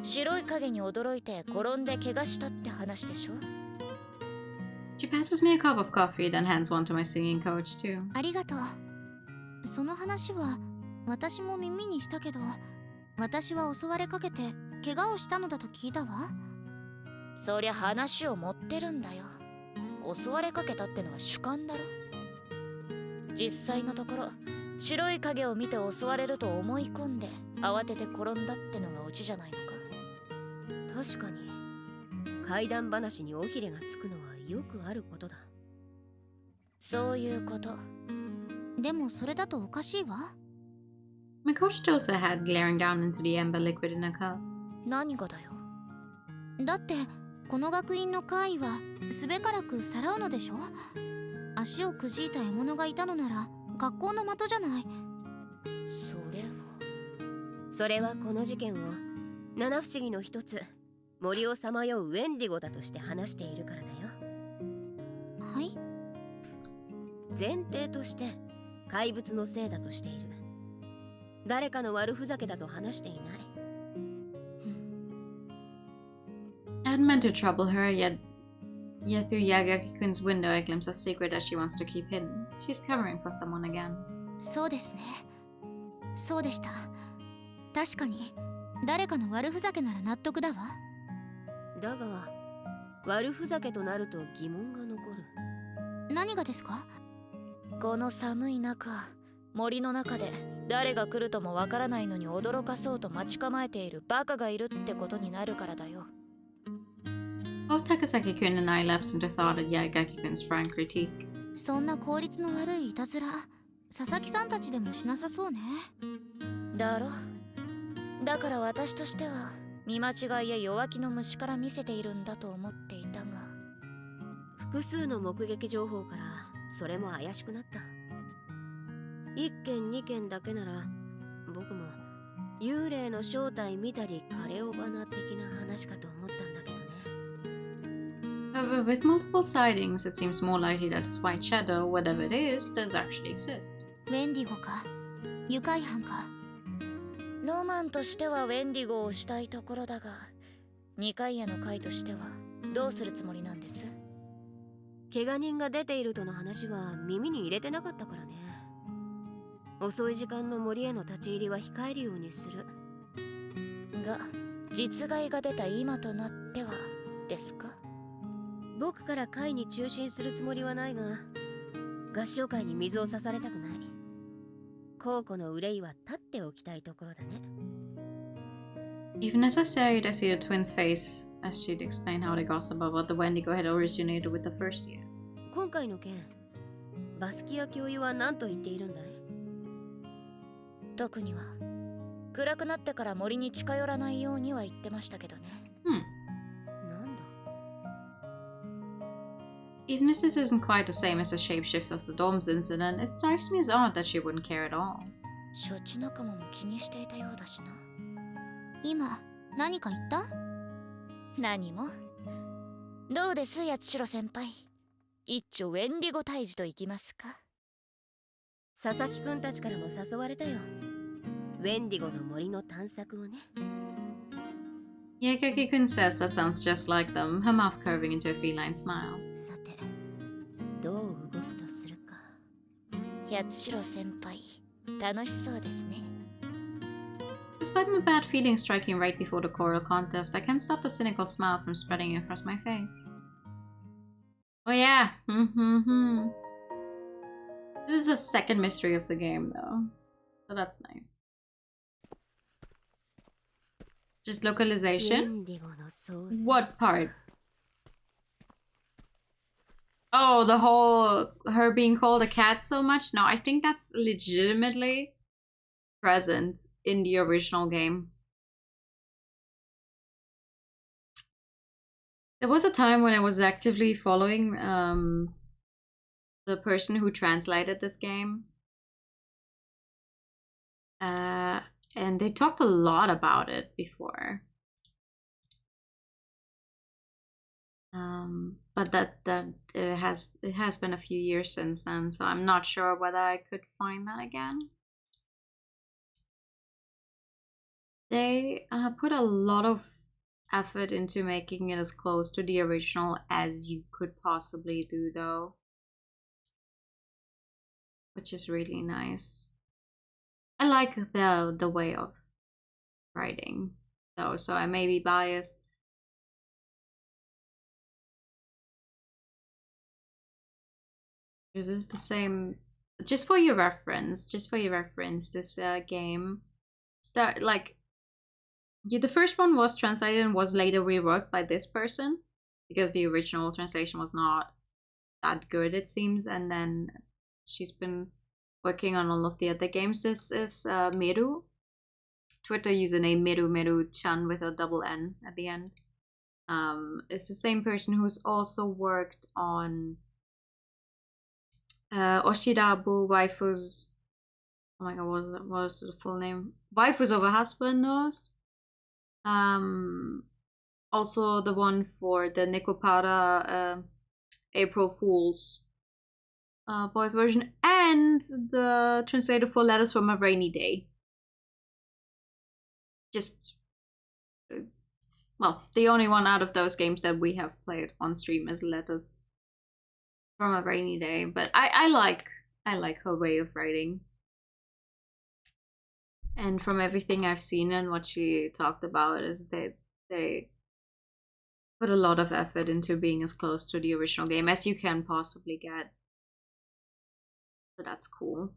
白い影に驚いて転んで怪我したって話でしょ。She passes me a cup of coffee, then hands one to my singing coach too. ありがとう。その話は私も耳にしたけど、私は襲われかけて怪我をしたのだと聞いたわ。そりゃ話を持ってるんだよ。襲われかけたってのは主観だろ。実際のところ白い影を見て襲われると思い込んで慌てて転んだってのがオチじゃないのか。確かに怪談話に尾ひれがつくのはよくあることだ。そういうこと。でもそれだとおかしいわ。My coach tilts her head, glaring down into the amber liquid in her cup. 何がだよ。だってこの学院の怪異はすべからくさらうのでしょ。足をくじいた獲物がいたのなら学校の的じゃない。それはこの事件を七不思議の一つ、森をさまようウェンディゴだとして話しているからだよ。はい。前提として怪物のせいだとしている。誰かの悪ふざけだと話していない。hadn't meant to trouble her, yet through Yagaki-kun's window I glimpse a secret that she wants to keep hidden. She's covering for someone again. そうですね。そうでした。確かに誰かの悪ふざけなら納得だわ。だが悪ふざけとなると疑問が残る。何がですか？この寒い中、森の中で誰が来るともわからないのに驚かそうと待ち構えているバカがいるってことになるからだよ。Both Takasaki-kun and I lapsed into thought at Yagaki-kun's frank critique. そんな効率の悪いいたずら、佐々木さんたちでもしなさそうね。だろ。だから私としては見間違いや弱気の虫から見せているんだと思っていたが、複数の目撃情報からそれも怪しくなった。1件2件だけなら僕も幽霊の正体見たりカレオバナ的な話かと思ったんだけどね。However, with multiple sightings, it seems more likely that this white shadow, whatever it is, does actually exist. ウェンディゴか愉快犯か。ロマンとしてはウェンディゴをしたいところだが、二階屋の会としてはどうするつもりなんです？怪我人が出ているとの話は耳に入れてなかったからね。遅い時間の森への立ち入りは控えるようにする。が、実害が出た今となってはですか？僕から会に中心するつもりはないが、合唱会に水を差されたくない。孝行の憂いは立っておきたいところだね。Even as I stared, I see the twins' face as she'd explain how they gossip about the Wendigo had originated with the first years. 今回の件、バスキア教諭は何と言っているんだい？特には暗くなってから森に近寄らないようには言ってましたけどね。なんだ？ Even if this isn't quite the same as the shapeshift of the Doms incident, it strikes me as odd that she wouldn't care at all. 処置仲間も気にしていたようだしな。今何か言った？何も。どうです八代先輩、一丁ウェンディゴ退治と行きますか？佐々木くんたちからも誘われたよ。ウェンディゴの森の探索をね。Yagaki-kun says that sounds just like them, her mouth curving into a feline smile. さて、どう動くとするか。八代先輩、楽しそうですね。Despite my bad feelings striking right before the choral contest, I can't stop the cynical smile from spreading across my face. Oh yeah, This is the second mystery of the game though, so that's nice. Just localization? What part? Oh, the whole her being called a cat so much? No, I think that's legitimately present in the original game. There was a time when I was actively following the person who translated this game. And they talked a lot about it before. But it has been a few years since then, so I'm not sure whether I could find that again. They put a lot of effort into making it as close to the original as you could possibly do, though, which is really nice. I like the way of writing, though, so I may be biased. This is the same. Just for your reference, this game the first one was translated and was later reworked by this person because the original translation was not that good, it seems, and then she's been working on all of the other games. This is Meru, Twitter username Meru-Meru-chan with a double N at the end. It's the same person who's also worked on Oshirabu Waifu's, oh my god, what was the full name? Waifus of a Husband Knows. Also the one for the Nekopara April Fool's boys version, and the translator for Letters from a Rainy Day. Just well, the only one out of those games that we have played on stream is Letters from a Rainy Day. But I like her way of writing. And from everything I've seen and what she talked about is that they put a lot of effort into being as close to the original game as you can possibly get. So that's cool.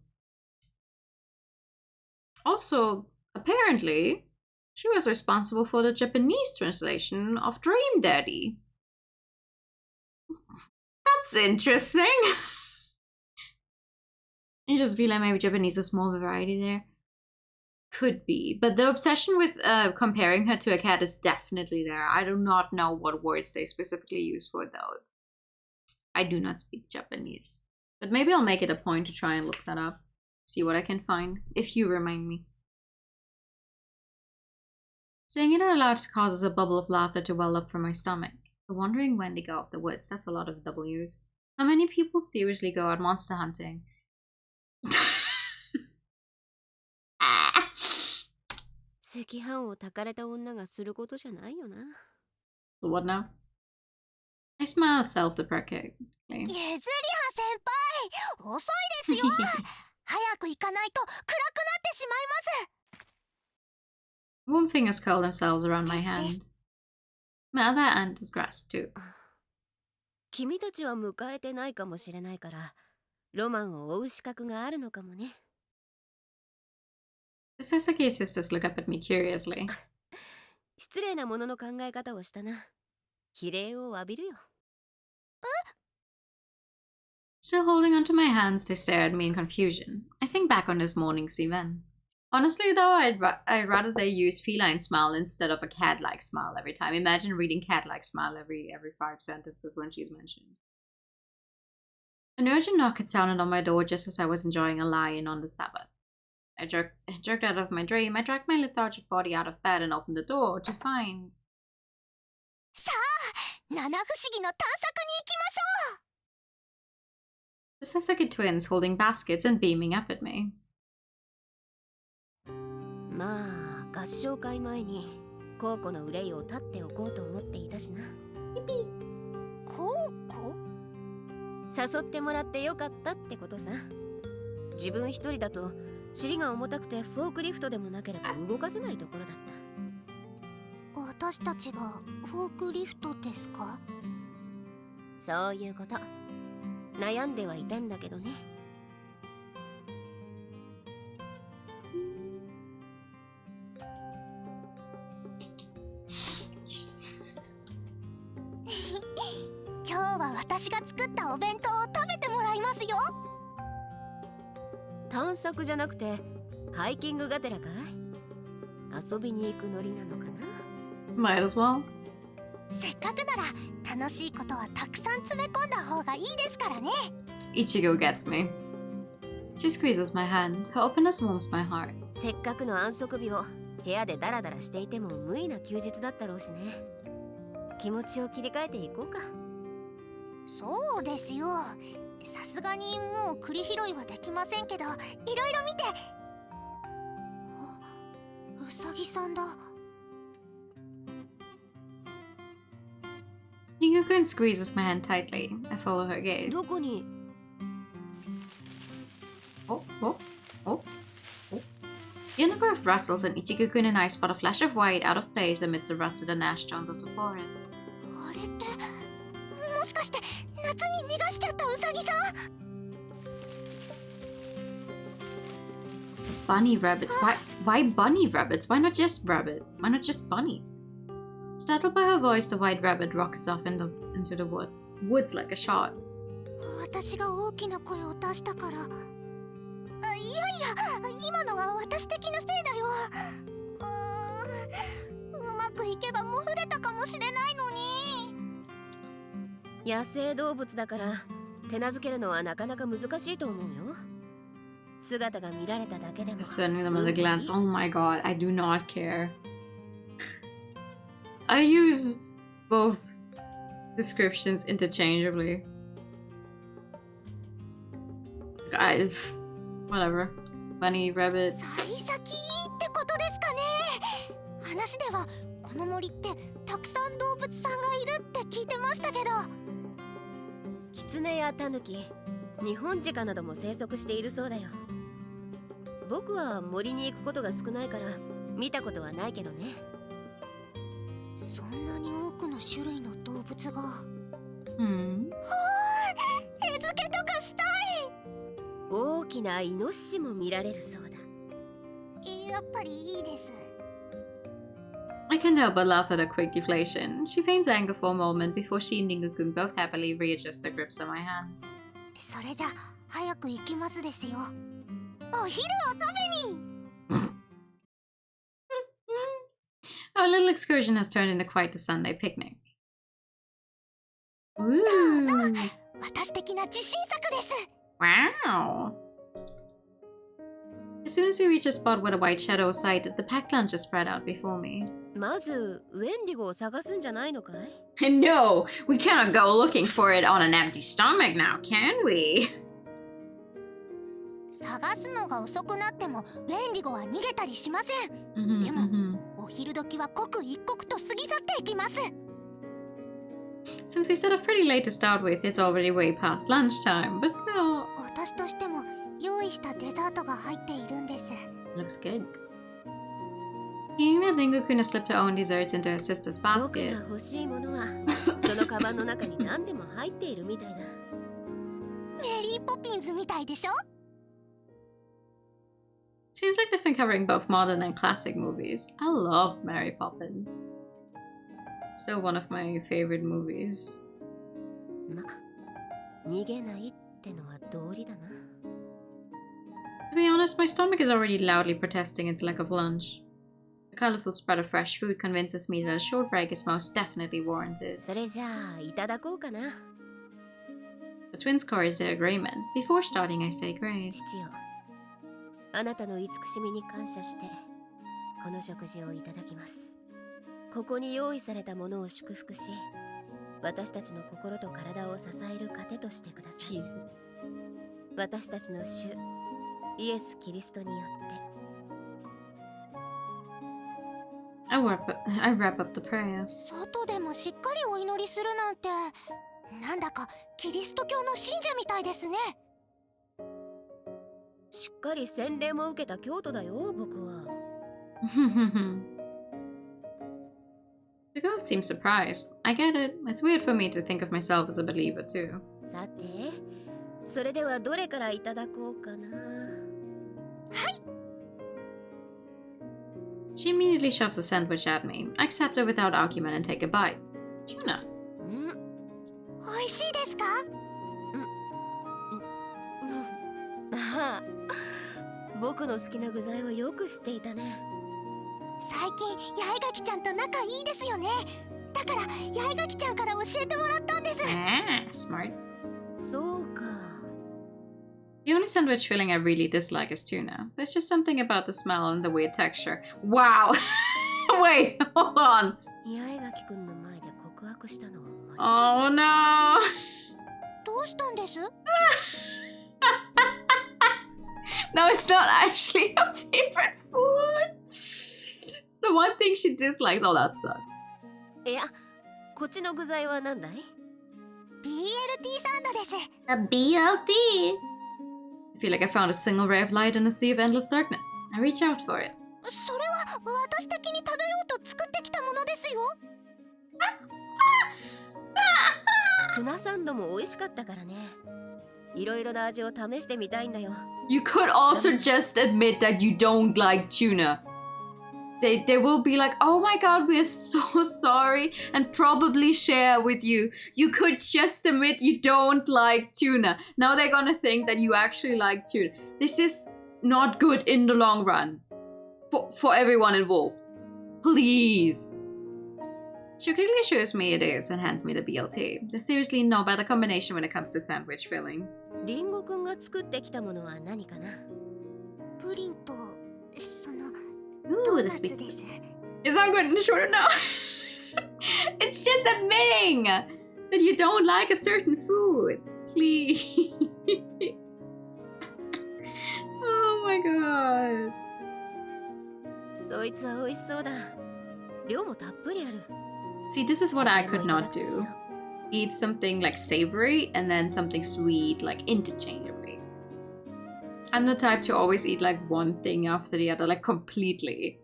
Also, apparently, she was responsible for the Japanese translation of Dream Daddy. That's interesting. I just feel like maybe Japanese is more variety there. Could be, but the obsession with comparing her to a cat is definitely there. I do not know what words they specifically use for it though. I do not speak Japanese. But maybe I'll make it a point to try and look that up. See what I can find, if you remind me. Saying it out loud causes a bubble of laughter to well up from my stomach. The wandering Wendigo of the woods, that's a lot of W's. How many people seriously go out monster hunting? What now? I smiled self-deprecatingly. Warm fingers curl themselves around my hand. My other hand is grasped too. 君たちは迎えてないかもしれないから、ロマンを追う資格があるのかもね。The Sasaki sisters look up at me curiously. 失礼なものの考え方をしたな。比例を浴びるよ。Still holding onto my hands, they stare at me in confusion. I think back on this morning's events. Honestly though, I'd rather they use feline smile instead of a cat-like smile every time. Imagine reading cat-like smile every 5 sentences when she's mentioned. An urgent knock had sounded on my door just as I was enjoying a lie-in on the Sabbath. I jerked out of my dream. I dragged my lethargic body out of bed and opened the door to find... The Sasaki twins holding baskets and beaming up at me. まあ、合唱会前にコウコの憂いを立っておこうと思っていたしな。ピピ。コウコ？誘ってもらってよかったってことさ。自分一人だと尻が重たくてフォークリフトでもなければ動かせないところだった。私たちがフォークリフトですか？そういうこと。悩んではいたんだけどね。今日は私が作ったお弁当を食べてもらいますよ。探索じゃなくてハイキングがてらかい？遊びに行くノリなのかな？ Might as well. せっかくなら楽しいことはたくさん詰め込んだ方がいいですからね。Ichigo gets me. She squeezes my hand. Her openness warms my heart. せっかくの安息日を部屋でダラダラしていても無意な休日だったろうしね。気持ちを切り替えていこうか。そうですよ。さすがにもう栗拾いはできませんけど、いろいろ見て。うさぎさんだ。Nigu-kun squeezes my hand tightly. I follow her gaze. どこに？ Oh. The undergrowth rustles and Ichigo-kun and I spot a flash of white out of place amidst the rusted and ash tones of the forest. あれってもしかして夏に逃がしちゃったウサギさん？ Bunny rabbits. Why bunny rabbits? Why not just rabbits? Why not just bunnies? Startled by her voice, the white rabbit rockets off into the woods like a shot. 私が大きな声を出したから。いや今のは私的なせいだよ。うまくいけばもふれたかもしれないのに。野生動物だから手なずけるのはなかなか難しいと思うよ。姿が見られただけでも。Discerning them at a glance. Oh my god, I do not care. I use both descriptions interchangeably. Whatever. Bunny, rabbit. 幸先ってことですかね。話ではこの森ってたくさん動物さんがいるって聞いてましたけど。キツネやタヌキ、ニホンジカなども生息しているそうだよ。僕は森に行くことが少ないから見たことはないけどね。そんなに多くの種類の動物が。Hmm. 餌付けとかしたい。大きなイノシシも見られるそうだ。やっぱりいいです。I can't help but laugh at her quick deflation. She feigns anger for a moment before she and Ningu-kun both happily readjust their grips on my hands. それじゃ早く行きますですよ。お昼を食べに。Our little excursion has turned into quite a Sunday picnic. Ooh. 私的な自信作です。 Wow. As soon as we reach a spot where the white shadow was sighted, the packed lunch is spread out before me. まずウェンディゴを探すんじゃないのかい？ No, we cannot go looking for it on an empty stomach now, can we? 探すのが遅くなってもウェンディゴは逃げたりしません。でもお昼時は刻一刻と過ぎ去っていきます。 Since we set off pretty late to start with, it's already way past lunchtime, but still... 私としても用意したデザートが入っているんです。 Looks good. Seeing that Ningu-kun has slipped her own desserts into her sister's 僕 basket, が欲しいものはそのカバンの中に何でも入っているみたいだ。メリーポピンズみたいでしょ。 seems like they've been covering both modern and classic movies. I love Mary Poppins. Still one of my favorite movies. ま、逃げないってのは道理だな。To be honest, my stomach is already loudly protesting its lack of lunch. The colorful spread of fresh food convinces me that a short break is most definitely warranted. それじゃあいただこうかな。 The twins chorus their agreement. Before starting, I say grace. 父よ、あなたの慈しみに感謝してこの食事をいただきます。ここに用意されたものを祝福し、私たちの心と体を支える糧としてください。 Jesus. 私たちの主イエス・キリストによって。 I wrap up the prayer. 外でもしっかりお祈りするなんて、なんだかキリスト教の信者みたいですね。しっかり洗礼も受けた教徒だよ、僕は。The girl seems surprised. I get it. It's weird for me to think of myself as a believer too. さて、それではどれからいただこうかな。She immediately shoves a sandwich at me. I accept it without argument and take a bite. Tuna. 美味しいですか？ああ、僕の好きな具材をよく知っていたね。最近八重垣ちゃんと仲いいですよね。だから八重垣ちゃんから教えてもらったんです。 Ah, smart. そうか。 The only sandwich filling I really dislike is tuna. There's just something about the smell and the weird texture. Wow! Wait, hold on. 八重垣くんの前で告白したのは Oh no! どうしたんです？ No, it's not actually her favorite food. It's the one thing she dislikes. Oh, that sucks. いや、こっちの具材は何だい？ BLT サンドです。 A BLT? I feel like I found a single ray of light in a sea of endless darkness. I reach out for it. それは私的に食べようと作ってきたものですよ。ツナサンドも美味しかったからね。いろいろな味を試してみたいんだよ。You could also just admit that you don't like tuna. They will be like, oh my god, we are so sorry, and probably share with you. You could just admit you don't like tuna. Now they're gonna think that you actually like tuna. This is not good in the long run. For everyone involved. Please. She quickly shows me it is and hands me the BLT. There's seriously no better combination when it comes to sandwich fillings. リンゴくんが作ってきたものは何かな？プリンとその Ooh, ドー the ナツ sweet で stuff. す。 It's not good in the shorter now. It's just admitting that you don't like a certain food. Please. Oh my god. そいつは美味しそうだ。量もたっぷりある。See, this is what I could not do. Eat something like savory and then something sweet, like interchangeably. I'm the type to always eat like one thing after the other, like completely.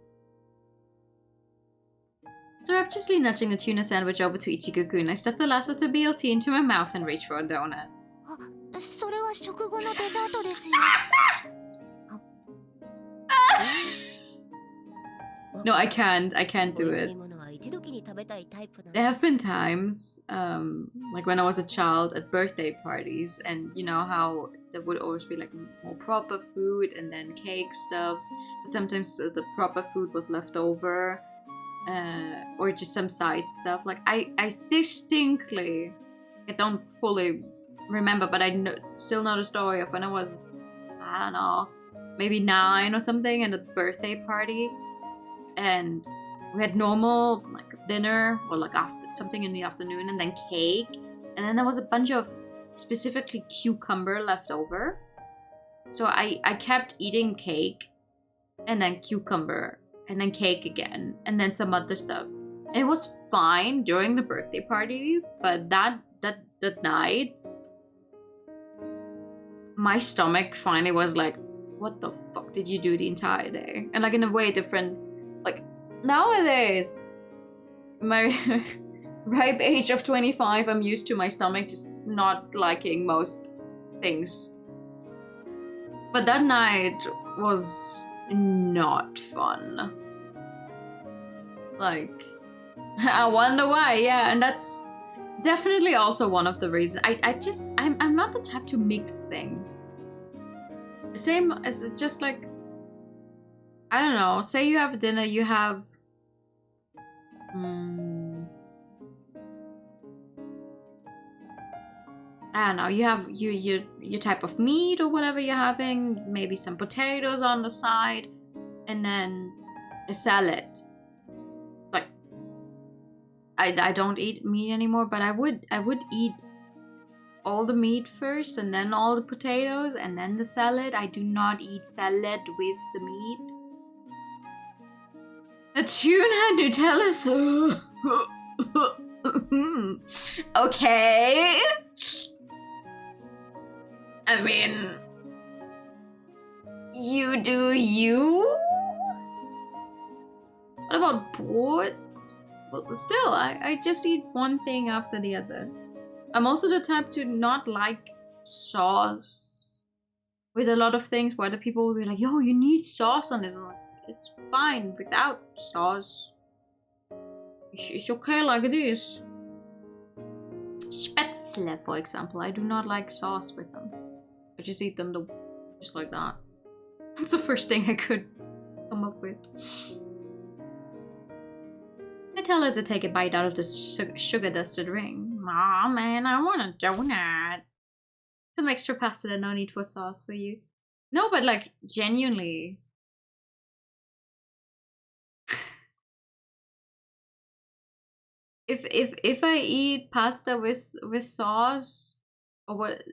Surreptitiously nudging the tuna sandwich over to Ichigukun, I stuffed the last of the BLT into my mouth and reached for a donut. それは食後のデザートですよ。No, I can't do it. There have been times, like when I was a child at birthday parties, and you know how there would always be like more proper food and then cake stuffs, but sometimes the proper food was left over, or just some side stuff. Like I distinctly, I don't fully remember, but I still know the story of when I was, I don't know, maybe 9 or something, at a birthday party, and we had normal like dinner or like after something in the afternoon, and then cake, and then there was a bunch of specifically cucumber left over. So I kept eating cake, and then cucumber, and then cake again, and then some other stuff. And it was fine during the birthday party, but that night, my stomach finally was like, what the fuck did you do the entire day? And like in a way different, like nowadays, my ripe age of 25, I'm used to my stomach just not liking most things. But that night was not fun. Like, I wonder why, yeah, and that's definitely also one of the reasons. I'm not the type to mix things. Same as just like, I don't know, say you have dinner, you have I don't know, you have your type of meat or whatever you're having, maybe some potatoes on the side, and then a salad. Like, I don't eat meat anymore, but I would eat all the meat first, and then all the potatoes, and then the salad. I do not eat salad with the meat. A tuna Nutella sauce. Okay. I mean, you do you? What about broads? Well, still, I just eat one thing after the other. I'm also the type to not like sauce with a lot of things, where the people will be like, yo, you need sauce on this. It's fine without sauce. It's okay like this. Spätzle, for example, I do not like sauce with them. I just eat them just like that. That's the first thing I could come up with. I tell her to take a bite out of this sugar-dusted ring. Aw, man, I want a donut. Some extra pasta, no need for sauce for you. No, but like, genuinely. If I eat pasta with sauce, or what,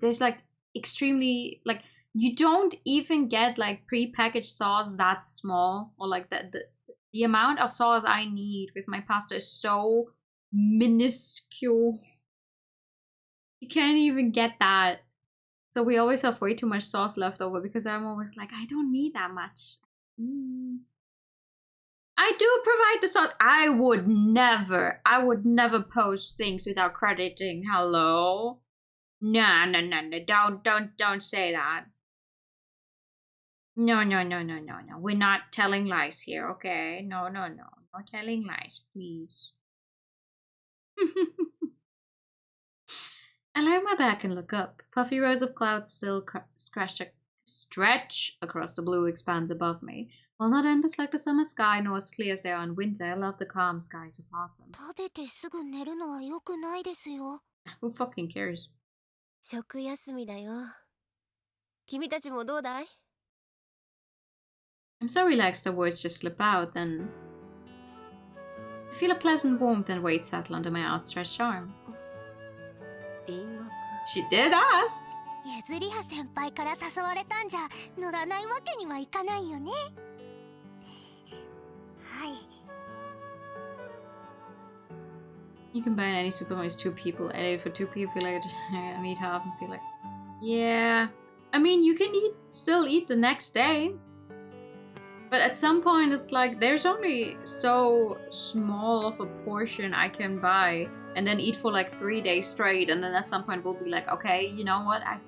there's like extremely, like, you don't even get like pre-packaged sauce that small, or like the amount of sauce I need with my pasta is so minuscule. You can't even get that. So we always have way too much sauce left over, because I'm always like, I don't need that much. I do provide the sauce. I would never post things without crediting. Hello? No, don't say that. No. We're not telling lies here, okay? No. No telling lies, please. I lie on my back and look up. Puffy rows of clouds still stretch across the blue expanse above me. While not endless like the summer sky, nor as clear as they are in winter, I love the calm skies of autumn. 食べてすぐ寝るのは良くないですよ。 Who fucking cares? 食休みだよ。君たちもどうだい？ I'm so relaxed the words just slip out, then I feel a pleasant warmth and weight settle under my outstretched arms. リンゴくん。 She did ask! ゆずりは先輩から誘われたんじゃ乗らないわけにはいかないよね。はい。You can buy in any supermarket 2 people, and for 2 people, like, I need half and feel like, yeah. I mean, you can still eat the next day. But at some point, it's like, there's only so small of a portion I can buy and then eat for like 3 days straight. And then at some point, we'll be like, okay, you know what? I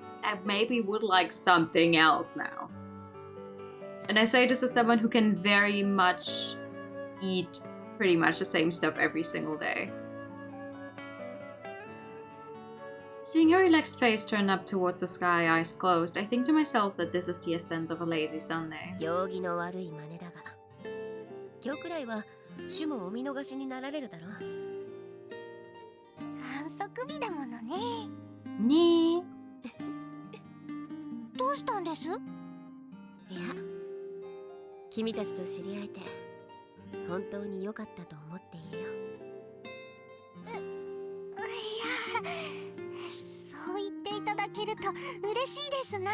maybe would like something else now. And I say this as someone who can very much eat pretty much the same stuff every single day. Seeing her relaxed face turn up towards the sky, eyes closed, I think to myself that this is the essence of a lazy Sunday. 行儀の悪い真似だが、今日くらいは主もお見逃しになられるだろう。反則日だものね。ねどうしたんです？いや、君たちと知り合えて本当に良かったと思っているよ。そう言っていただけると嬉しいですな。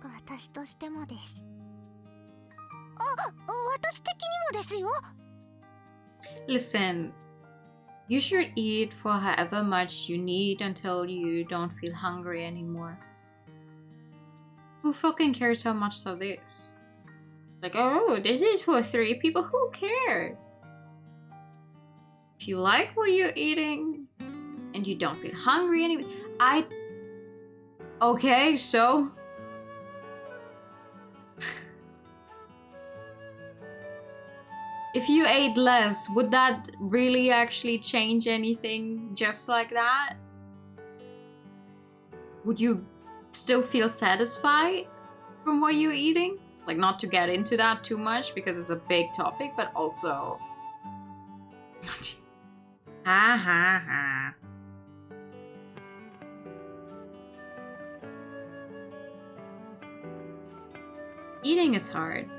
私としてもです。私的にもですよ。Listen, you should eat for however much you need until you don't feel hungry anymore. Who fucking cares how much of this? Like, oh, this is for 3 people, who cares? If you like what you're eating and you don't feel hungry anyway, okay, so if you ate less, would that really actually change anything just like that? Would you still feel satisfied from what you're eating? Like, not to get into that too much because it's a big topic, but also... ha ha ha. Eating is hard.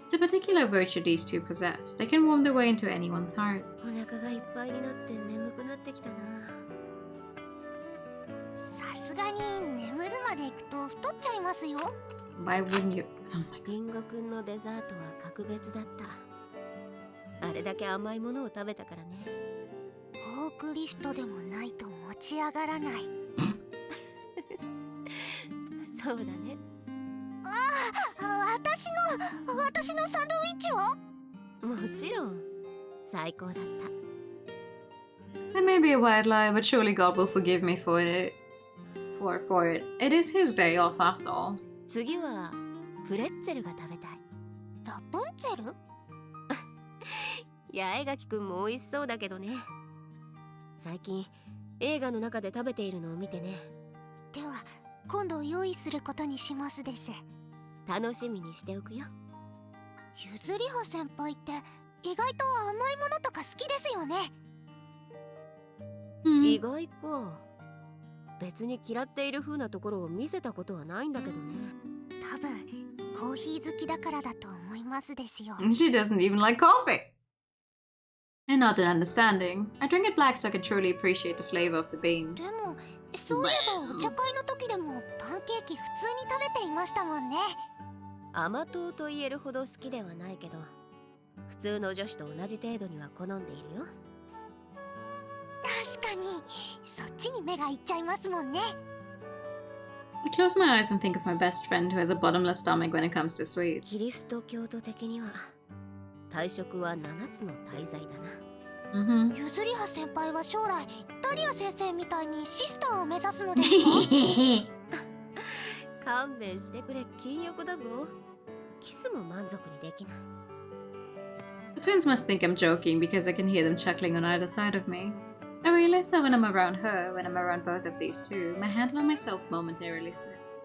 It's a particular virtue these 2 possess. They can warm their way into anyone's heart. お腹がいっぱいになって眠くなってきたな。さすがに眠るまで行くと太っちゃいますよ。Why wouldn't you? Oh my god. リンゴくんのデザートは格別だった。あれだけ甘いものを食べたからね。フォークリフトでもないと持ち上がらない。そうだね。私のサンドイッチは？もちろん最高だった。 That may be a white lie, but surely God will forgive me for it. For it. It is his day off after all. 次はプレッツェルが食べたい。ラプンツェル？八重垣くんも美味しそうだけどね。最近映画の中で食べているのを見てね。では今度用意することにしますです。楽しみにしておくよ。ゆずりは先輩って意外と甘いものとか好きですよね。意外か。別に嫌っている風なところを見せたことはないんだけどね。多分コーヒー好きだからだと思いますですよ。 She doesn't even like coffee. And not an understanding. I drink it black so I can truly appreciate the flavor of the beans. でもそういえばお茶会の時でもパンケーキ普通に食べていましたもんね。甘党と言えるほど好きではないけど、普通の女子と同じ程度には好んでいるよ。確かにそっちに目がいっちゃいますもんね。I close my eyes and think of my best friend who has a bottomless stomach when it comes to キ sweets. リスト教徒的には退職は7つの大罪だな。ゆずりは先輩は将来ダリア先生みたいにシスターを目指すのですか？勘弁してくれ、禁欲だぞ。キスも満足にできない。 The twins must think I'm joking because I can hear them chuckling on either side of me. I realize that when I'm around her, when I'm around both of these 2, my handle on myself momentarily slips.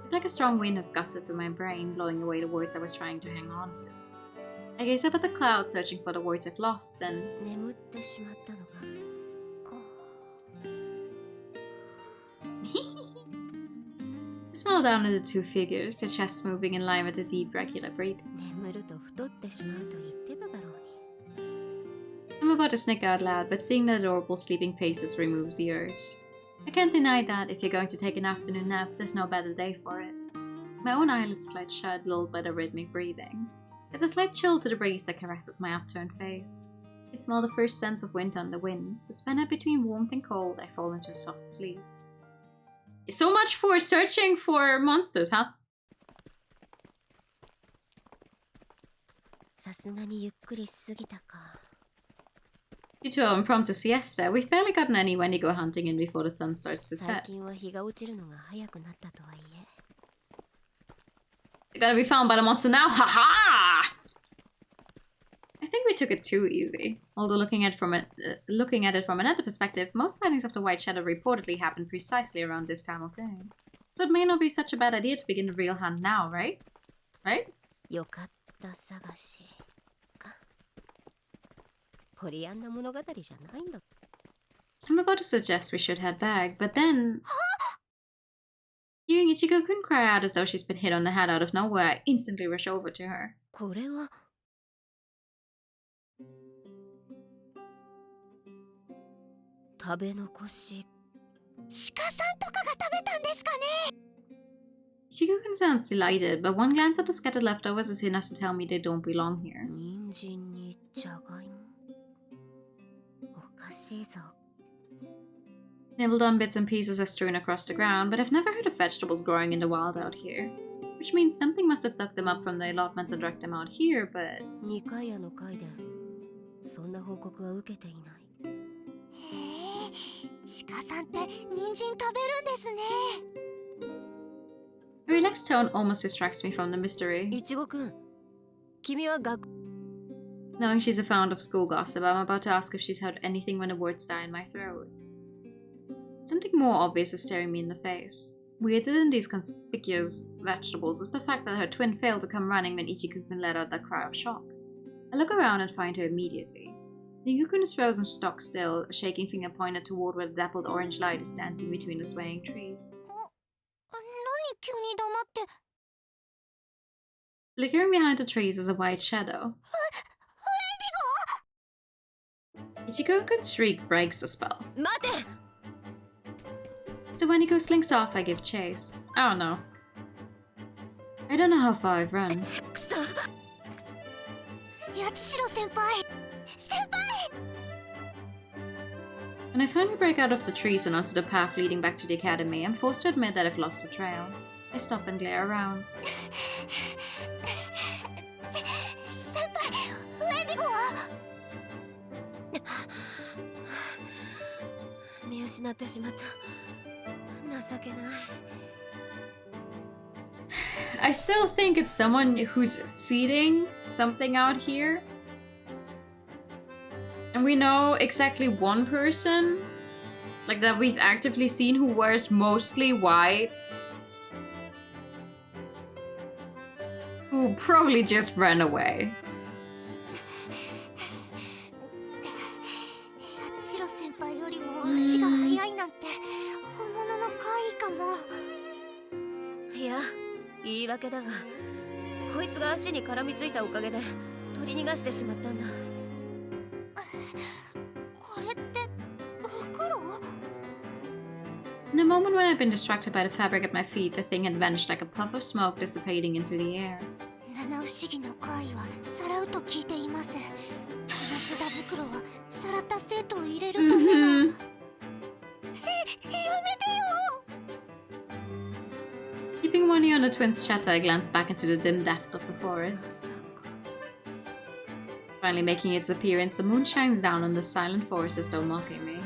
It's like a strong wind has gusted through my brain, blowing away the words I was trying to hang on to. I gaze up at the clouds, searching for the words I've lost, and... 眠ってしまったのか。I smile down at the 2 figures, their chests moving in line with the deep, regular breathing. 眠ると太ってしまうと言ってただろうに。 I'm about to snicker out loud, but seeing their adorable sleeping faces removes the urge. I can't deny that if you're going to take an afternoon nap, there's no better day for it. My own eyelids slide shut, lulled by the rhythmic breathing. There's a slight chill to the breeze that caresses my upturned face. I can smell the first sense of winter on the wind. Suspended between warmth and cold, I fall into a soft sleep. So much for searching for monsters, huh? さすがにゆっくりしすぎたか。 Due to our impromptu siesta, we've barely gotten any Wendigo hunting in before the sun starts to 最 set. 近は日が落ちるのが早くなったとはいえ。 They're gonna be found by the monster now. Haha! I think we took it too easy. Although looking at it from another perspective, most sightings of the White Shadow reportedly happen precisely around this time of day. So it may not be such a bad idea to begin the real hunt now, right? Right? よかった探しか。ポリアンナ物語じゃないんだ。 I'm about to suggest we should head back, but then... Hearing Ichigo-kun cry out as though she's been hit on the head out of nowhere, I instantly rush over to her. これは食べ残し。鹿さんとかが食べたんですかね。 Ichigo-kun sounds delighted, but one glance at the scattered leftovers is enough to tell me they don't belong here. 人参にじゃがいも。おかしいぞ。 Nibbled on bits and pieces are strewn across the ground, but I've never heard of vegetables growing in the wild out here. Which means something must have dug them up from the allotments and dragged them out here, but... 2回の回でそんな報告は受けていない。へえ、鹿さんって人参食べるんですね。 A relaxed tone almost distracts me from the mystery. いちごくん、君は学 Knowing she's a fond of school gossip, I'm about to ask if she's heard anything when the words die in my throat. Something more obvious is staring me in the face. Weirder than these conspicuous vegetables is the fact that her twin failed to come running when Ichigo-kun let out that cry of shock. I look around and find her immediately. Ichigo-kun is frozen stock still, a shaking finger pointed toward where the dappled orange light is dancing between the swaying trees. 何急に黙って。 Flickering behind the trees is a white shadow. Ichigo-kun's shriek breaks the spell. 待て。 So when Wendigo slinks off, I give chase. I don't know. I don't know how far I've run. くそ。八代先輩。先輩。 When I finally break out of the trees and onto the path leading back to the academy, I'm forced to admit that I've lost the trail. I stop and glare around. 先輩、ウェンディゴは。見失ってしまった。情けない。 I still think it's someone who's feeding something out here. And we know exactly one person, like that we've actively seen, who wears mostly white. Who probably just ran away. 八代先輩よりも足が速いなんて本物の怪異かも。いや、言い訳だが、こいつが足に絡みついたおかげで取り逃がしてしまったんだ。これって袋？ In a moment when I'd been distracted by the fabric at my feet, the thing had vanished like a puff of smoke dissipating into the air. 七不思議の怪異はさらうと聞いています。この津田袋はさらった生徒を入れるための。やめてよ。 Keeping one ear on the twins' chatter, I glanced back into the dim depths of the forest. Finally making its appearance, the moon shines down on the silent forest as though mocking me.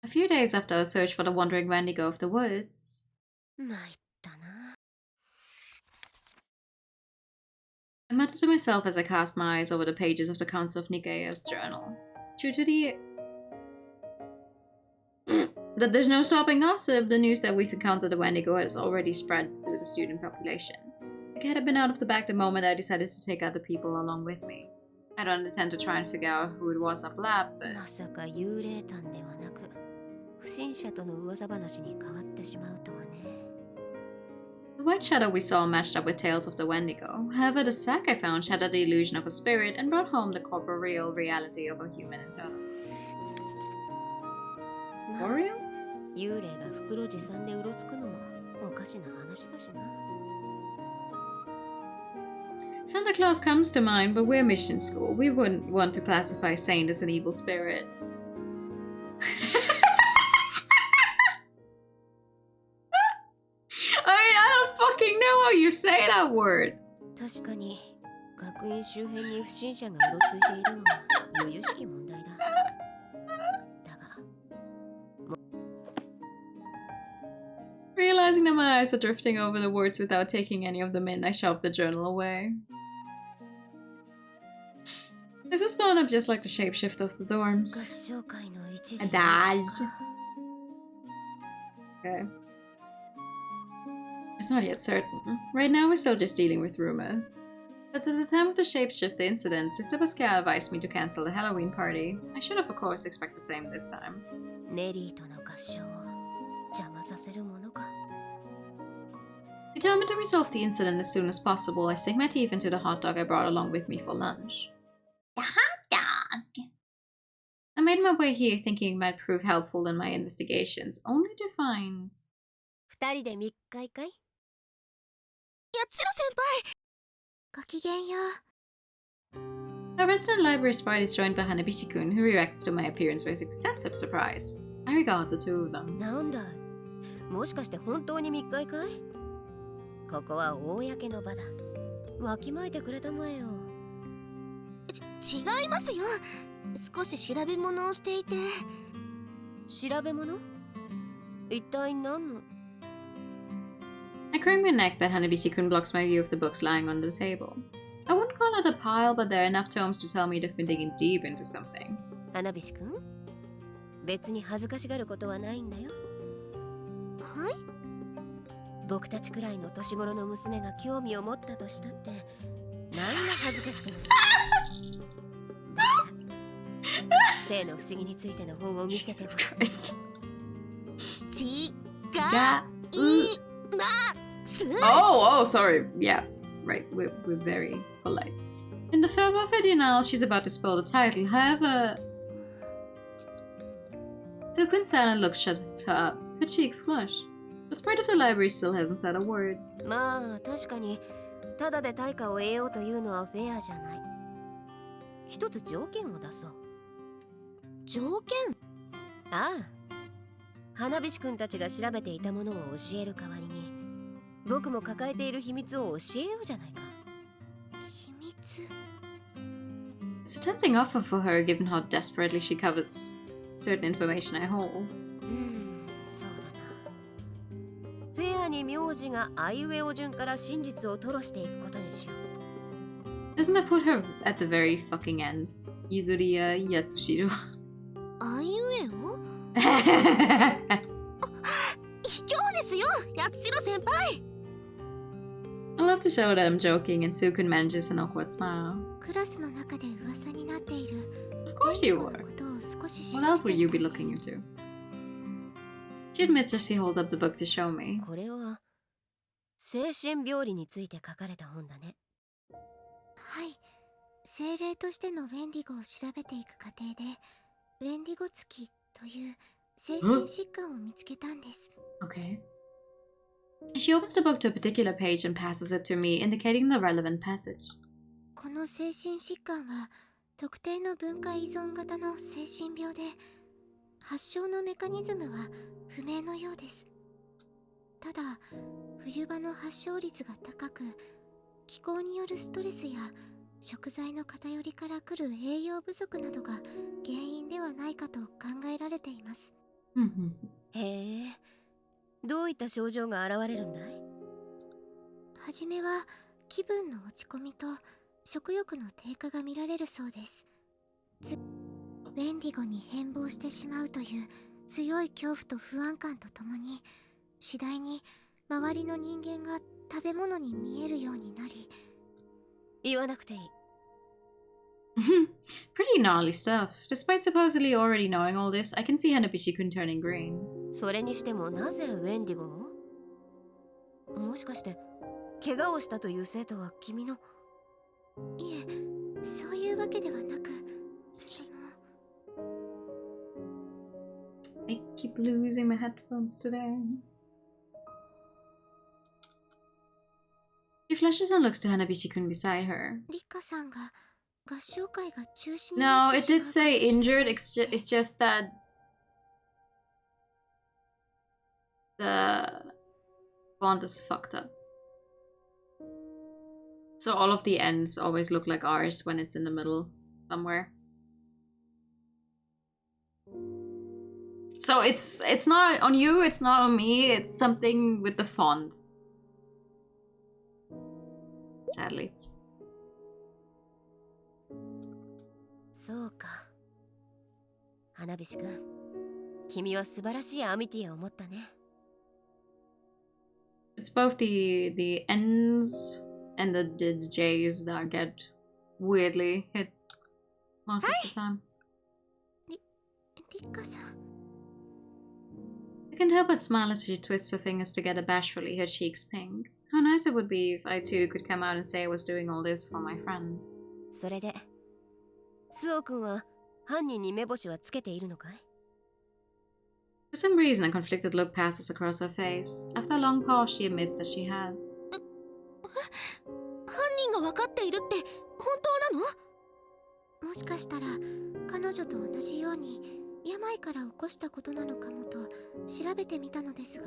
A few days after our search for the wandering Wendigo of the woods, 参ったな。 I muttered to myself as I cast my eyes over the pages of the Council of Nikaya's journal. True to the... that there's no stopping gossip, the news that we've encountered the Wendigo has already spread through the student population. The cat had been out of the bag the moment I decided to take other people along with me. I don't intend to try and figure out who it was up lab, but... まさか幽霊譚ではなく、不審者との噂話に変わってしまうとはね。The white shadow we saw matched up with tales of the Wendigo. However, the sack I found shattered the illusion of a spirit and brought home the corporeal reality of a human internal. Corporeal? 幽霊が袋持参でうろつくのもおかしな話だしな。 Santa Claus comes to mind, but we're mission school. We wouldn't want to classify Saint as an evil spirit. I don't fucking know how you say that word. 確かに学院周辺に不審者がうろついているのは由々しき問題だ。だが Realizing that my eyes are drifting over the words without taking any of them in, I shoved the journal away. Is this spawn up just like the shapeshift of the 合 dorms? 唱会の一時 Adage. Okay. It's not yet certain. Right now we're still just dealing with rumors. But at the time of the shapeshift incident, Sister Pascal advised me to cancel the Halloween party. I should have of course expected the same this time. ネリーとの合唱を邪魔させるものか。 Determined to resolve the incident as soon as possible, I sank my teeth into the hot dog I brought along with me for lunch. The hot dog! I made my way here thinking it might prove helpful in my investigations, only to find... 二人で密会かい？やっちろ先輩ごきげんよう Our resident library sprite is joined by Hanabishi-kun, who reacts to my appearance with excessive surprise. I regard the two of them. なんだい、もしかして本当に密会かい？ここは公の場だ。わきまえてくれたまえよ。違いますよ少し調べ物をしていて。調べ物？一体何の？ I crane my neck, but Hanabishi-kun blocks my view of the books lying on the table. I wouldn't call it a pile, but there are enough tomes to tell me they've been digging deep into something. 花火師くん、別に恥ずかしがることはないんだよ。はい僕たちくらいの年頃の娘が興味を持ったとしたって何も恥ずかしくない。だから性の不思議についての本を見せて Jesus Christ. 違がいます Oh, sorry. Yeah, right. We're very polite. In the fervor of her denial, she's about to spell the title. However, Sukun silent looks shuts her up. Her cheeks flush. The sprite of the library still hasn't said a word. まあ確かにただで対価を得ようというのはフェアじゃない。一つ条件を出そう。条件ああ、花火師くんたちが調べていたものを教える代わりに僕も抱えている秘密を教えようじゃないか。秘密 It's a tempting offer for her, given how desperately she covets certain information I hold. そうだな。フェアに名字があいうえお順から真実を吐露していくことにしよう。 Doesn't that put her at the very fucking end? Yuzuriya Yatsushiro. あいうえお卑怯ですよやつしろ先輩 I love to show that I'm joking, and Sukun manages an awkward smile. クラスの中で噂になっている Of course you の were. ことを少し調 What べ else て would い you た be んです looking into? She admits as she holds up the book to show me. これは精神病理について書かれた本だね。はい精霊としてのウェンディゴを調べていく過程でウェンディゴツキという精神疾患を見つけたんです Okay. She opens the book to a particular page and passes it to me, indicating the relevant passage. この精神疾患は特定の文化依存型の精神病で発症のメカニズムは不明のようです。ただ冬場の発症率が高く気候によるストレスや食材の偏りから来る栄養不足などが原因ではないかと考えられています。へえ、どういった症状が現れるんだい？はじめは気分の落ち込みと食欲の低下が見られるそうです。ウェンディゴに変貌してしまうという強い恐怖と不安感とともに次第に周りの人間が食べ物に見えるようになり。言わなくていい。Pretty gnarly stuff. Despite supposedly already knowing all this, I can see Hanabishi-kun turning green. それにしてもなぜウェンディゴを？もしかして怪我をしたという生徒は君の？いえ、そういうわけではなく、I keep losing my headphones today. She flushes and looks to Hanabishi-kun beside her. リカさんが合唱会が中止に No, なって it しま did う say かもしれない injured. It's just that the font is fucked up. So all of the ends always look like R's when it's in the middle somewhere. So it's not on you, it's not on me, it's something with the font. Sadly. そうか。花火師くん、君は素晴らしいアミティアを持ったね。It's both the N's and the J's that get weirdly hit most of the time. リカさん I can't help but smile as she twists her fingers together bashfully, her cheeks pink. How nice it would be if I too could come out and say I was doing all this for my friend. それで、スオ君は犯人に目星はつけているのかい？ For some reason, a conflicted look passes across her face. After a long pause, she admits that she has. 犯人が分かっているって本当なの？もしかしたら彼女と同じように病から起こしたことなのかもと調べてみたのですが。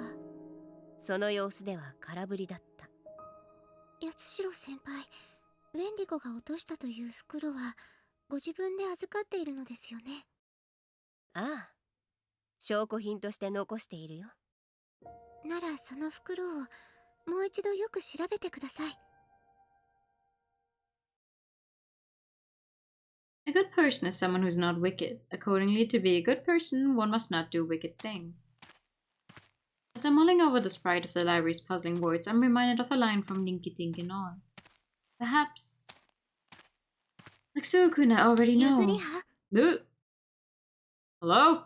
その様子では空振りだった。八代先輩、ウェンディゴが落としたという袋はご自分で預かっているのですよね。ああ、証拠品として残しているよ。ならその袋をもう一度よく調べてください。A good person is someone who's not wicked. Accordingly, to be a good person, one must not do wicked things. As I'm mulling over the sprite of the library's puzzling words, I'm reminded of a line from Ninky Tinky Noise. Perhaps... Like Suo-kun, I already know. Ugh. Hello?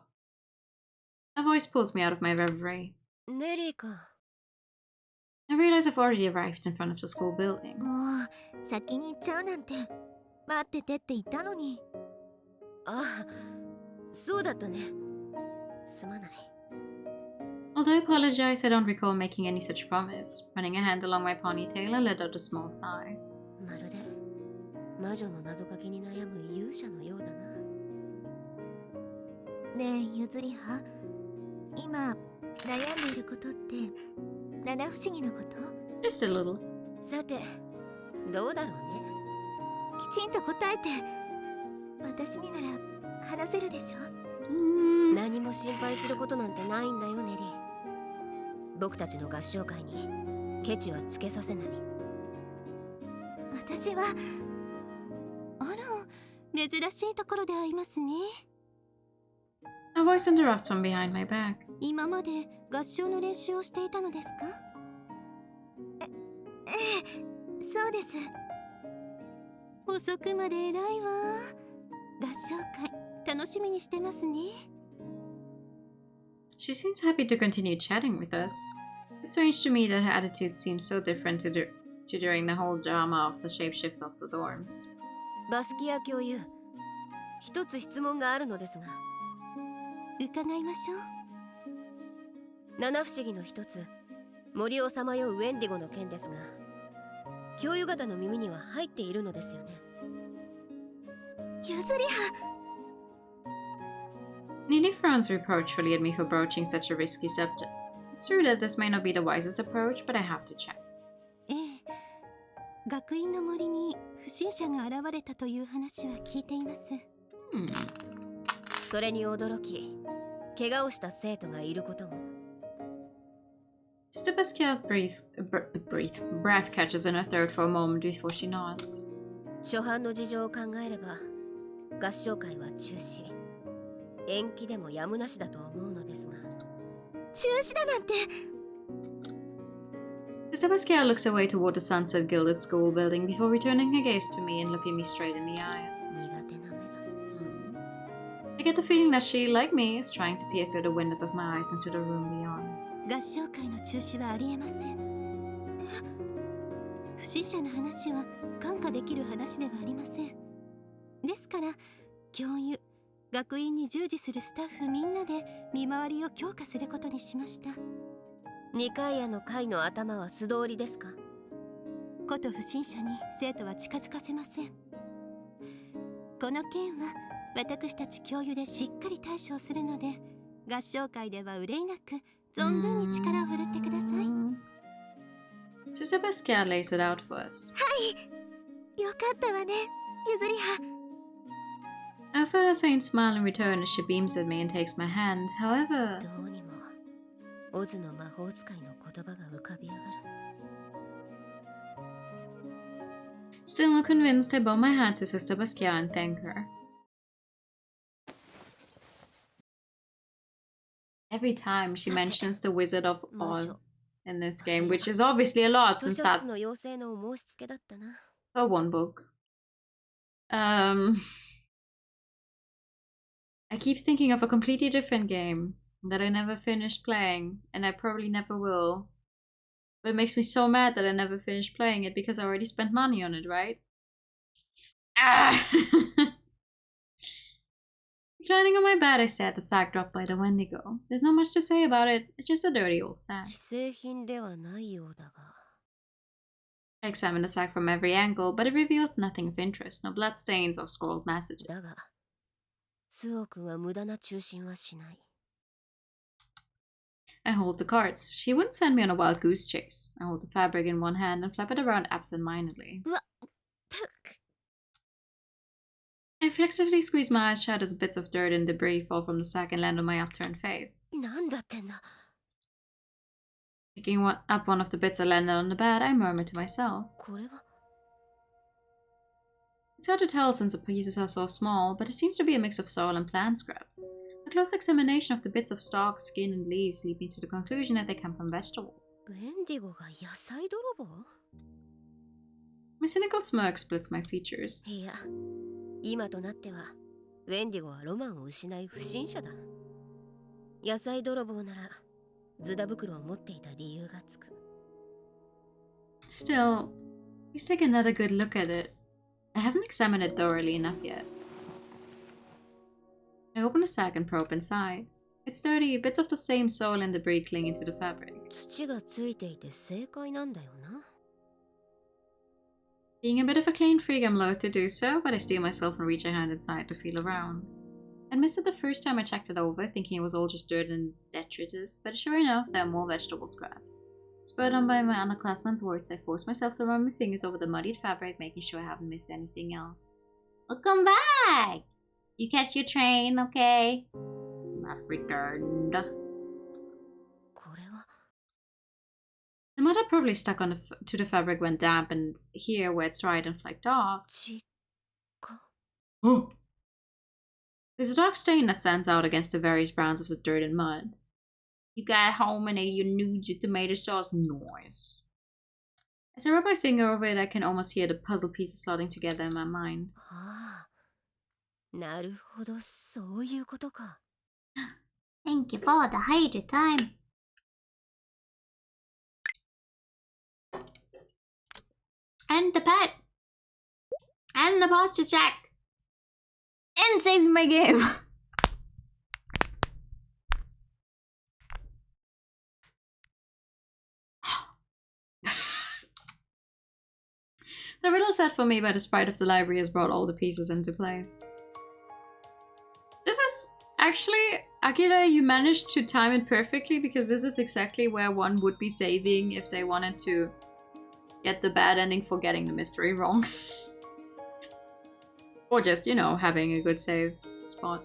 A voice pulls me out of my reverie. ネリーか。I realize I've already arrived in front of the school building. もう先に行っちゃうなんて待っててって言ったのに。ああ、そうだったね。すまない。Although I apologize, I don't recall making any such promise. Running a hand along my ponytail, I let out a small sigh. まるで魔女の謎かけに悩む勇者のようだな。ねえゆずりは、今悩んでいることって七不思議のこと？ Just a little. さて、どうだろうね。きちんと答えて。私になら話せるでしょ。何も心配することなんてないんだよ、ネリー。僕たちの合唱会にケチはつけさせない。私はあら、珍しいところで会いますね。A voice interrupts from behind my back. 今まで合唱の練習をしていたのですか？ええ、そうです。遅くまで偉いわ。合唱会楽しみにしてますね。She seems happy to continue chatting with us. It's strange to me that her attitude seems so different to during the whole drama of the shapeshift of the dorms. バスキア教諭、一つ質問があるのですが。伺いましょう。七不思議の一つ、森をさまようウェンディゴの件ですが、教諭方の耳には入っているのですよね。ゆずりは。Nini frowns reproachfully at me for broaching such a risky subject. It's true that this may not be the wisest approach, but I have to check. ええ、学院の森に不審者が現れたという話は聞いています。それに驚き、怪我をした生徒がいることも。Sister Basquiat's breath catches in her throat for a moment before she nods. 初版の事情を考えれば、合唱会は中止、延期でもやむなしだと思うのですが。中止だなんて。Sister Basquiat looks away toward the sunset gilded school building before returning her gaze to me and looking me straight in the eyes. 苦手な目だ。I get the feeling that she, like me, is trying to peer through the windows of my eyes into the room beyond. 合唱会の中止はありえません。不審者の話は看過できる話ではありません。ですから教諭、学院に従事するスタッフみんなで見回りを強化することにしました。二階屋の会の頭は素通りですか？こと不審者に生徒は近づかせません。この件は私たち教諭でしっかり対処するので、合唱会では憂いなく存分に力を振るってください。Sister Basquiat lays it out for us. はい、よかったわね、ゆずりは。I offer a faint smile in return as she beams at me and takes my hand. However, どうにもオズの魔法使いの言葉が浮かび上がる。 still not convinced, I bow my hat to Sister Basquiat and thank her. Every time she mentions the Wizard of Oz in this game, which is obviously a lot 図 since 書室 that's の要請のお申し付けだったな。 her one book. I keep thinking of a completely different game that I never finished playing, and I probably never will. But it makes me so mad that I never finished playing it because I already spent money on it, right? Ah! Reclining on my bed, I stare at the sack dropped by the Wendigo. There's not much to say about it, it's just a dirty old sack. 既製品ではないようだが。 I examine the sack from every angle, but it reveals nothing of interest, no bloodstains or scrawled messages. だが、スオ君は無駄な中心はしない。 I hold the cards. She wouldn't send me on a wild goose chase. I hold the fabric in one hand and flap it around absent-mindedly. うわっ、 I reflexively squeeze my eyes shut as bits of dirt and debris fall from the sack and land on my upturned face. なんだってんだ。 Picking up one of the bits that landed on the bed, I murmur to myself. これは It's hard to tell since the pieces are so small, but it seems to be a mix of soil and plant scraps. A close examination of the bits of stalk, skin, and leaves lead me to the conclusion that they come from vegetables. ウェンディゴが野菜泥棒？ My cynical smirk splits my features. いや、今となってはウェンディゴはロマンを失い不審者だ。野菜泥棒ならズダ袋を持っていた理由がつく。 Still, please take another good look at it. I haven't examined it thoroughly enough yet. I open the sack and probe inside. It's dirty, bits of the same soil and debris clinging to the fabric. 土がついていて正解なんだよな。 Being a bit of a clean freak, I'm loath to do so, but I steel myself and reach a hand inside to feel around. I missed it the first time I checked it over, thinking it was all just dirt and detritus, but sure enough, there are more vegetable scraps. Spurred on by my underclassman's words, I force myself to run my fingers over the muddied fabric, making sure I haven't missed anything else. Welcome back! You catch your train, okay? African. これは The mud had probably stuck on to the fabric when damp, and here, where it's dried and flaked off. 血か。 There's a dark stain that stands out against the various browns of the dirt and mud. You got home and ate your noodles with tomato sauce? Nice. As I rub my finger over it, I can almost hear the puzzle pieces slotting together in my mind. ああ、なるほど、そういうことか。 Thank you for the hydro time. And the pet. And the posture check. And saved my game. The riddle set for me by the sprite of the library has brought all the pieces into place. This is actually, Akira, you managed to time it perfectly, because this is exactly where one would be saving if they wanted to get the bad ending for getting the mystery wrong. Or just, you know, having a good save spot.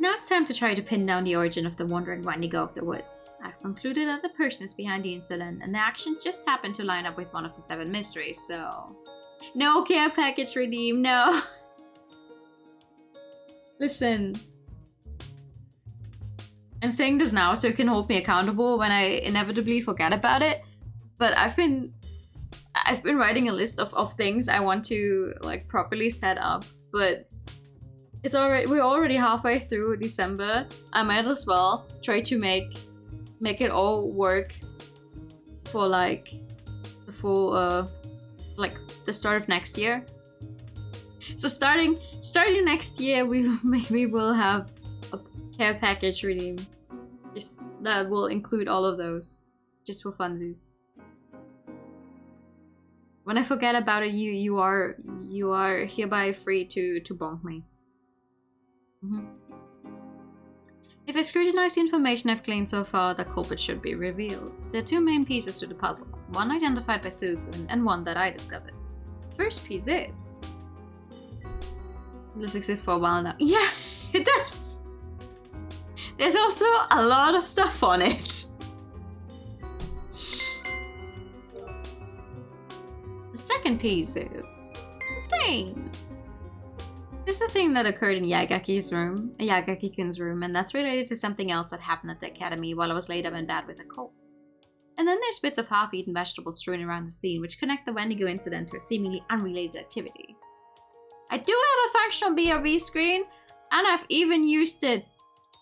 Now it's time to try to pin down the origin of the wandering Wendigo of the woods. I've concluded that the person is behind the incident, and the actions just happened to line up with one of the 7 mysteries, so... No care package redeem, no! Listen. I'm saying this now so you can hold me accountable when I inevitably forget about it, but I've been writing a list of things I want to like properly set up, but we're already halfway through December. I might as well try to make it all work for like the full, like the start of next year. So starting next year, we maybe will have a care package redeem. Just that will include all of those, just for funsies. When I forget about it, you are hereby free to bonk me. If I scrutinize the information I've gleaned so far, the culprit should be revealed. There are two main pieces to the puzzle, one identified by Sukun and one that I discovered. The first piece is... This exists for a while now. Yeah, it does! There's also a lot of stuff on it. The second piece is... Stain! There's a thing that occurred in Yagaki-kun's room, and that's related to something else that happened at the academy while I was laid up in bed with a cold. And then there's bits of half-eaten vegetables strewn around the scene, which connect the Wendigo incident to a seemingly unrelated activity. I do have a functional BRB screen, and I've even used it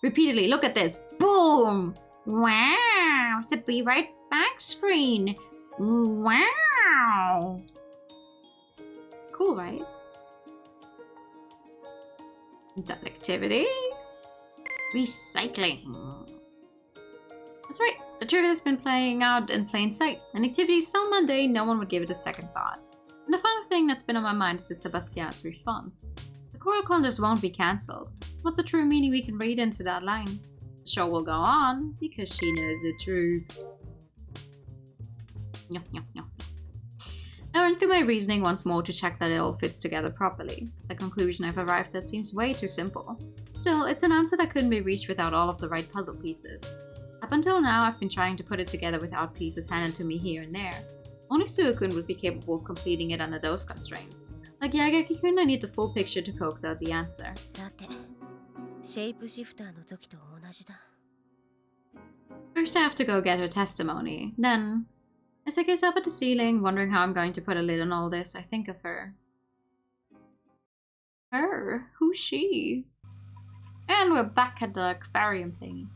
repeatedly. Look at this. Boom! Wow! It's a Be Right Back screen. Wow! Cool, right? That activity. Recycling. That's right. A trivia that's been playing out in plain sight. An activity so mundane no one would give it a second thought. And the final thing that's been on my mind is Sister Basquiat's response. The choral contest won't be cancelled. What's the true meaning we can read into that line? The show will go on because she knows the truth. I went through my reasoning once more to check that it all fits together properly. The conclusion I've arrived at seems way too simple. Still, it's an answer that couldn't be reached without all of the right puzzle pieces. Up until now, I've been trying to put it together without pieces handed to me here and there. Only Suokun would be capable of completing it under those constraints. Like Yagaki-kun, I need the full picture to coax out the answer. First I have to go get her testimony. Then, as I gaze up at the ceiling, wondering how I'm going to put a lid on all this, I think of her. Her? Who's she? And we're back at the aquarium thingy.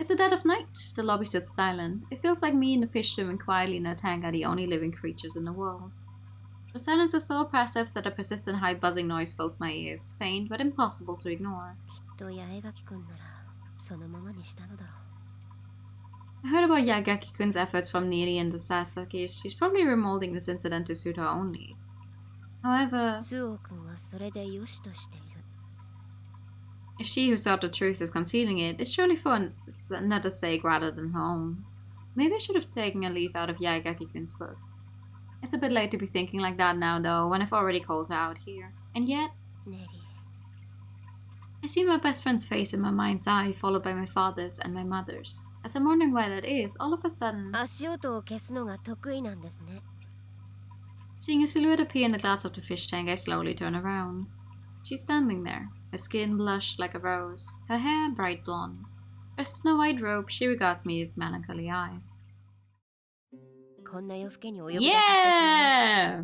It's the dead of night. The lobby sits silent. It feels like me and the fish swimming quietly in a tank are the only living creatures in the world. The silence is so oppressive that a persistent high buzzing noise fills my ears, faint but impossible to ignore. I heard about Yagaki-kun's efforts from near the end of Sasaki. She's probably remolding this incident to suit her own needs. However, if she who sought the truth is concealing it, it's surely for another's sake rather than her own. Maybe I should have taken a leaf out of Yagaki-kun's book. It's a bit late to be thinking like that now, though, when I've already called her out here. And yet... I see my best friend's face in my mind's eye, followed by my father's and my mother's. As I'm wondering why that is, all of a sudden... Seeing a silhouette appear in the glass of the fish tank, I slowly turn around. She's standing there, her skin blushed like a rose, her hair bright blonde. Dressed in a white robe, she regards me with melancholy eyes. Yeah!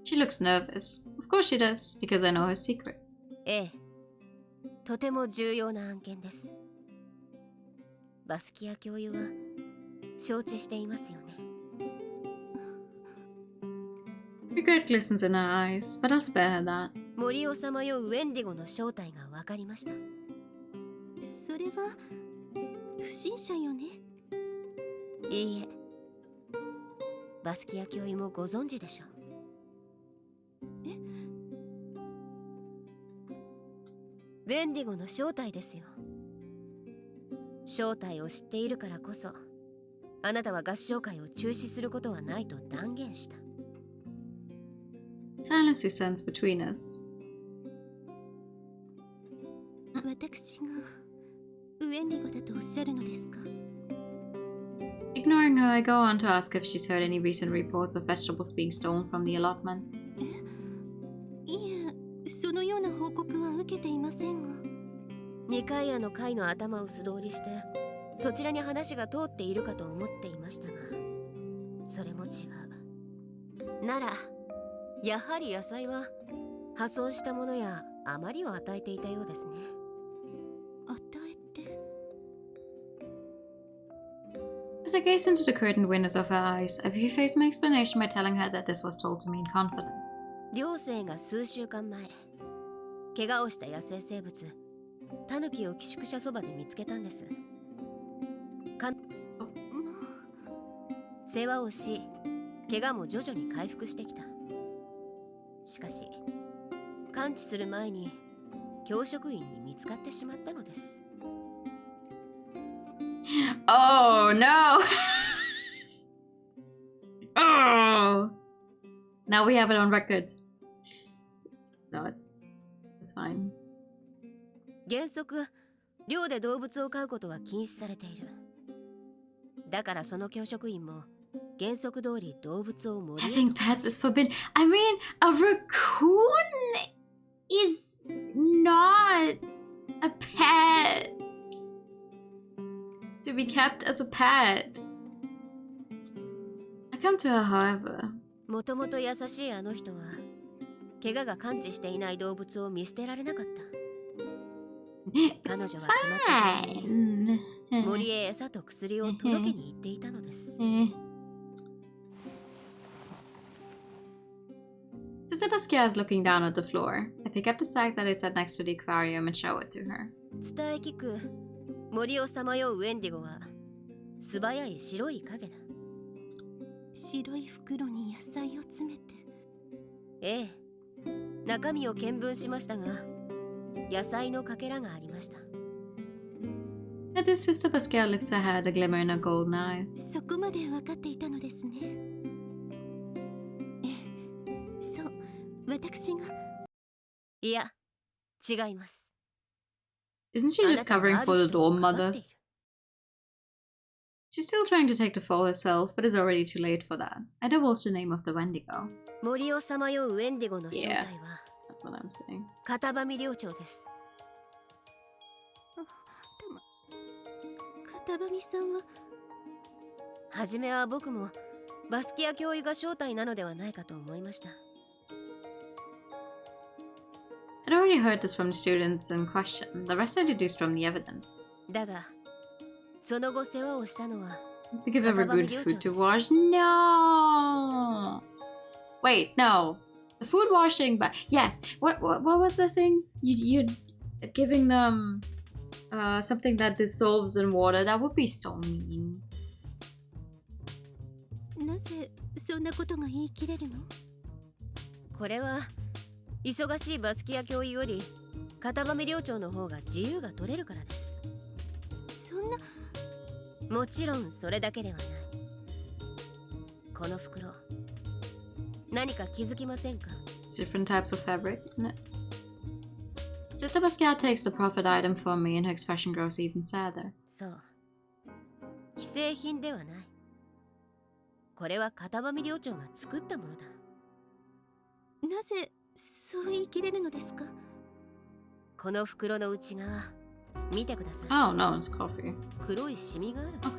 She looks nervous. Of course she does, because I know her secret. Regret glistens in her eyes, but I'll spare her that. Silence descends between us. Ignoring her, I go on to ask if she's heard any recent reports of vegetables being stolen from the allotments. 余りを与えていたようですね。与えて。 As I gazed into the curtained windows of her eyes, I prefaced my explanation by telling her that this was told to me in confidence. 両生が数週間前、怪我をした野生生物タヌキを寄宿舎そばで見つけたんです。世話をし、怪我も徐々に回復してきた。しかし完治する前に教職員に見つかってしまったのです。Oh no! Oh! Now we have it on record. No, it's fine. 原則、寮で動物を飼うことは禁止されている。だからその教職員も原則通り動物を盛り I think pets is forbidden. I mean, a raccoon is not a pet. To be kept as a pet. I come to her, however. もともと優しいあの人は怪我が完治していない動物を見捨てられなかった。彼女は決まった時に森へ餌と薬を届けに行っていたのです。Sister Basquiat is looking down at the floor. I pick up the sack that I set next to the aquarium and show it to her. 伝え聞く森をさまようウェンディゴは素早い白い影だ。白い袋に野菜を詰めて。ええ、中身を見聞しましたが野菜のかけらがありました。At this, Sister Basquiat lifts her head, a glimmer in her golden eyes. そこまで分かっていたのですね。ええ、そう、私が。いや、違います。 Isn't she just covering for the dorm mother? She's still trying to take the fall herself, but it's already too late for that. I divulged the name of the Wendigo. 森をさまようウェンディゴの正体は That's what I'm saying. 片場寮長です。片場さんは。はじめは僕もバスキア教諭が正体なのではないかと思いました。I'd already heard this from the students in question. The rest I deduced from the evidence. だが、その後世話をしたのは To give her good food to wash? No! Wait, no. The food washing, but yes. What was the thing? You're giving them something that dissolves in water. That would be so mean. なぜそんなことが言い切れるの？これは忙しいバスキア教諭より片場寮長の方が自由が取れるからです。そんな。もちろんそれだけではない。この袋、何か気づきませんか？ It's different types of fabric, isn't it? Sister Basquiat takes the profit item from me and her expression grows even sadder. そう。既製品ではない。これは片場寮長が作ったものだ。なぜそう言い切れるのですか？この袋の内側、見てください。Oh no, it's coffee. 黒いシミがある。Okay.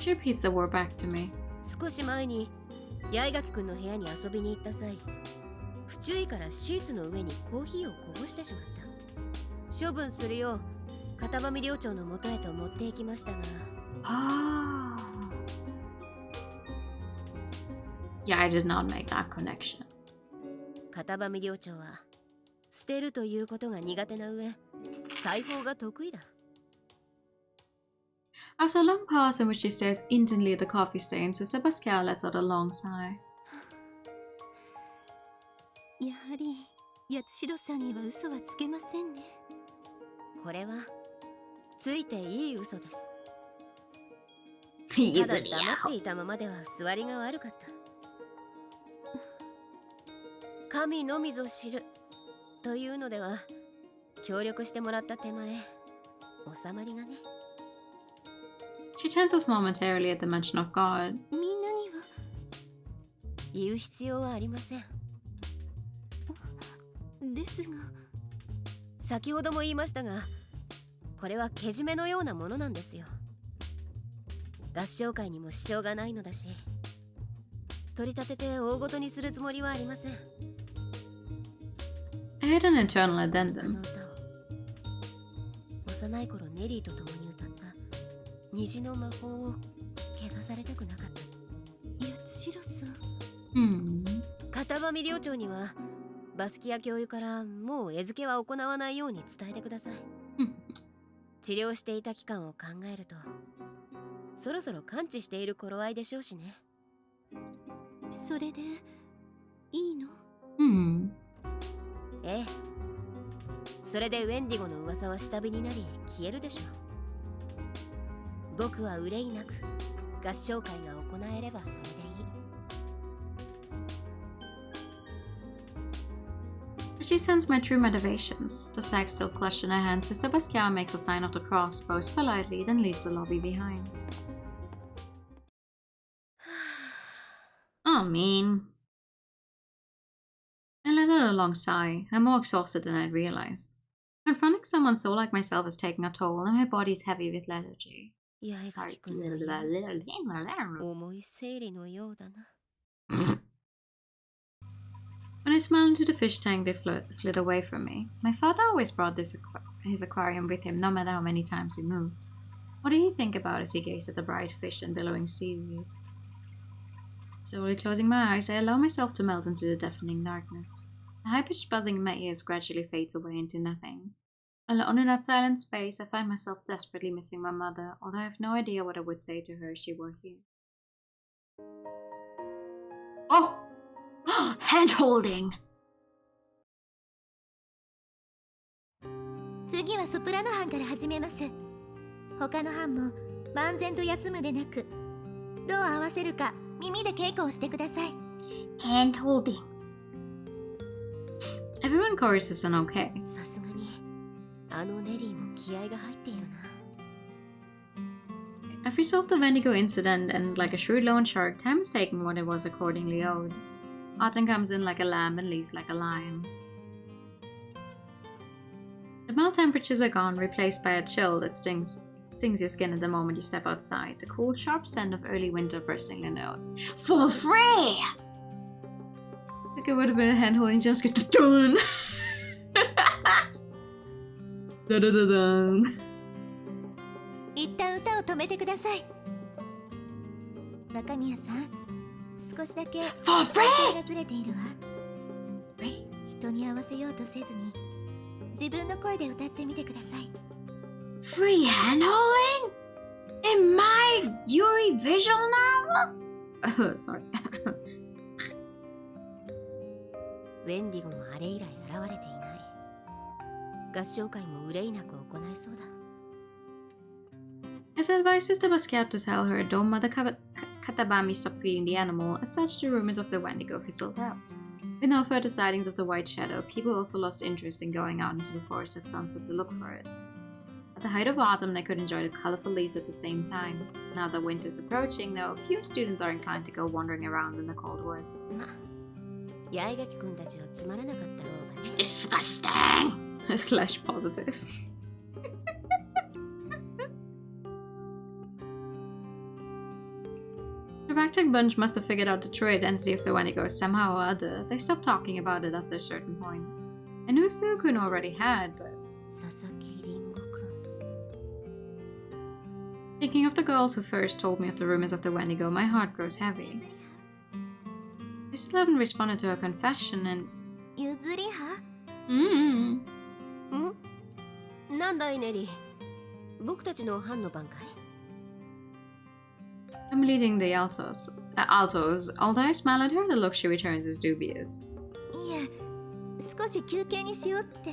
She repeats the word back to me. 少し前に八重垣くんの部屋に遊びに行った際、不注意からシーツの上にコーヒーをこぼしてしまった。処分するよう片場寮長の元へと持っていきましたが。Ah. Yeah, I did not make that connection. 片場寮長は捨てるということが苦手な上、裁縫が得意だ。After a long pause in which she stares intently at the coffee stain, Sister Basquiat lets out a long sigh. やはり八代さんには嘘はつけませんね。これはついていい嘘です。Easily ただ黙っていたままでは座りが悪かった。神のみぞ知るというのでは協力してもらった手前収まりがね。She tenses momentarily at the mention of God. みんなには言う必要はありません。ですが、先ほども言いましたが、これはけじめのようなものなんですよ。合唱会にも支障がないのだし、取り立てて大ごとにするつもりはありません。I hit an internal あの addendum. 歌を幼い頃ネリーと共に歌った虹の魔法を汚されたくなかった。八代さん。片場寮長にはバスキア教諭からもう餌付けは行わないように伝えてください。治療していた期間を考えるとそろそろ完治している頃合いでしょうしね。それでいいの？ええ。それでウェンディゴの噂は下火になり消えるでしょう。僕は憂いなく合唱会が行えればそれでいい。She sends my true motivations. The sack still clutched in her hand, Sister Basquiat makes a sign of the cross, bows politely, then leaves the lobby behind. Oh, mean. I let out a long sigh. I'm more exhausted than I'd realized. Confronting someone so like myself is taking a toll, and my body's heavy with lethargy. 八重垣君の重い生理のようだな。When I smile into the fish tank, they flit away from me. My father always brought his aquarium with him, no matter how many times we moved. What did he think about as he gazed at the bright fish and billowing seaweed? Slowly closing my eyes, I allow myself to melt into the deafening darkness. The high-pitched buzzing in my ears gradually fades away into nothing. Alone in that silent space, I find myself desperately missing my mother, although I have no idea what I would say to her if she were here. Oh! Hand-holding! 次はソプラノ班から始めます。他の班も万全と休むでなく、どう合わせるか耳で稽古をしてください。Hand-holding. Everyone choruses an okay. さすがにあのネリーも気合が入っているな。I've resolved the Wendigo incident, and like a shrewd loan shark, time is taking what it was accordingly owed. Autumn comes in like a lamb and leaves like a lion. The mild temperatures are gone, replaced by a chill that stings your skin at the moment you step outside. The cool, sharp scent of early winter bursting your nose. For free! Like it would have been a hand-holding jump scare. Dun! Dun! 一旦歌を止めてください。若宮さん、少しだけ For free! がずれているわ。人に合わせようとせずに、自分の声で歌ってみてください。Free hand-holding? In my Yuri visual novel? Sorry. ウェンディゴもあれ以来現れていない。合唱会も憂いなく行いそうだ。As I advised Sister Basquiat to tell her, don't Mother Katabami stop feeding the animal, as such the rumors of the Wendigo fizzled out. With no further sightings of the White Shadow, people also lost interest in going out into the forest at sunset to look for it. At the height of autumn, they could enjoy the colorful leaves at the same time. Now that winter is approaching, though, few students are inclined to go wandering around in the cold woods. 八重垣君たちはつまらなかったろうがね。Disgusting! Slash positive. The ragtag bunch must have figured out the true identity of the Wendigo somehow or other. They stopped talking about it after a certain point. I knew Suikun already had, but... 佐々木凛吾君。 Thinking of the girls who first told me of the rumors of the Wendigo, my heart grows heavy. I still haven't responded to her confession and... ゆずりは？なんだいネリー。僕たちの班の番かい？ I'm leading the altos, although I smile at her, the look she returns is dubious. いえ、少し休憩にしようって。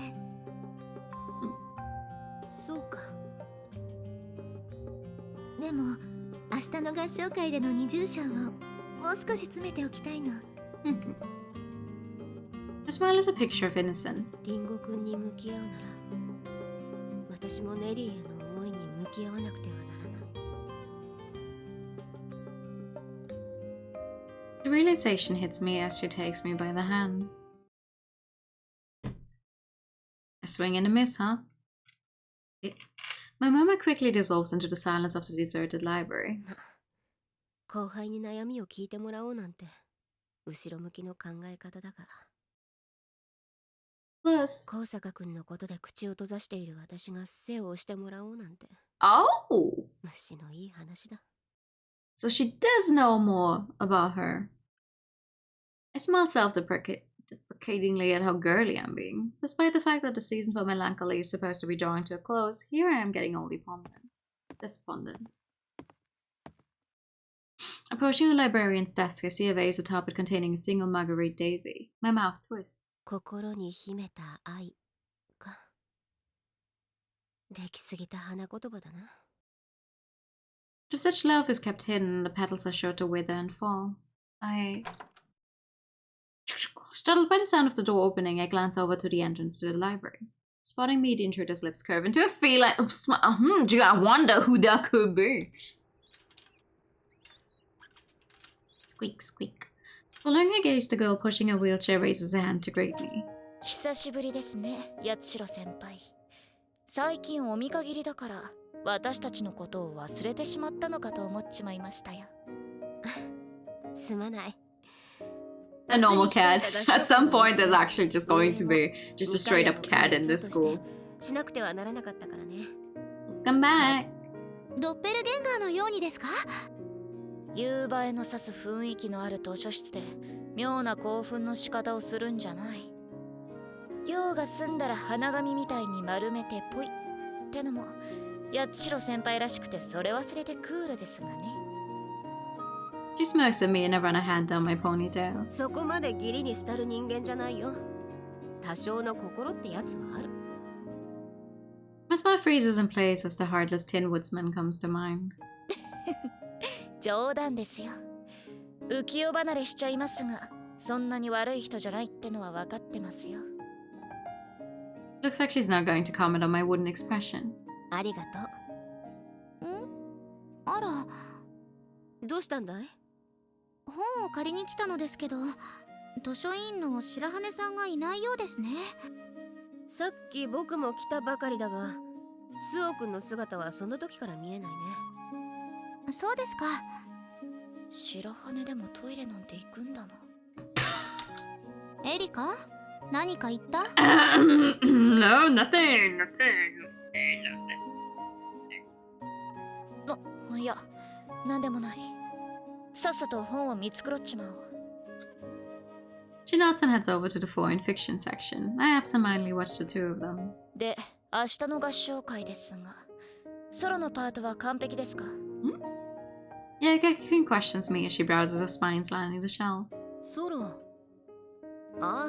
そうか。でも、明日の合唱会での二重唱をもう少し詰めておきたいの。The smile is a picture of innocence. リンゴ君に向き合うなら、私もネリーへの思いに向き合わなくてはならない。The realization hits me as she takes me by the hand. A swing and a miss, huh? My murmur quickly dissolves into the silence of the deserted library. 後輩に悩みを聞いてもらおうなんて後ろ向きの考え方だが。Plus, 高坂くんのことで口を閉ざしている私が背を押してもらおうなんて oh, 虫のいい話だ。 so she does know more about her. I smile self-deprecatingly at how girly I'm being. Despite the fact that the season for melancholy is supposed to be drawing to a close, here I am getting only despondent. Approaching the librarian's desk, I see a vase atop it containing a single marguerite daisy. My mouth twists. 心に秘めた愛か。できすぎた花言葉だな。 If such love is kept hidden, the petals are sure to wither and fall. Startled by the sound of the door opening, I glance over to the entrance to the library. Spotting me, the intruder's lips curve into a feline. Gee, I wonder who that could be. Squeak, squeak. Following her gaze, the girl pushing a wheelchair raises a hand to greet me. 久しぶりですね、八代先輩。最近お見限りだから私たちのことを忘れてしまったのかと思っちまいましたよ。すまない。 A normal cat. At some point, there's actually just going to be just a straight up cat in this school. しなくてはならなかったからね。 Come back. ドッペルゲンガーのようにですか？夕映えの指す雰囲気のある図書室で妙な興奮の仕方をするんじゃない。用が済んだら花紙みたいに丸めてポイってのも八代先輩らしくてそれ忘れてクールですがね。She smirks at me and I run a hand down my ponytail. そこまで義理に廃る人間じゃないよ。多少の心ってやつはある。 My smile freezes in place as the heartless Tin Woodsman comes to mind. 冗談ですよ。浮世離れしちゃいますが、そんなに悪い人じゃないってのは分かってますよ。Looks like she's not going to comment on my wooden expression. ありがとん？あら、う。どうしたんだい？本を借りに来たのですけど、図書委員の白羽さんがいないようですね。さっき僕も来たばかりだが、スオ君の姿はその時から見えないね。そうですか。白羽でもトイレなんて行くんだな。エリカ、何か言った？ No, nothing. いや、なんでもない。さっさと本を見繕っちまおう。 She nods and heads over to the foreign fiction section. I absentmindedly watch the two of them. で、明日の合唱会ですが、ソロのパートは完璧ですか？ Yeah, Gekikun questions me as she browses her spines lining the shelves. ソロ。ああ、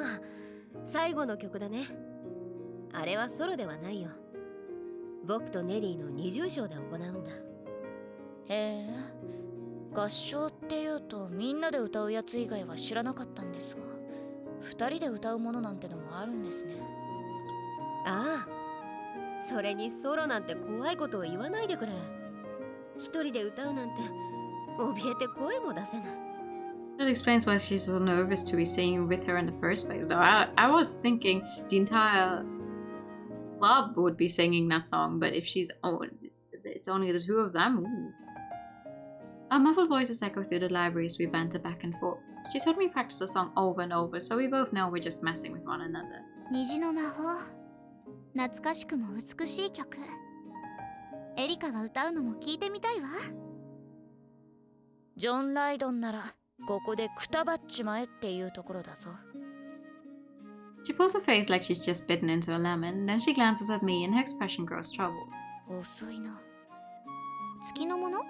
最後の曲だね。あれはソロではないよ。僕とネリーの二重唱で行うんだ。へえ、合唱っていうとみんなで歌うやつ以外は知らなかったんですが、二人で歌うものなんてのもあるんですね。ああ、それにソロなんて怖いことを言わないでくれ。一人で歌うなんて怯えて声も出せない。 That explains why she's so nervous to be singing with her in the first place. Though I was thinking the entire club would be singing that song, but if it's only the two of them. Ooh. Our muffled voices echo through the library as we banter back and forth. She's heard me practice the song over and over, so we both know we're just messing with one another. 虹の魔法。懐かしくも美しい曲。エリカが歌うのも聞いてみたいわ。ジョン・ライドンならここでくたばっちまえっていうところだぞ。 She pulls her face like she's just bitten into a lemon, then she glances at me and her expression grows troubled. 遅いな。月のもの？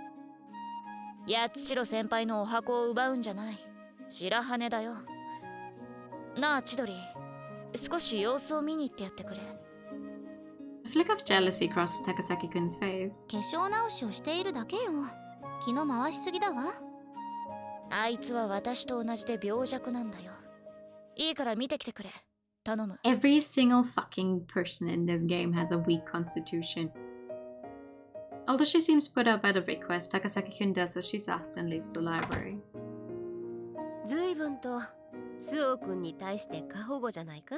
八代先輩のお箱を奪うんじゃない。白羽だよ。なあ千鳥、少し様子を見に行ってやってくれ。 A flick of jealousy crosses Takasaki-kun's face. 化粧直しをしているだけよ。気の回しすぎだわ。あいつは私と同じで病弱なんだよ。いいから見てきてくれ。頼む。 Every single fucking person in this game has a weak constitution. Although she seems put out by the request, Takasaki-kun does as she's asked and leaves the library. ずいぶんとスオ君に対して過保護じゃないか？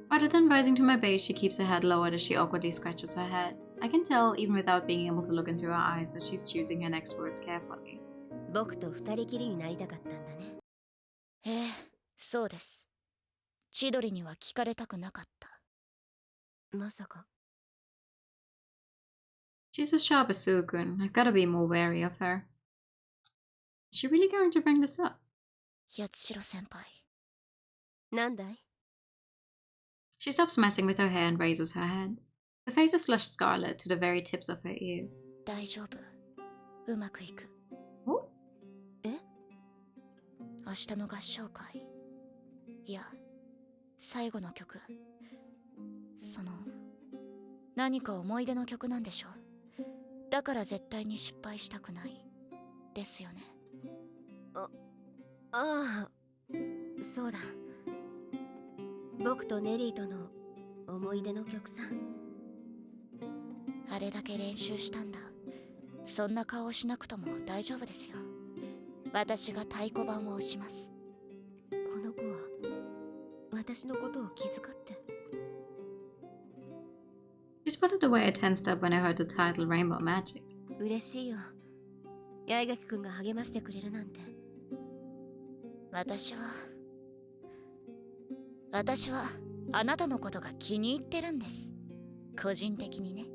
Rather than rising to my base, she keeps her head lowered as she awkwardly scratches her head. I can tell, even without being able to look into her eyes, that she's choosing her next words carefully. 僕と二人きりになりたかったんだね。ええ、そうです。千鳥には聞かれたくなかった。まさか。 She's a sharp as Sukun. I've gotta be more wary of her. Is she really going to bring this up? 八代先輩。なんだい？ She stops messing with her hair and raises her head. Her face is flushed scarlet to the very tips of her ears. 大丈夫。うまくいく。Oh? え？明日の合唱会。いや、最後の曲。何か思い出の曲なんでしょ。だから絶対に失敗したくない。ですよね。ああ、そうだ。僕とネリーとの思い出の曲さ。あれだけ練習したんだ。そんな顔しなくとも大丈夫ですよ。私が太鼓判を押します。この子は私のことを気遣って。She spotted the way I tensed up when I heard the title Rainbow Magic. 嬉しいよ。八重垣くんが励ましてくれるなんて。私はあなたのことが気に入ってるんです。個人的にね。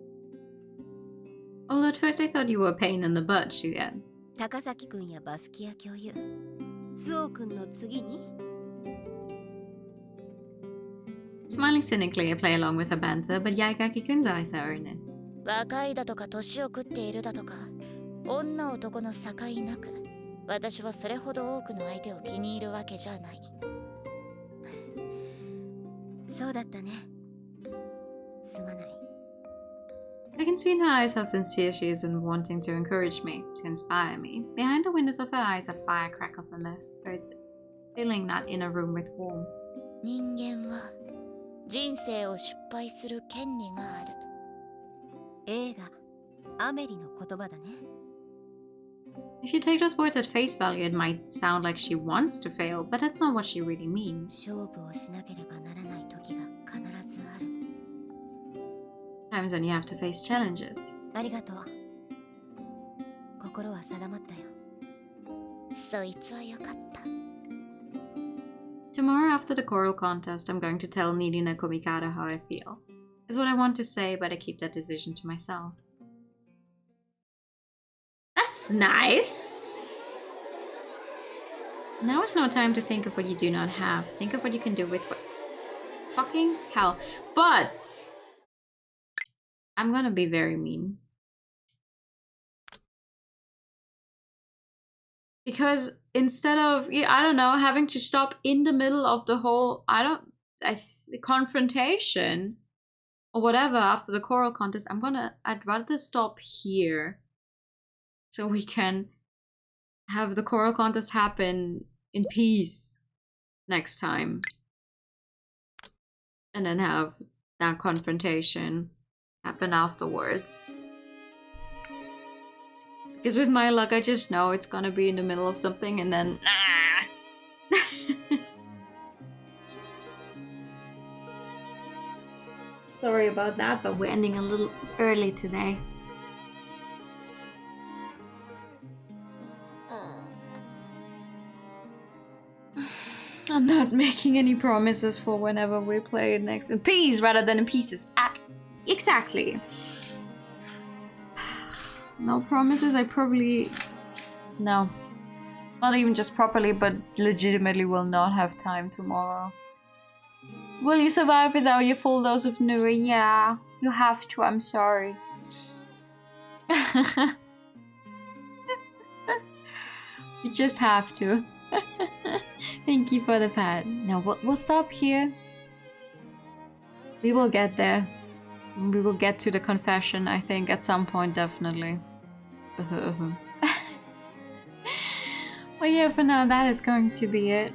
Although at first I thought you were a pain in the butt, she adds. 高崎くんやバスキア教諭、スオくんの次に。Smiling cynically, I play along with her banter, but Yaigaki-kun's eyes are earnest. 若いだとか年を食っているだとか、女男の境なく、私はそれほど多くの相手を気に入るわけじゃない。そうだったね。すまない。I can see in her eyes how sincere she is in wanting to encourage me, to inspire me. Behind the windows of her eyes are firecrackles in the earth, filling that inner room with warmth. 人間は人生を失敗する権利がある。映画アメリの言葉だね。If you take those words at face value, it might sound like she wants to fail, but that's not what she really means. 勝負をしなければならない時が必ずある。Times when you have to face challenges. ありがとう。心は定まったよ。そいつはよかった。Tomorrow after the choral contest, I'm going to tell Nirina Komikata how I feel. It's what I want to say, but I keep that decision to myself. That's nice! Now is no time to think of what you do not have. Think of what you can do with what... Fucking hell. But... I'm gonna be very mean. Because instead of, I don't know, having to stop in the middle of the whole, confrontation or whatever after the choral contest, I'd rather stop here so we can have the choral contest happen in peace next time. And then have that confrontation happen afterwards. Because with my luck, I just know it's gonna be in the middle of something and then... Sorry about that, but we're ending a little early today. I'm not making any promises for whenever we play it next in peace rather than in pieces. Exactly. No promises, I probably... No. Not even just properly, but legitimately will not have time tomorrow. Will you survive without your full dose of Nui? Yeah, you have to, I'm sorry. You just have to. Thank you for the pat. Now we'll stop here. We will get there. We will get to the confession, I think, at some point, definitely. Well, yeah, for now, that is going to be it.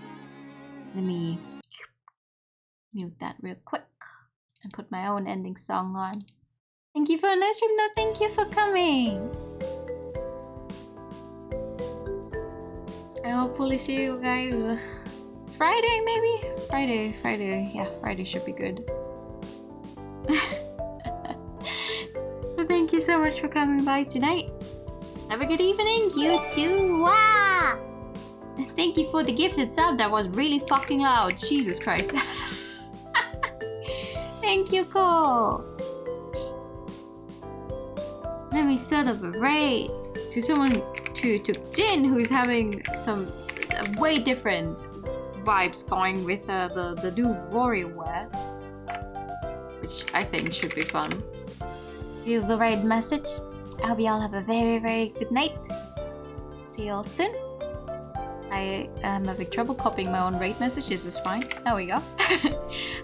Let me mute that real quick and put my own ending song on. Thank you for a nice stream, though. Thank you for coming. I hopefully see you guys Friday, maybe? Friday. Yeah, Friday should be good. So thank you so much for coming by tonight. Have a good evening, you too. Wow! Thank you. thank you for the gifted sub. That was really fucking loud. Jesus Christ. Thank you, Ko. Let me set up a raid to someone, to Jin, who's having some way different vibes going with the new warrior wear, which I think should be fun. Here's the raid message. I hope y'all have a very, very good night. See y'all soon. I am having trouble copying my own raid message. This is fine. There we go.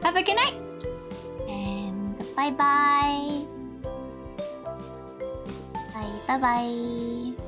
Have a good night. And bye-bye. Bye-bye.